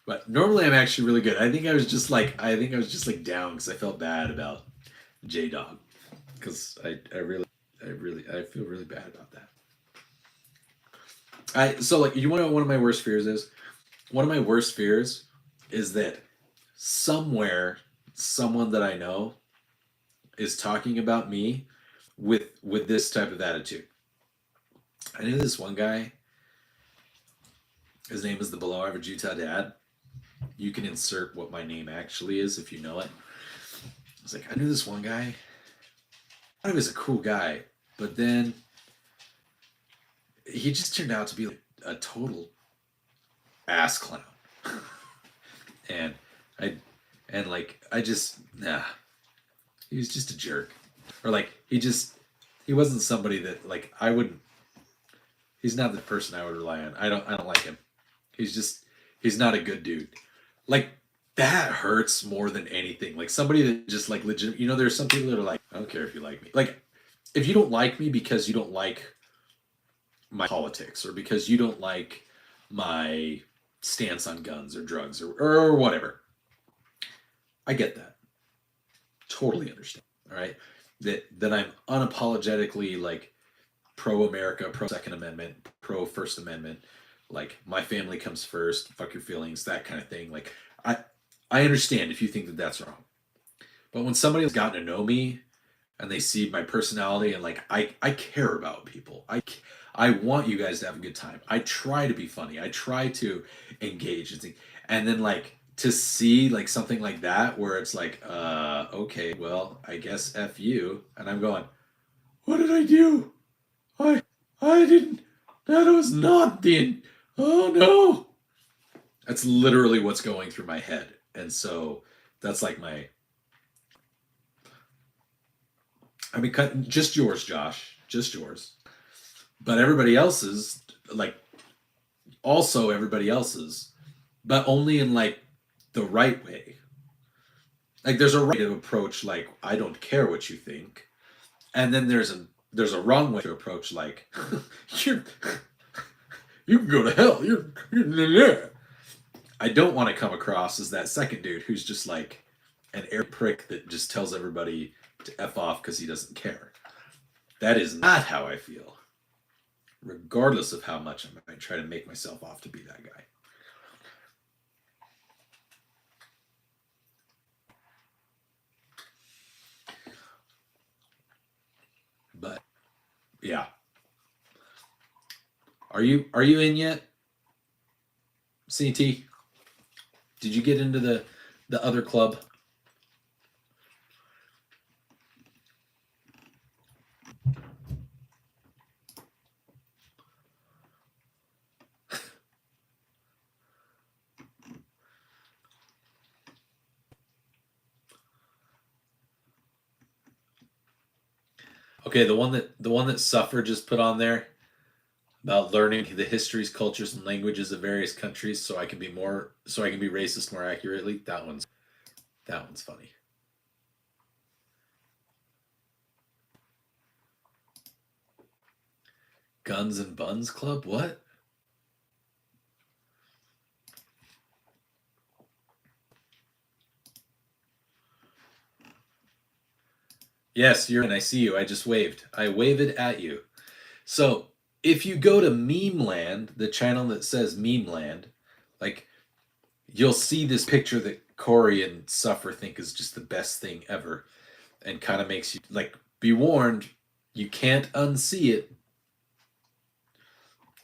But normally I'm actually really good. I think I was just like down because I felt bad about J-Dog. Because I feel really bad about that. So like, you want to know what one of my worst fears is? One of my worst fears is that somewhere someone that I know is talking about me with this type of attitude. I knew this one guy. His name is the Below Average Utah Dad. You can insert what my name actually is if you know it. I was like, I knew this one guy. I thought he was a cool guy, but then he just turned out to be like a total ass clown. He was just a jerk. Or like he wasn't somebody that like he's not the person I would rely on. I don't like him. He's not a good dude. Like that hurts more than anything. Like somebody that just like legit, there's some people that are like, I don't care if you like me. Like if you don't like me because you don't like my politics or because you don't like my stance on guns or drugs or whatever. I get that. Totally understand. All right. That I'm unapologetically like pro-America, pro-Second Amendment, pro-First Amendment. Like my family comes first, fuck your feelings, that kind of thing. Like I understand if you think that that's wrong. But when somebody has gotten to know me and they see my personality and like I care about people. I want you guys to have a good time. I try to be funny. I try to engage and then like to see like something like that where it's like, okay, well, I guess F you. And I'm going, what did I do? I didn't, that was not oh no. That's literally what's going through my head. And so that's like just yours, Josh, just yours. But everybody else's, like, also everybody else's, but only in like the right way. Like there's a right to approach like, I don't care what you think. And then there's a wrong way to approach like, you can go to hell. You're I don't want to come across as that second dude who's just like an air prick that just tells everybody to F off because he doesn't care. That is not how I feel. Regardless of how much I might try to make myself off to be that guy. But yeah. Are you in yet? CT? Did you get into the other club? Okay, the one that Suffer just put on there, about learning the histories, cultures, and languages of various countries, so I can be racist more accurately. That one's funny. Guns and Buns Club? What? Yes, you're in. I see you. I just waved. I waved it at you. So if you go to Meme Land, the channel that says Meme Land, like you'll see this picture that Corey and Suffer think is just the best thing ever, and kind of makes you like be warned. You can't unsee it.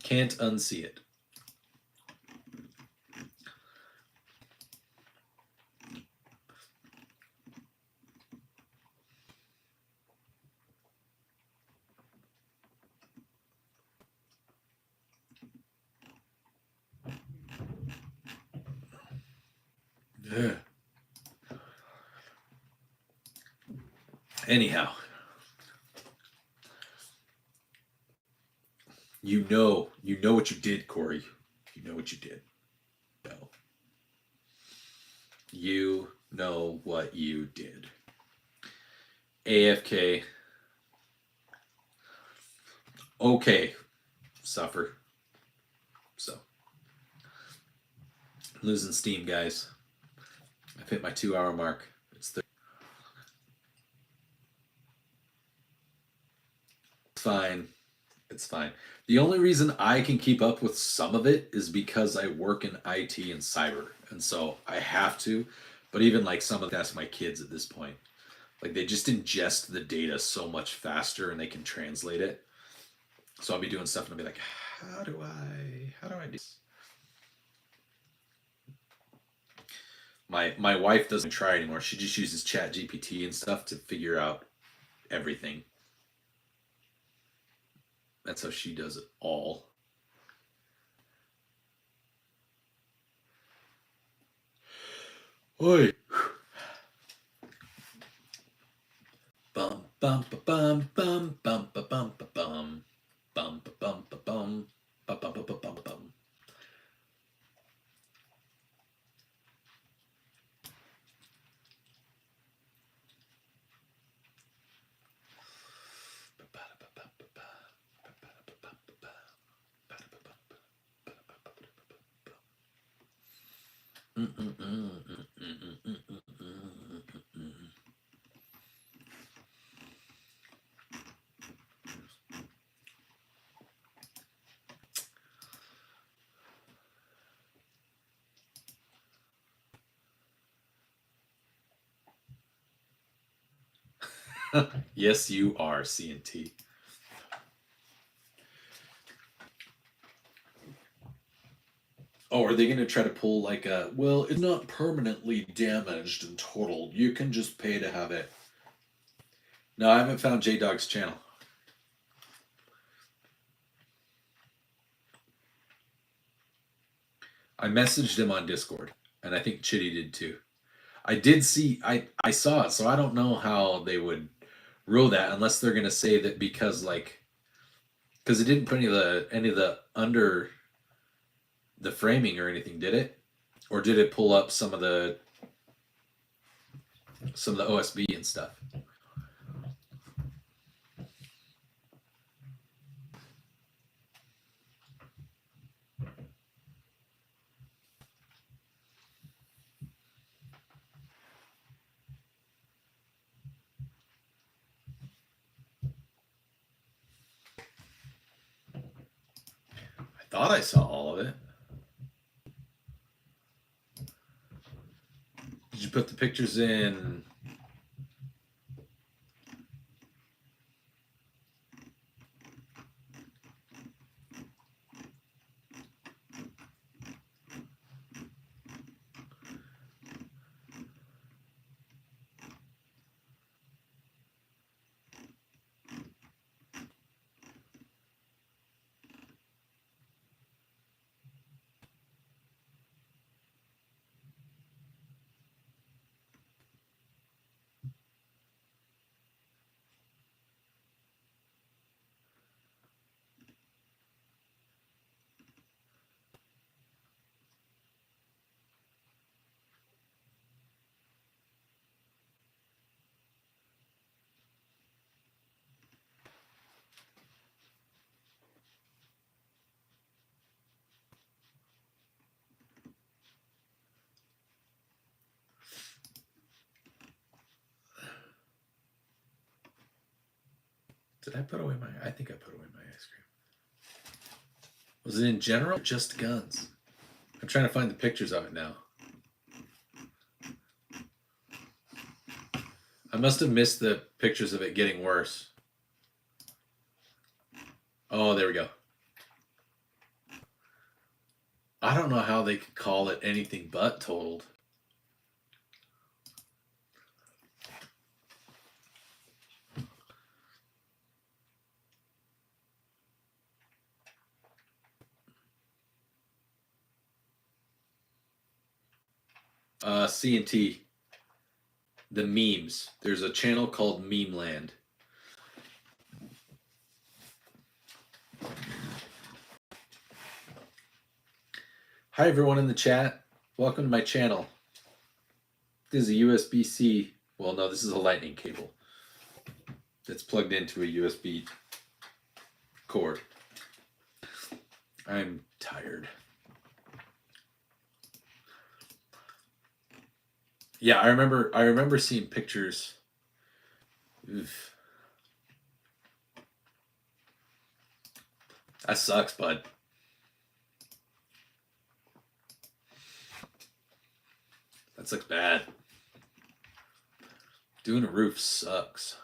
Can't unsee it. Yeah. Anyhow, you know what you did, Corey. You know what you did. No. You know what you did. AFK. Okay. Suffer. So. I'm losing steam, guys. I've hit my 2-hour mark. It's fine. It's fine. The only reason I can keep up with some of it is because I work in IT and cyber. And so I have to. But even like some of that's my kids at this point. Like they just ingest the data so much faster and they can translate it. So I'll be doing stuff and I'll be like, how do I do this? My wife doesn't try anymore. She just uses ChatGPT and stuff to figure out everything. That's how she does it all. Oi. Bum bum ba bum bum bum ba bum ba bum bum ba bum ba bum ba bum ba bum ba bum. Yes, you are, CNT. Oh, are they going to try to pull like a, well, it's not permanently damaged and totaled. You can just pay to have it. No, I haven't found J-Dog's channel. I messaged him on Discord, and I think Chitty did too. I did see, I saw it, so I don't know how they would rule that unless they're going to say that because it didn't put any of the under the framing or anything, did it? Or did it pull up some of the OSB and stuff? I thought I saw all of it. Did you put the pictures in? Did I put away my? I think I put away my ice cream. Was it in general or just guns? I'm trying to find the pictures of it now. I must have missed the pictures of it getting worse. Oh, there we go. I don't know how they could call it anything but totaled. C&T. The memes. There's a channel called Meme Land. Hi everyone in the chat. Welcome to my channel. This is a USB-C. Well, no, this is a lightning cable. It's plugged into a USB cord. I'm tired. Yeah, I remember seeing pictures. Oof. That sucks, bud. That sucks bad. Doing a roof sucks.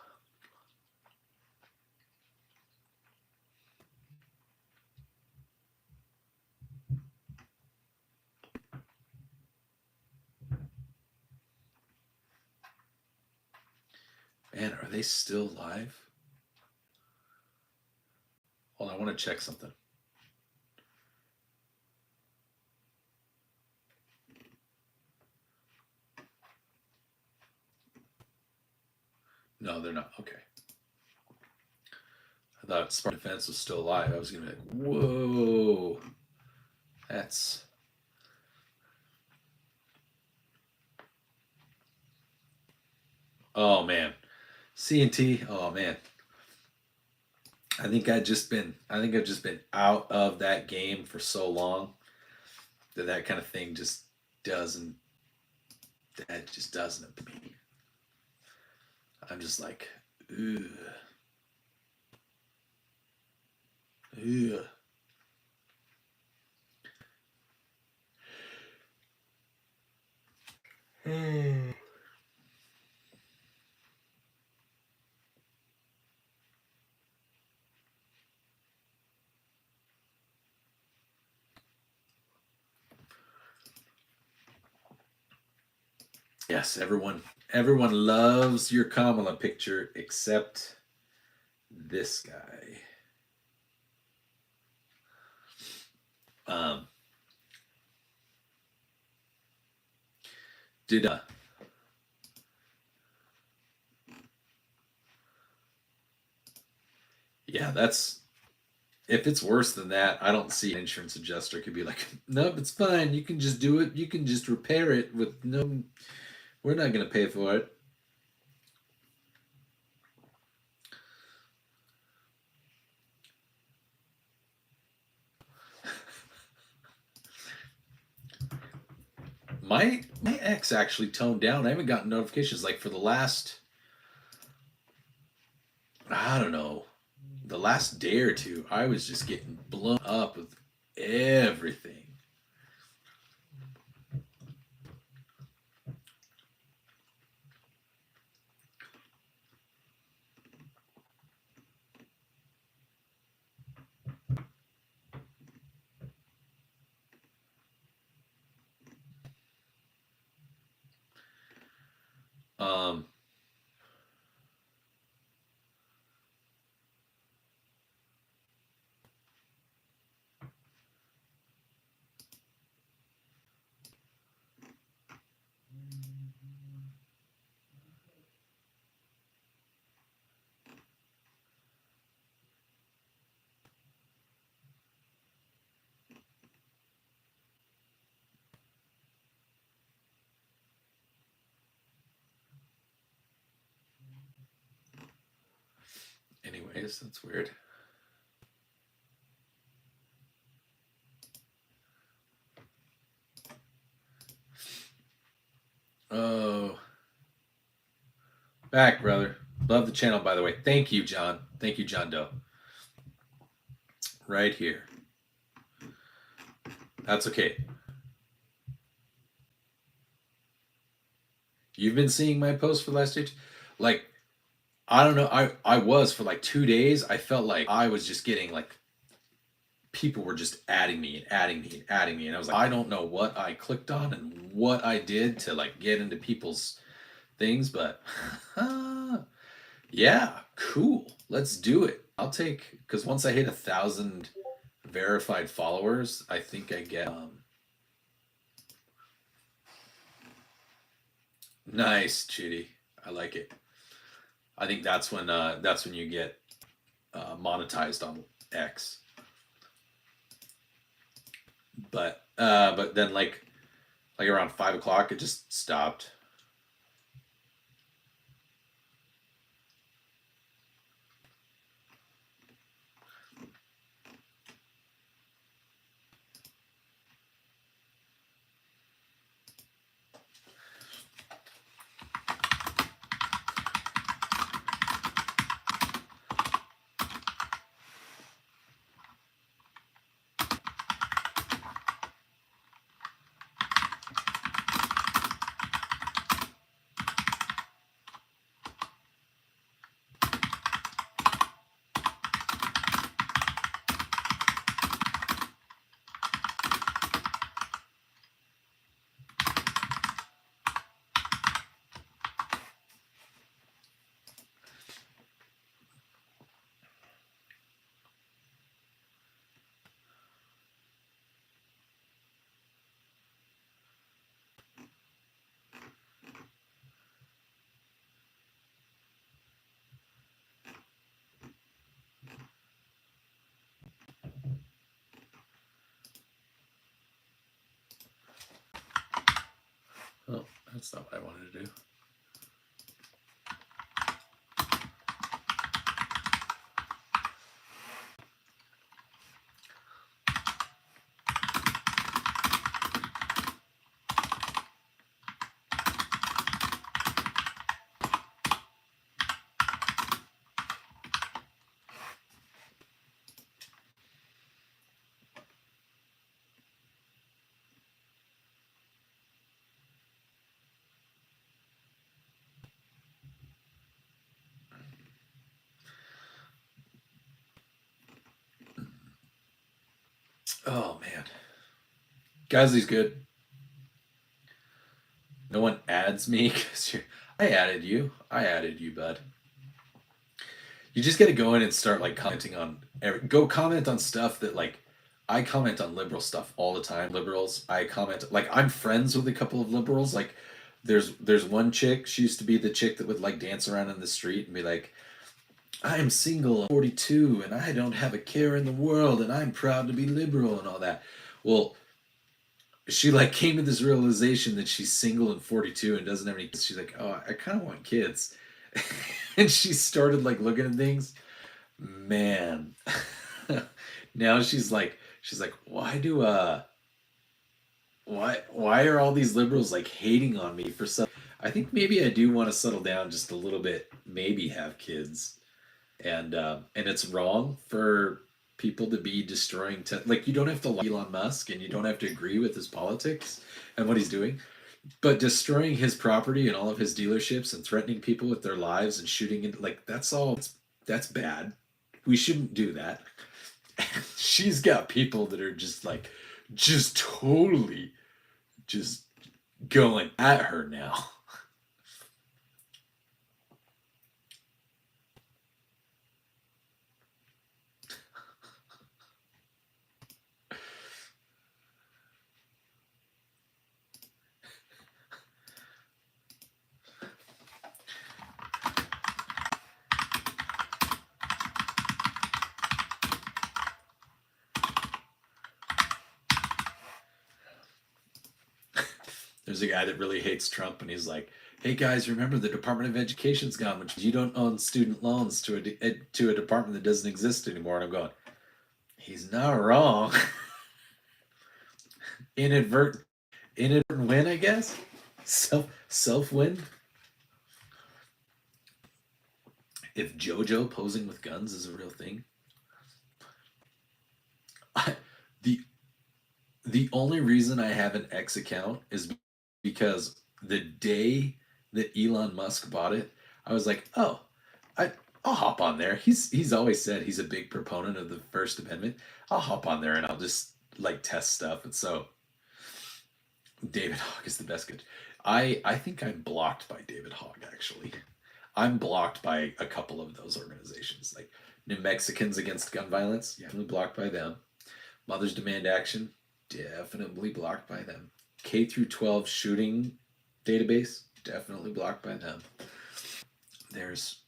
Man, are they still live? Hold on, I want to check something. No, they're not. Okay. I thought Spartan Defense was still alive. I was going to be like, whoa. That's... Oh, man. C&T, oh, man. I think I've just been out of that game for so long that kind of thing just doesn't appeal to me. I'm just like, ugh. Ugh. Yes, everyone loves your Kamala picture except this guy. Yeah, that's, if it's worse than that, I don't see an insurance adjuster could be like, nope, it's fine. You can just do it. You can just repair it with no, we're not going to pay for it. My ex actually toned down. I haven't gotten notifications like for the last, I don't know, the last day or two. I was just getting blown up with everything. Anyways, that's weird. Oh. Back, brother. Love the channel, by the way. Thank you, John. Thank you, John Doe. Right here. That's okay. You've been seeing my posts for the last 2 days? Like, I don't know. I was for like 2 days. I felt like I was just getting like, people were just adding me and adding me and adding me. And I was like, I don't know what I clicked on and what I did to like get into people's things, but yeah, cool. Let's do it. I'll take, because once I hit 1,000 verified followers, I think I get nice, Chitty. I like it. I think that's when you get monetized on X. But then like around 5 o'clock, it just stopped. Oh, that's not what I wanted to do. Oh man, Guysley's good. No one adds me because I added you. I added you, bud. You just got to go in and start like commenting on. Go comment on stuff that like. I comment on liberal stuff all the time. Liberals. I comment like I'm friends with a couple of liberals. Like there's one chick. She used to be the chick that would like dance around in the street and be like, I am single, I'm 42, and I don't have a care in the world, and I'm proud to be liberal and all that. Well, she like came to this realization that she's single and 42 and doesn't have any kids. She's like, oh, I kind of want kids. And she started like looking at things. Man. Now she's like, why are all these liberals like hating on me for some? I think maybe I do want to settle down just a little bit, maybe have kids. And it's wrong for people to be destroying like you don't have to like Elon Musk and you don't have to agree with his politics and what he's doing, but destroying his property and all of his dealerships and threatening people with their lives and shooting in like that's bad. We shouldn't do that. She's got people that are just totally just going at her now. There's a guy that really hates Trump, and he's like, "Hey guys, remember the Department of Education's gone, which you don't own student loans to a department that doesn't exist anymore." And I'm going, he's not wrong. Inadvertent win, I guess. Self win. if JoJo posing with guns is a real thing, the only reason I have an X account is because the day that Elon Musk bought it, I was like, oh, I'll hop on there. He's always said he's a big proponent of the First Amendment. I'll hop on there and I'll just like test stuff. And so David Hogg is the best good. I think I'm blocked by David Hogg, actually. I'm blocked by a couple of those organizations, like New Mexicans Against Gun Violence, definitely blocked by them. Mothers Demand Action, definitely blocked by them. K through 12 shooting database, definitely blocked by them. There's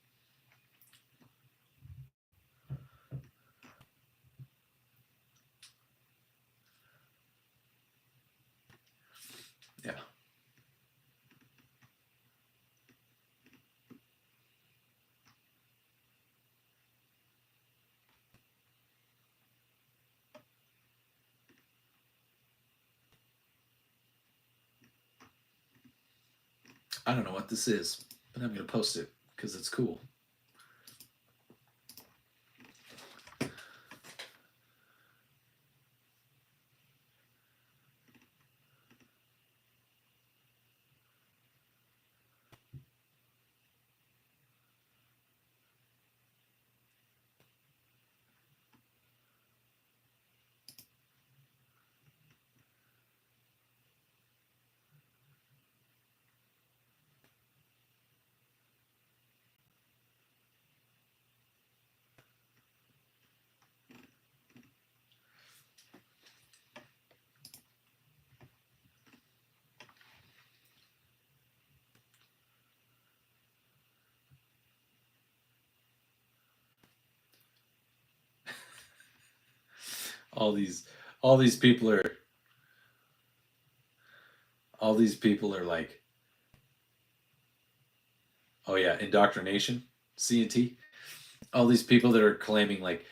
yeah. I don't know what this is, but I'm going to post it because it's cool. all these people are like, oh yeah, indoctrination, C&T. All these people that are claiming like,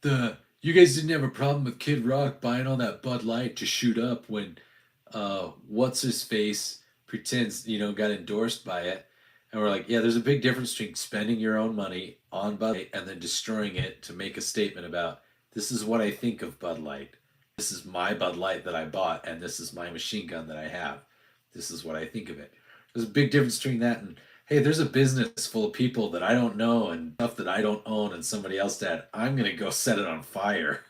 you guys didn't have a problem with Kid Rock buying all that Bud Light to shoot up when what's his face pretends, got endorsed by it. And we're like, yeah, there's a big difference between spending your own money on Bud Light and then destroying it to make a statement about, this is what I think of Bud Light. This is my Bud Light that I bought, and this is my machine gun that I have. This is what I think of it. There's a big difference between that and, hey, there's a business full of people that I don't know and stuff that I don't own and somebody else did. I'm going to go set it on fire.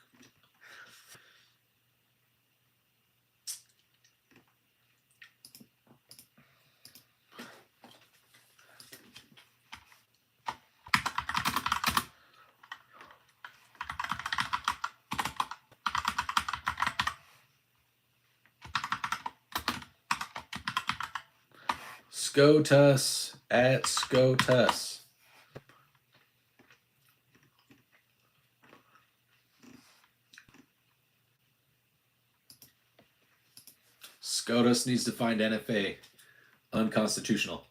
SCOTUS at SCOTUS. SCOTUS needs to find NFA unconstitutional.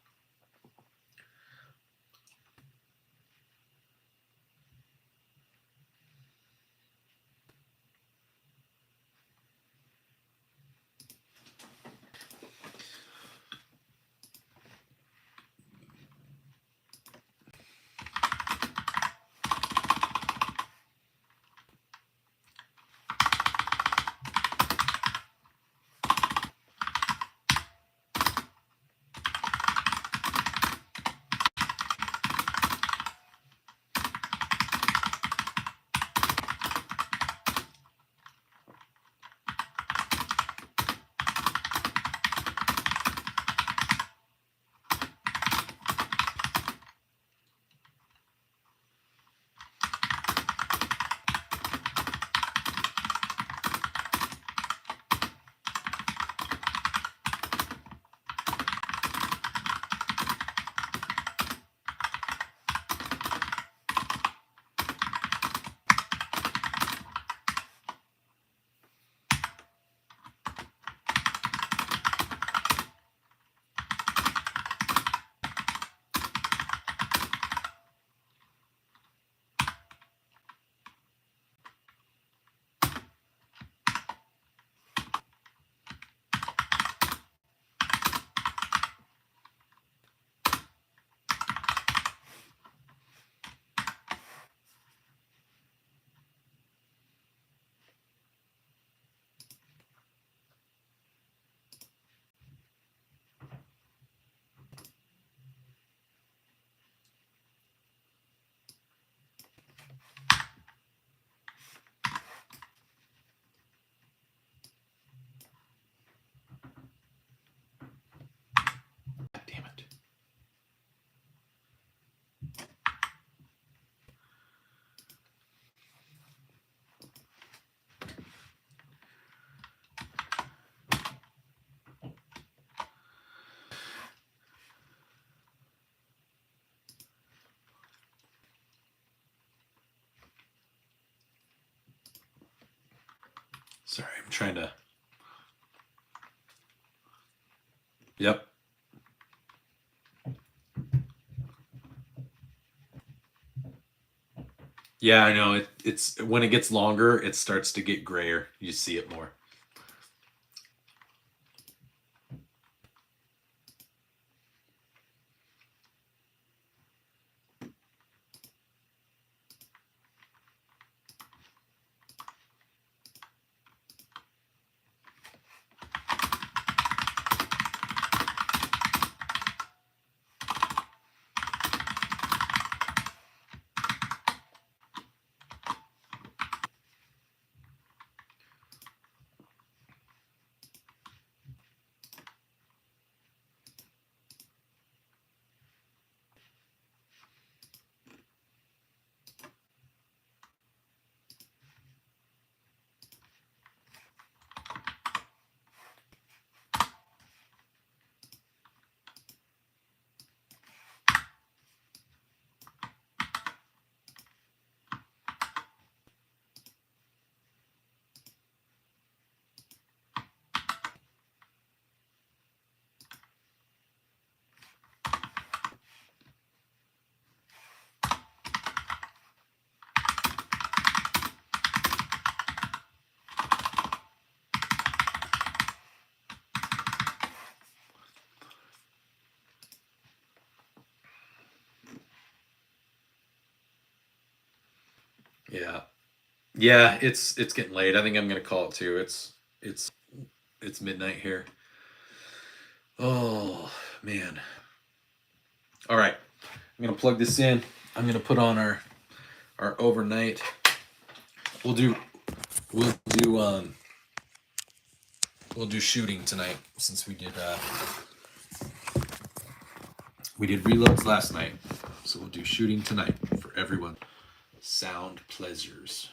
trying to. Yep. Yeah, I know. It's when it gets longer, it starts to get grayer. You see it more. Yeah. Yeah, it's getting late. I think I'm gonna call it too. It's midnight here. Oh man. All right. I'm gonna plug this in. I'm gonna put on our overnight. We'll do shooting tonight since we did reloads last night. So we'll do shooting tonight for everyone. Sound pleasures.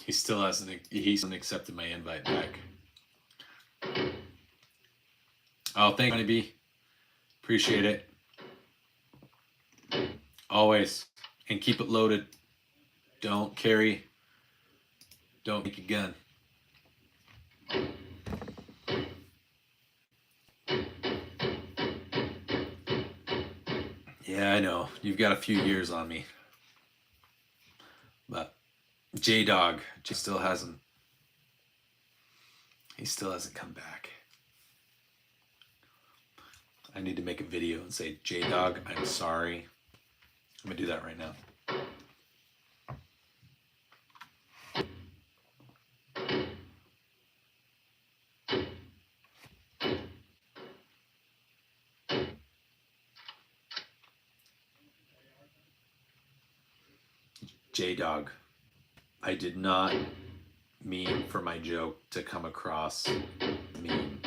He still hasn't accepted my invite back. Oh, thank you, Honeybee. Appreciate it. Always. And keep it loaded. Don't make a gun. Yeah, I know. You've got a few years on me. But J-Dog still hasn't come back. I need to make a video and say, J-Dog, I'm sorry. I'm gonna do that right now. J-Dog, I did not mean for my joke to come across mean.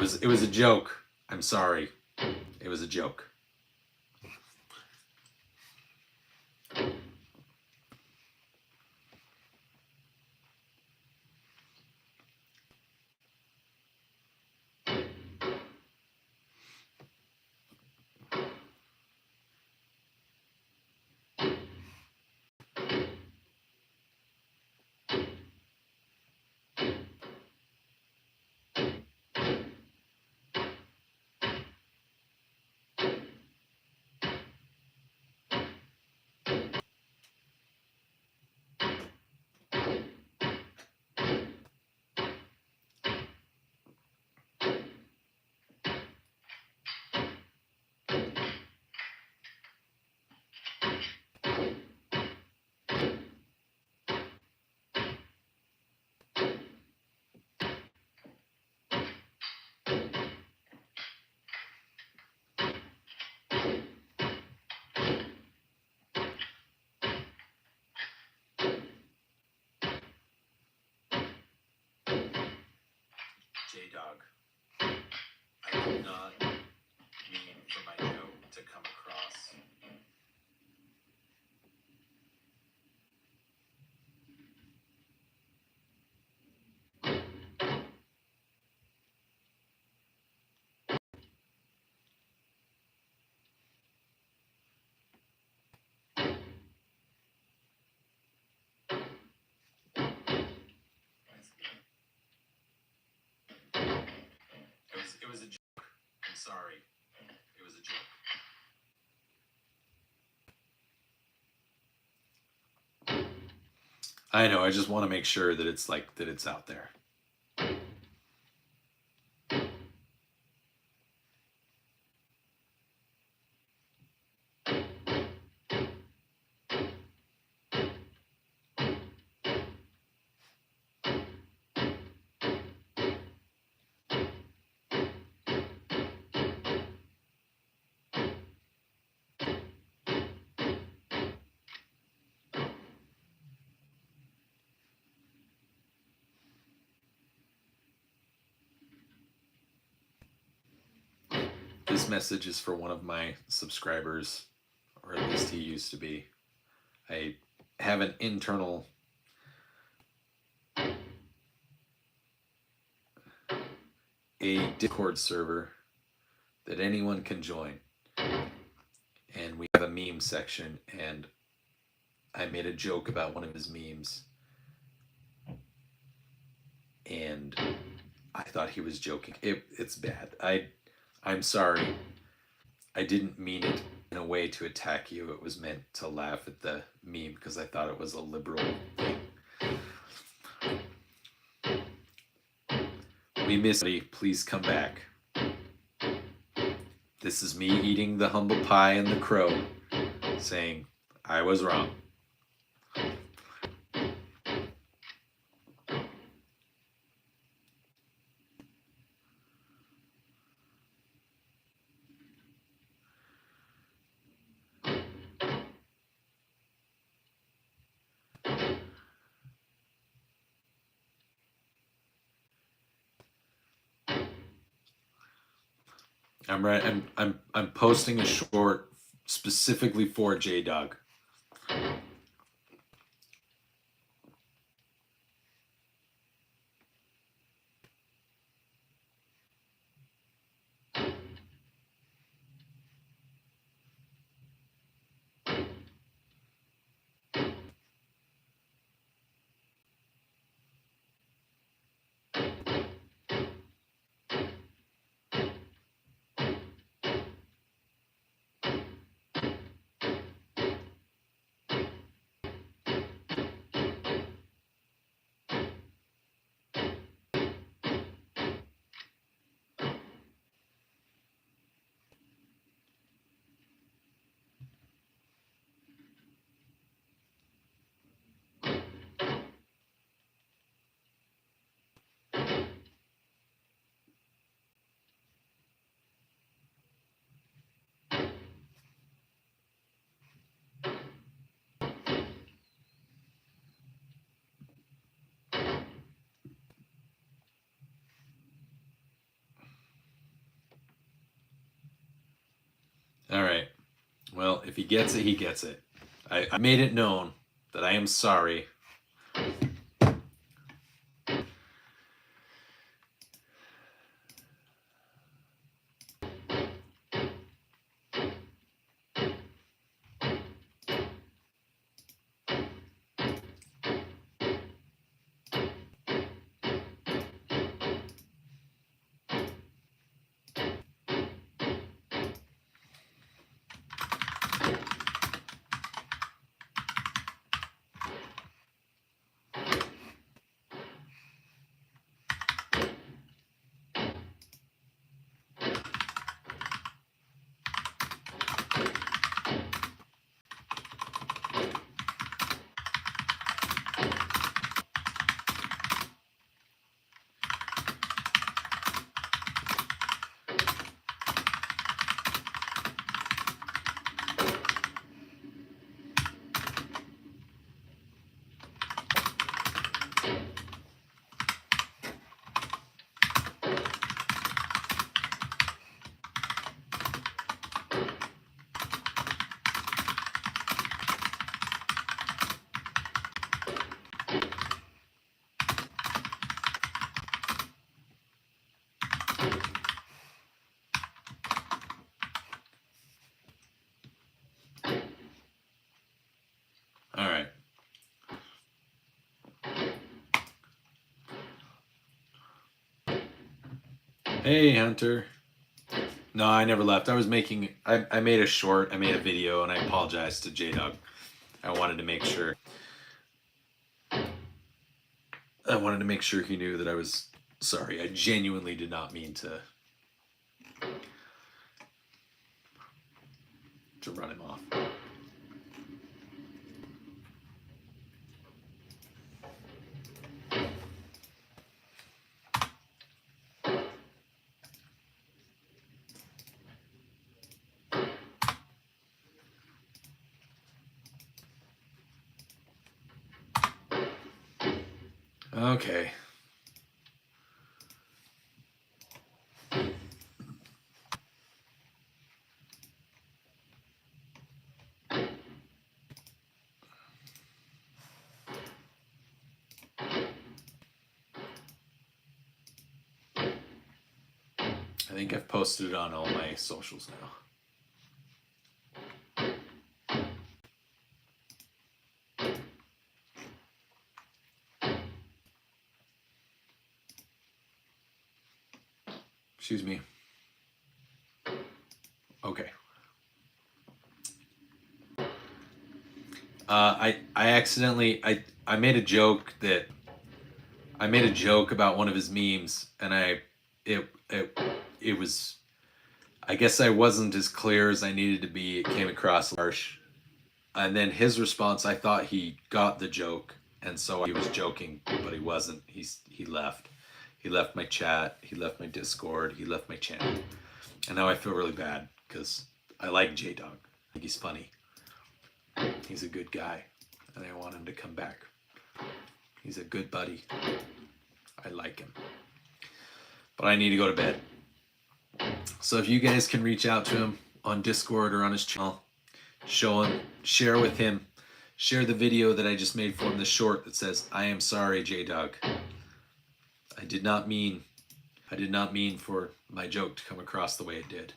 It was a joke. I'm sorry. It was a joke. J-Dog, I did not mean for my joke to come across. It was a joke. I'm sorry. It was a joke. I know. I just want to make sure that it's like that it's out there. This message is for one of my subscribers, or at least he used to be. I have an internal Discord server that anyone can join. And we have a meme section, and I made a joke about one of his memes. And I thought he was joking. It's bad. I'm sorry. I didn't mean it in a way to attack you. It was meant to laugh at the meme because I thought it was a liberal thing. We miss you. Please come back. This is me eating the humble pie and the crow, saying, I was wrong. I'm right. I'm posting a short specifically for J-Dog. If he gets it, he gets it. I made it known that I am sorry. All right. Hey, Hunter. No, I never left. I was making, I made a short, I made a video, and I apologized to J-Dog. I wanted to make sure. I wanted to make sure he knew that I was sorry. I genuinely did not mean to run him off. Okay. I think I've posted it on all my socials now. Excuse me. Okay. I accidentally I made a joke about one of his memes, and it was, I guess I wasn't as clear as I needed to be. It came across harsh. And then his response, I thought he got the joke, and so he was joking, but he wasn't. He left. He left my chat, he left my Discord, he left my channel. And now I feel really bad because I like J-Dog. I think he's funny. He's a good guy, and I want him to come back. He's a good buddy. I like him. But I need to go to bed. So if you guys can reach out to him on Discord or on his channel, show him, share with him, share the video that I just made for him, the short that says, "I am sorry, J-Dog. I did not mean for my joke to come across the way it did."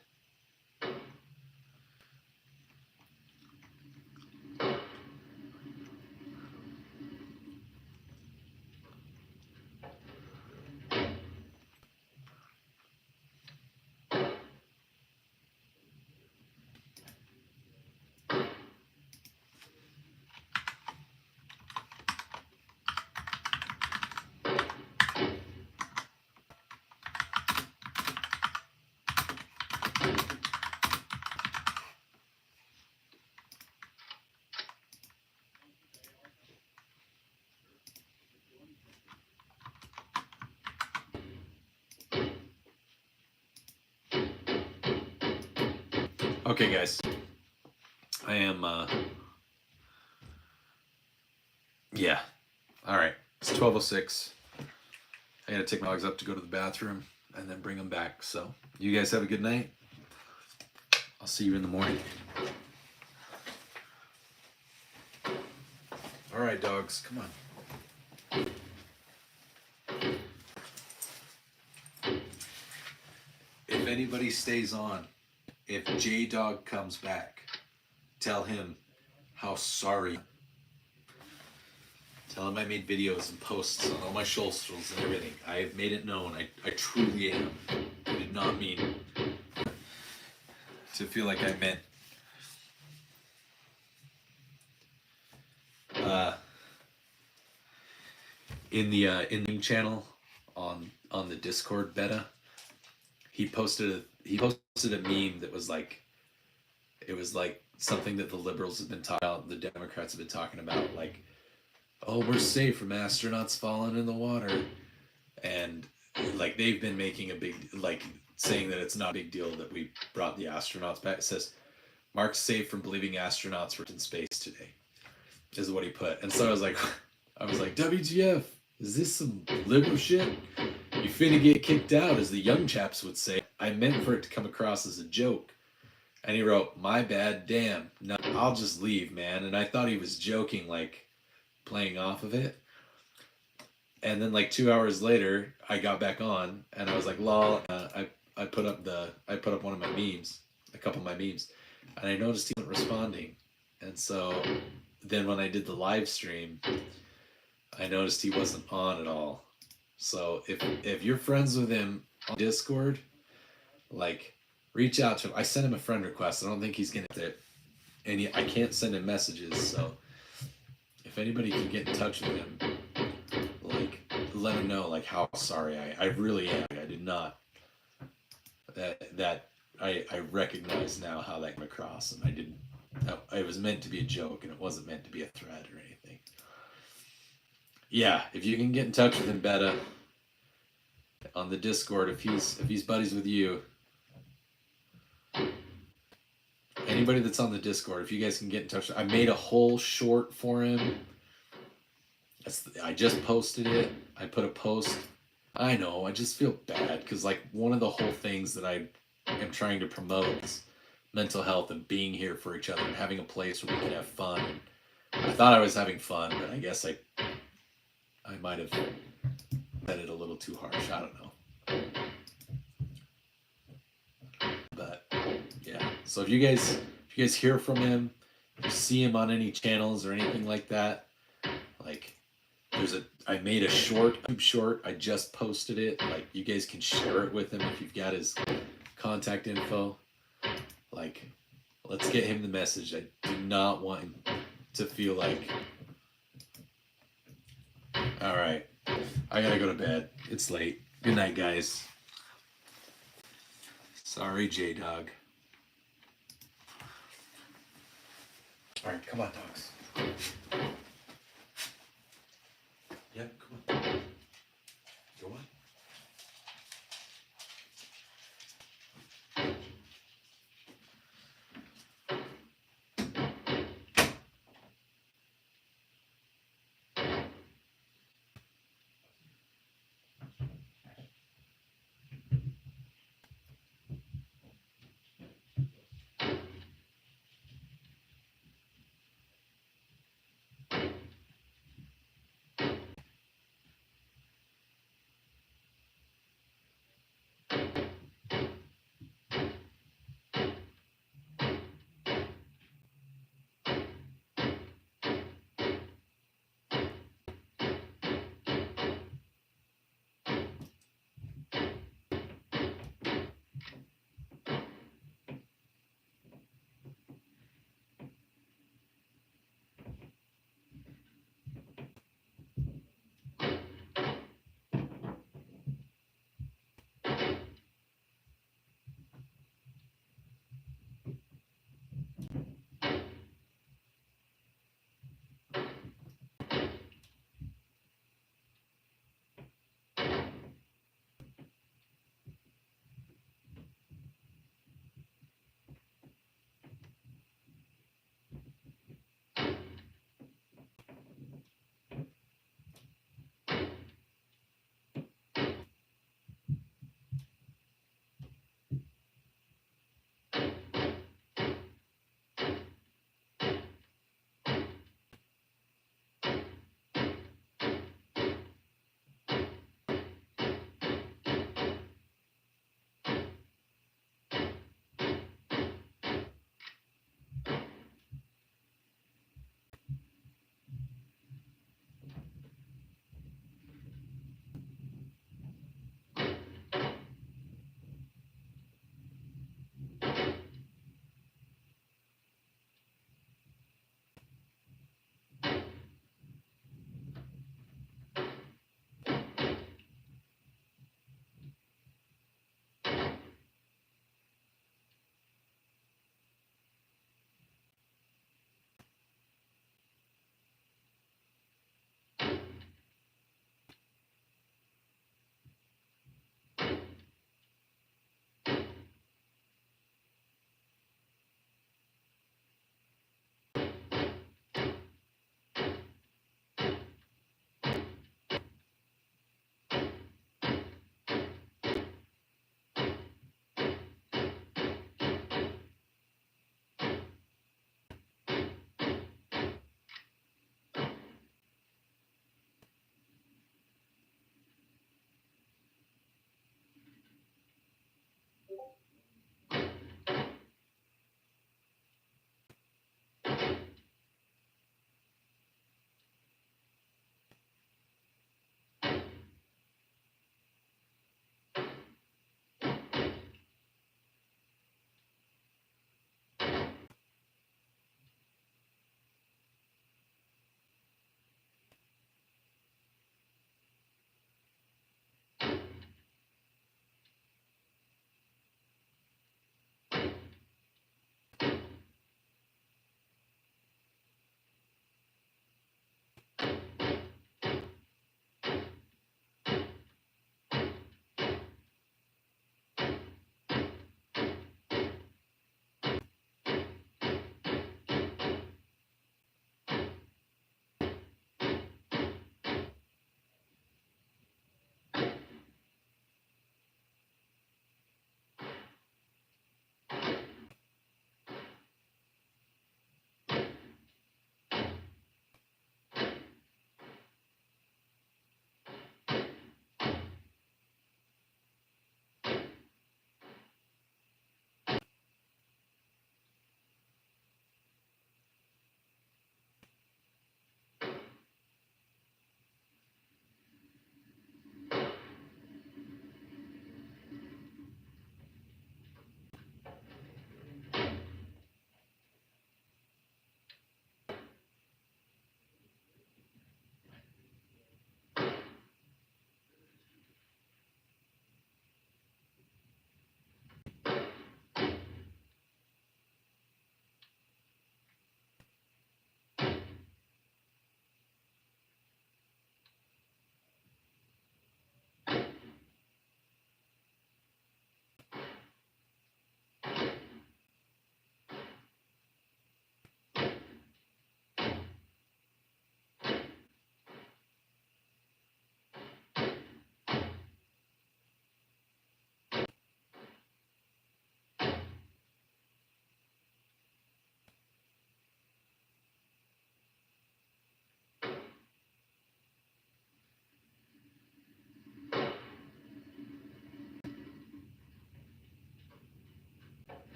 Okay, guys. I am, yeah. All right. It's 12:06. I gotta take my dogs up to go to the bathroom and then bring them back. So you guys have a good night. I'll see you in the morning. All right, dogs, come on. If anybody stays on, if J-Dog comes back, tell him how sorry. Tell him I made videos and posts on all my socials and everything. I have made it known. I truly am. I did not mean to feel like I meant. In the channel on the Discord beta, he posted a meme that was like, it was like something that the liberals have been talking about, the Democrats have been talking about, like, oh, we're safe from astronauts falling in the water, and like they've been making a big, like, saying that it's not a big deal that we brought the astronauts back. It says Mark's safe from believing astronauts were in space today, is what he put. And so I was like WTF, is this some liberal shit? You finna get kicked out, as the young chaps would say. I meant for it to come across as a joke. And he wrote, my bad, damn, no, I'll just leave, man. And I thought he was joking, like playing off of it. And then like 2 hours later, I got back on and I was like, lol, I put up one of my memes, a couple of my memes, and I noticed he wasn't responding. And so then when I did the live stream, I noticed he wasn't on at all. So if you're friends with him on Discord, like, reach out to him. I sent him a friend request. I don't think he's gonna get it, and I can't send him messages. So if anybody can get in touch with him, like, let him know like how sorry I really am. I did not. That I recognize now how that came across, and I didn't. It was meant to be a joke, and it wasn't meant to be a threat or anything. Yeah, if you can get in touch with him, Beta, on the Discord, if he's buddies with you, anybody that's on the Discord, if you guys can get in touch, I made a whole short for him. I just posted it. I put a post. I know, I just feel bad because like one of the whole things that I am trying to promote is mental health and being here for each other and having a place where we can have fun. I thought I was having fun, but I guess I might have said it a little too harsh. I don't know. But yeah, so if you guys hear from him, if you see him on any channels or anything like that, like, I made a YouTube short. I just posted it. Like, you guys can share it with him if you've got his contact info. Like, let's get him the message. I do not want him to feel like, all right, I gotta go to bed. It's late. Good night, guys. Sorry, J-Dog. All right, come on, dogs. Yep, come on. Go on.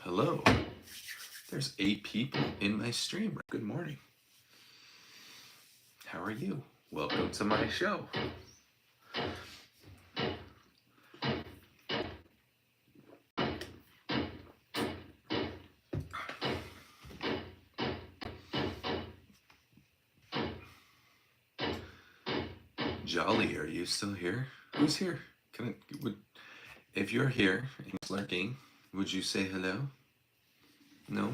Hello. There's 8 people in my stream. Good morning. How are you? Welcome to my show. Jolly, are you still here? Who's here? If you're here and lurking, would you say hello? No?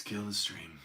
Kill the stream.